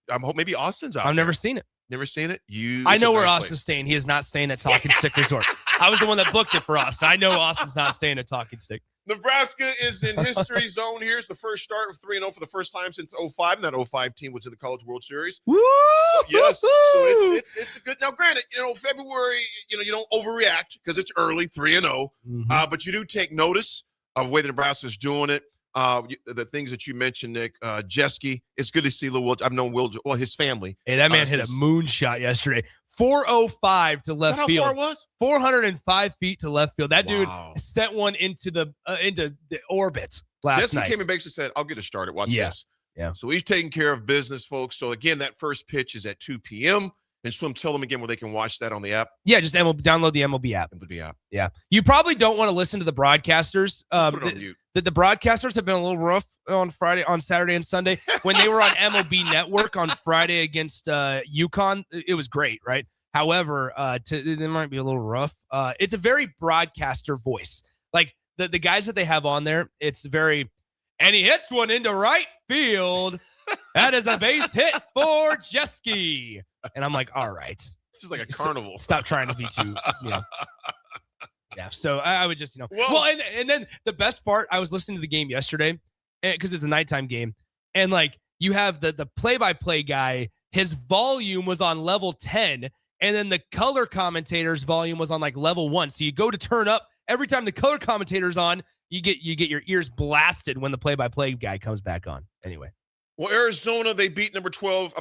I'm hoping maybe Austin's out. I've never seen it. Never seen it? I know where Austin's staying. He is not staying at Talking Stick Resort. I was the one that booked it for Austin. I know Austin's not staying at Talking Stick. Nebraska is in history zone here. It's the first start of 3-0 for the first time since 05. And that 05 team was in the College World Series. Woo! So, yes. So it's a good. Now, granted, February, you don't overreact because it's early, 3-0. But you do take notice of the way the Nebraska's doing it. The things that you mentioned, Nick, Jeske. It's good to see Lil Will. I've known Will, his family. Hey, that man hit a moonshot yesterday. 405 to left field. How far it was? 405 feet to left field. That dude sent one into the orbit last night. Jeske came and basically said, I'll get it started. Watch this. Yeah. So he's taking care of business, folks. So, again, that first pitch is at 2 p.m. And Swim, tell them again where they can watch that on the app. Yeah, just download the MLB app. MLB app. Yeah. You probably don't want to listen to the broadcasters. Put it on mute. The broadcasters have been a little rough on Saturday, and Sunday. When they were on MLB Network on Friday against UConn, it was great, right? However, they might be a little rough. It's a very broadcaster voice. Like the guys that they have on there, it's very, and he hits one into right field. That is a base hit for Jeske. And I'm like, all right. It's just like a carnival. Stop trying to be too, Yeah, so I would just, Well, and then the best part, I was listening to the game yesterday because it's a nighttime game. And, like, you have the play-by-play guy, his volume was on level 10, and then the color commentator's volume was on, like, level 1. So you go to turn up. Every time the color commentator's on, you get your ears blasted when the play-by-play guy comes back on. Anyway. Well, Arizona, they beat number 12.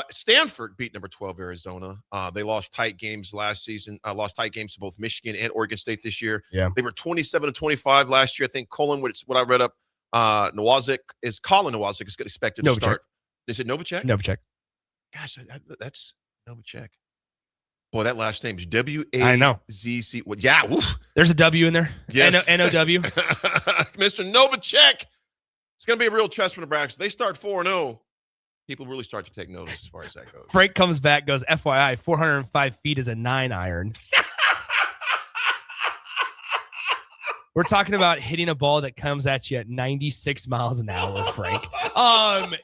Stanford beat number 12, Arizona. They lost tight games last season. Lost tight games to both Michigan and Oregon State this year. Yeah. They were 27-25 last year. I think Colin, what I read up, Colin Nowazik is expected to start. Is it Novacek? Novacek. Gosh, that's Novacek. Boy, that last name is W-A-Z-C. I know. Well, yeah. Woof. There's a W in there. Yes. N-O-W. Mr. Novacek. It's going to be a real test for Nebraska. They start 4-0. People really start to take notice as far as that goes. Frank comes back, goes, FYI, 405 feet is a 9-iron. We're talking about hitting a ball that comes at you at 96 miles an hour, Frank.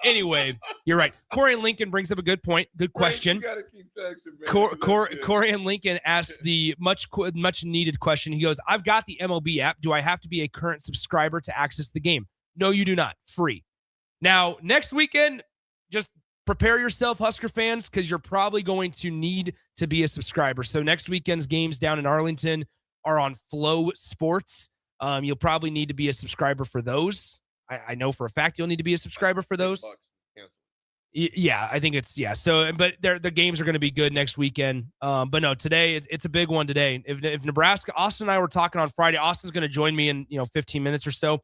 Anyway, you're right. Corey and Lincoln brings up a good point. Good question. Frank, you got to keep texting, man. Corey and Lincoln asked the much needed question. He goes, I've got the MLB app. Do I have to be a current subscriber to access the game? No, you do not. Free. Now, next weekend, just prepare yourself, Husker fans, because you're probably going to need to be a subscriber. So next weekend's games down in Arlington are on Flow Sports. You'll probably need to be a subscriber for those. I know for a fact you'll need to be a subscriber for those. Yeah, I think So, but the games are going to be good next weekend. But no, today it's a big one today. If Nebraska, Austin and I were talking on Friday. Austin's going to join me in 15 minutes or so.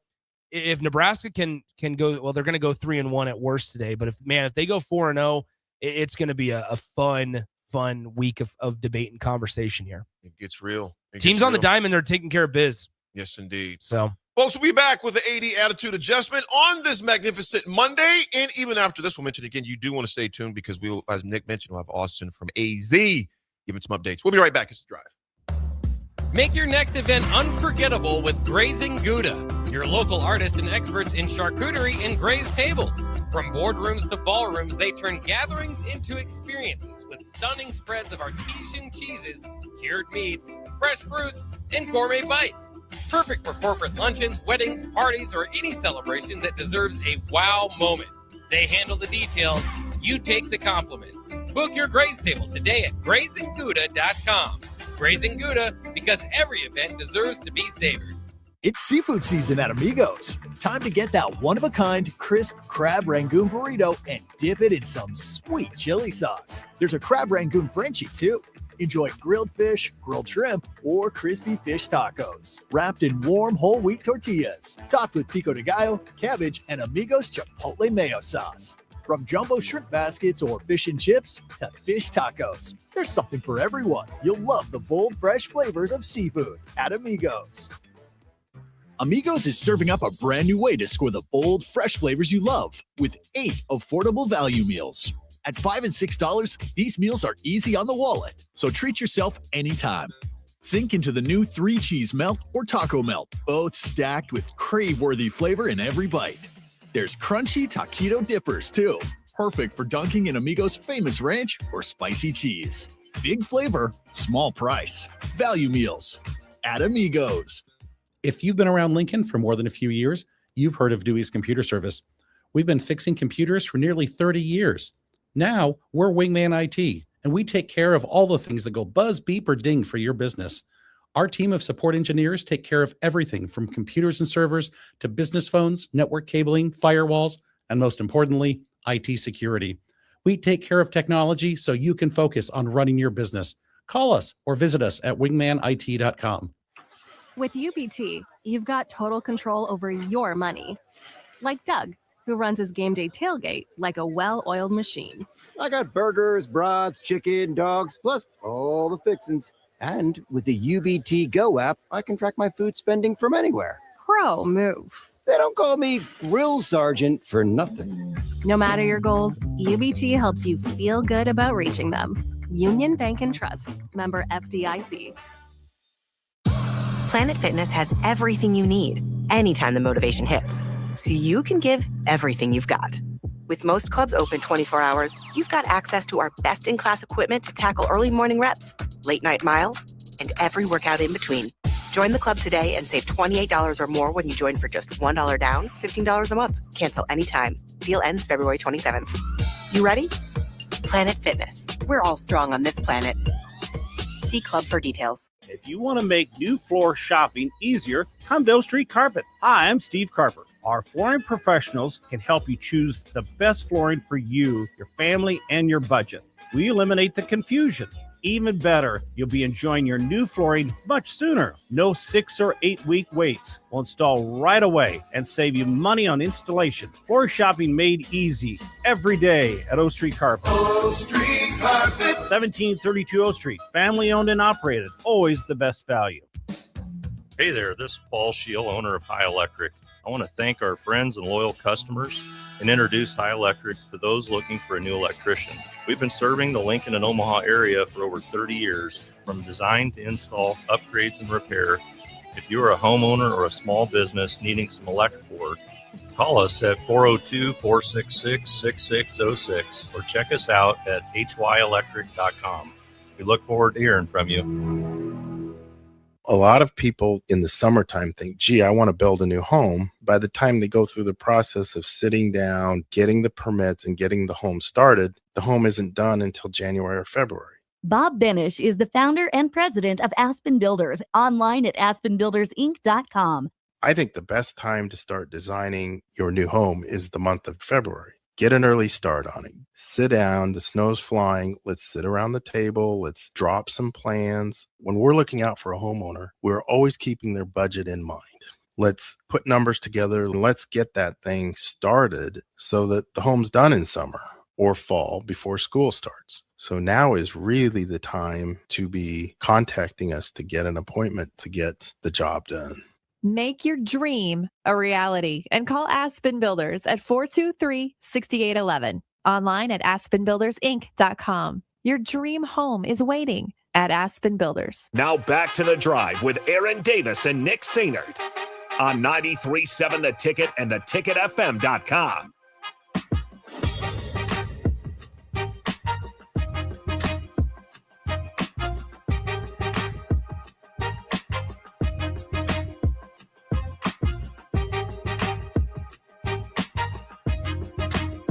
If Nebraska can go, well, they're going to go 3-1 at worst today. But if they go 4-0, it's going to be a fun fun week of debate and conversation here. It gets real. Teams on the diamond, they're taking care of biz. Yes, indeed. So, folks, we'll be back with the AD Attitude Adjustment on this magnificent Monday. And even after this, we'll mention again, you do want to stay tuned because we will, as Nick mentioned, we'll have Austin from AZ giving some updates. We'll be right back. It's The Drive. Make your next event unforgettable with Grazing Gouda, your local artists and experts in charcuterie and grazed tables. From boardrooms to ballrooms, they turn gatherings into experiences with stunning spreads of artesian cheeses, cured meats, fresh fruits, and gourmet bites. Perfect for corporate luncheons, weddings, parties, or any celebration that deserves a wow moment. They handle the details. You take the compliments. Book your graze table today at GrazingGouda.com. Grazing Gouda, because every event deserves to be savored. It's seafood season at Amigos. Time to get that one-of-a-kind, crisp crab rangoon burrito and dip it in some sweet chili sauce. There's a crab rangoon Frenchie, too. Enjoy grilled fish, grilled shrimp, or crispy fish tacos, wrapped in warm whole wheat tortillas, topped with pico de gallo, cabbage, and Amigos Chipotle mayo sauce. From jumbo shrimp baskets or fish and chips to fish tacos, there's something for everyone. You'll love the bold, fresh flavors of seafood at Amigos. Amigos is serving up a brand new way to score the bold, fresh flavors you love with 8 affordable value meals. At $5 and $6, these meals are easy on the wallet, so treat yourself anytime. Sink into the new 3-cheese melt or taco melt, both stacked with crave-worthy flavor in every bite. There's crunchy taquito dippers, too. Perfect for dunking in Amigos' famous ranch or spicy cheese. Big flavor, small price. Value meals at Amigos. If you've been around Lincoln for more than a few years, you've heard of Dewey's Computer Service. We've been fixing computers for nearly 30 years. Now, we're Wingman IT, and we take care of all the things that go buzz, beep, or ding for your business. Our team of support engineers take care of everything from computers and servers to business phones, network cabling, firewalls, and most importantly, IT security. We take care of technology so you can focus on running your business. Call us or visit us at wingmanit.com. With UBT, you've got total control over your money. Like Doug, who runs his game day tailgate like a well-oiled machine. I got burgers, brats, chicken, dogs, plus all the fixins. And with the UBT Go app, I can track my food spending from anywhere. Pro move. They don't call me Grill Sergeant for nothing. No matter your goals, UBT helps you feel good about reaching them. Union Bank and Trust. Member FDIC. Planet Fitness has everything you need anytime the motivation hits, so you can give everything you've got. With most clubs open 24 hours, you've got access to our best-in-class equipment to tackle early morning reps, late-night miles, and every workout in between. Join the club today and save $28 or more when you join for just $1 down, $15 a month. Cancel anytime. Deal ends February 27th. You ready? Planet Fitness. We're all strong on this planet. See club for details. If you want to make new floor shopping easier, come to O Street Carpet. Hi, I'm Steve Carper. Our flooring professionals can help you choose the best flooring for you, your family, and your budget. We eliminate the confusion. Even better, you'll be enjoying your new flooring much sooner. No 6 or 8 week waits. We'll install right away and save you money on installation. Floor shopping made easy every day at O Street Carpet. O Street Carpet. 1732 O Street. Family owned and operated. Always the best value. Hey there, this is Paul Scheel, owner of High Electric. I want to thank our friends and loyal customers and introduce High Electric to those looking for a new electrician. We've been serving the Lincoln and Omaha area for over 30 years, from design to install, upgrades, and repair. If you are a homeowner or a small business needing some electrical work, call us at 402-466-6606 or check us out at hyelectric.com. We look forward to hearing from you. A lot of people in the summertime think, gee, I want to build a new home. By the time they go through the process of sitting down, getting the permits, and getting the home started, the home isn't done until January or February. Bob Benish is the founder and president of Aspen Builders, online at aspenbuildersinc.com. I think the best time to start designing your new home is the month of February. Get an early start on it. Sit down. The snow's flying. Let's sit around the table. Let's drop some plans. When we're looking out for a homeowner, we're always keeping their budget in mind. Let's put numbers together and let's get that thing started so that the home's done in summer. or fall before school starts. So now is really the time to be contacting us to get an appointment to get the job done. Make your dream a reality and call Aspen Builders at 423-6811. Online at aspenbuildersinc.com. Your dream home is waiting at Aspen Builders. Now back to The Drive with Aaron Davis and Nick Sainert on 93.7 The Ticket and theticketfm.com.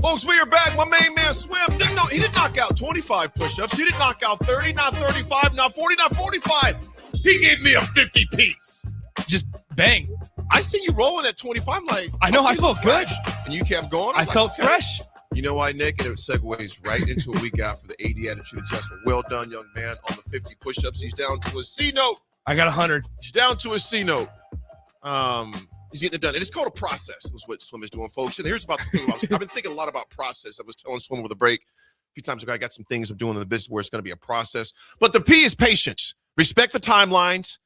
Folks, we are back. My main man, Swim, he didn't knock out 25 push-ups. He didn't knock out 30, not 35, not 40, not 45. He gave me a 50-piece. Just bang. I see you rolling at 25. I'm like, I know, I felt good. And you kept going. I felt fresh. You know why, Nick? And it segues right into what we got for the AD attitude adjustment. Well done, young man, on the 50 push-ups. He's down to a C note. I got 100. He's down to a C note. He's getting it done. And it's called a process, is what Swim is doing, folks. And here's about the thing. I've been thinking a lot about process. I was telling Swim over the break a few times ago, I got some things I'm doing in the business where it's going to be a process. But the P is patience. Respect the timelines.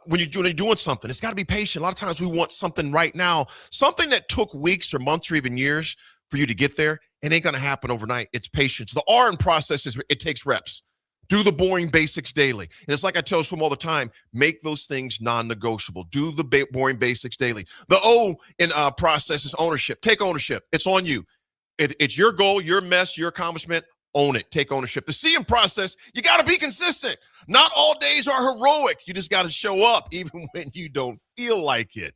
When you're doing something, it's got to be patient. A lot of times we want something right now, something that took weeks or months or even years for you to get there. It ain't going to happen overnight. It's patience. The R in process is it takes reps. Do the boring basics daily. And it's like I tell Swim all the time, make those things non-negotiable. Do the boring basics daily. The O in process is ownership. Take ownership. It's on you. It's your goal, your mess, your accomplishment. Own it. Take ownership. The C in process, you got to be consistent. Not all days are heroic. You just got to show up even when you don't feel like it.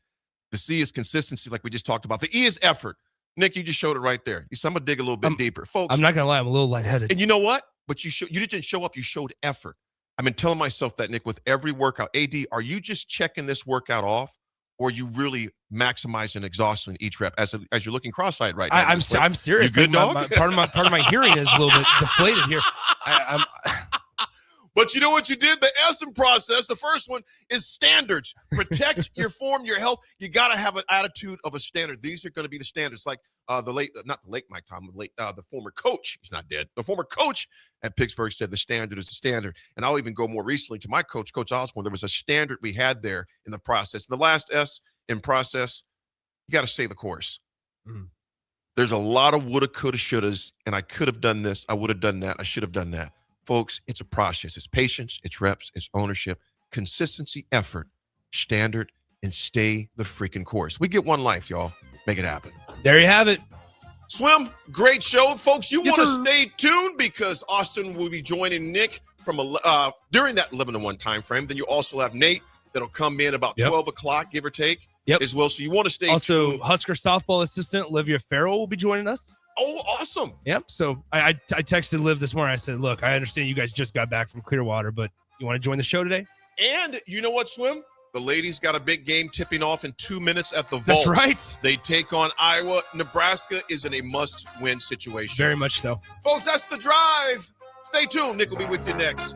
The C is consistency, like we just talked about. The E is effort. Nick, you just showed it right there. So I'm going to dig a little bit deeper. Folks, I'm not going to lie. I'm a little lightheaded. And you know what? But you didn't show up. You showed effort. I've been telling myself that, Nick, with every workout. AD, are you just checking this workout off, or are you really maximizing exhaustion each rep as you're looking cross-eyed right now? I'm serious. You good, dog? Part of my hearing is a little bit deflated here. But you know what you did? The S in process, the first one is standards. Protect your form, your health. You got to have an attitude of a standard. These are going to be the standards. Like not the late Mike Tomlin, the former coach. He's not dead. The former coach at Pittsburgh said the standard is the standard. And I'll even go more recently to my coach, Coach Osborne. There was a standard we had there in the process. And the last S in process, you got to stay the course. Mm. There's a lot of woulda, coulda, shouldas, and I could have done this. I would have done that. I should have done that. Folks, it's a process. It's patience, it's reps, it's ownership, consistency, effort, standard, and stay the freaking course. We get one life, y'all. Make it happen. There you have it. Swim, great show. Folks, you want to stay tuned because Austin will be joining Nick from during that 11 to 1 time frame. Then you also have Nate that'll come in about 12 o'clock, give or take, as well. So you want to stay also, tuned. Husker softball assistant Olivia Farrell will be joining us. Oh, awesome. Yep. So I texted Liv this morning. I said, look, I understand you guys just got back from Clearwater, but you want to join the show today? And you know what, Swim? The ladies got a big game tipping off in 2 minutes at the Vault. That's right. They take on Iowa. Nebraska is in a must-win situation. Very much so. Folks, that's The Drive. Stay tuned. Nick will be with you next.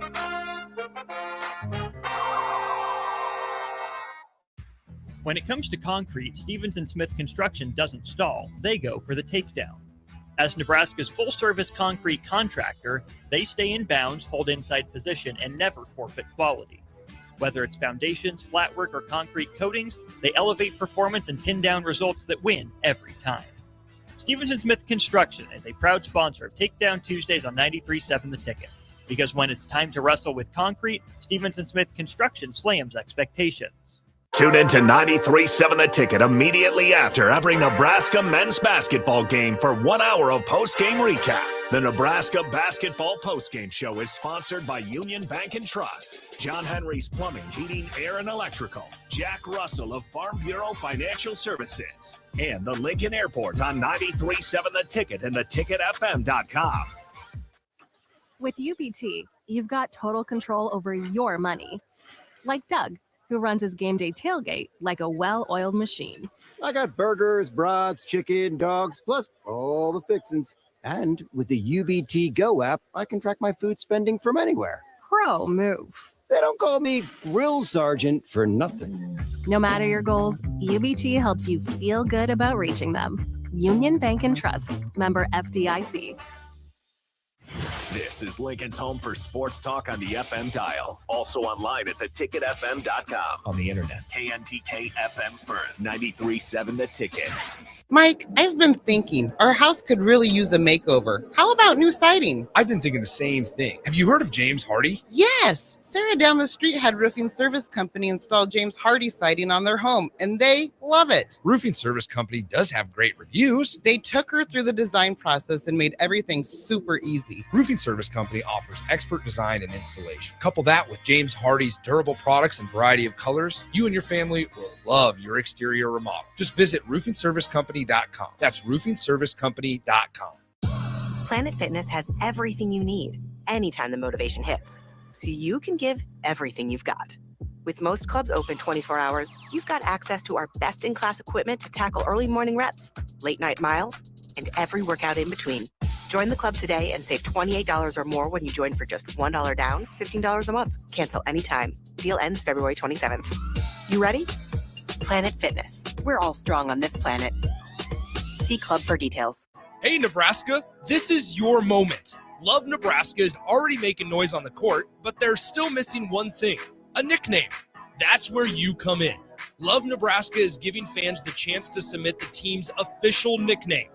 When it comes to concrete, Stevens & Smith Construction doesn't stall. They go for the takedown. As Nebraska's full-service concrete contractor, they stay in bounds, hold inside position, and never forfeit quality. Whether it's foundations, flatwork, or concrete coatings, they elevate performance and pin down results that win every time. Stevens & Smith Construction is a proud sponsor of Takedown Tuesdays on 93.7 The Ticket. Because when it's time to wrestle with concrete, Stevens & Smith Construction slams expectations. Tune in to 93.7 The Ticket immediately after every Nebraska men's basketball game for 1 hour of post-game recap. The Nebraska Basketball Postgame Show is sponsored by Union Bank and Trust, John Henry's Plumbing, Heating, Air, and Electrical, Jack Russell of Farm Bureau Financial Services, and the Lincoln Airport on 93.7 The Ticket and theticketfm.com. With UBT, you've got total control over your money. Like Doug, who runs his game day tailgate like a well-oiled machine. I got burgers, brats, chicken, dogs, plus all the fixins. And with the UBT Go app, I can track my food spending from anywhere. Pro move. They don't call me Grill Sergeant for nothing. No matter your goals, UBT helps you feel good about reaching them. Union Bank and Trust, member FDIC. This is Lincoln's home for sports talk on the FM dial. Also online at theticketfm.com. On the internet. KNTK FM Firth, 93.7 The Ticket. Mike, I've been thinking our house could really use a makeover. How about new siding? I've been thinking the same thing. Have you heard of James Hardy? Yes! Sarah down the street had Roofing Service Company install James Hardy siding on their home, and they love it. Roofing Service Company does have great reviews. They took her through the design process and made everything super easy. Roofing Service Company offers expert design and installation. Couple that with James Hardy's durable products and variety of colors, you and your family will love your exterior remodel. Just visit roofingservicecompany.com. That's roofingservicecompany.com. Planet Fitness has everything you need anytime the motivation hits, so you can give everything you've got. With most clubs open 24 hours, you've got access to our best-in-class equipment to tackle early morning reps, late-night miles, and every workout in between. Join the club today and save $28 or more when you join for just $1 down, $15 a month. Cancel anytime. Deal ends February 27th. You ready? Planet Fitness. We're all strong on this planet. See club for details. Hey, Nebraska, this is your moment. Love Nebraska is already making noise on the court, but they're still missing one thing, a nickname. That's where you come in. Love Nebraska is giving fans the chance to submit the team's official nickname.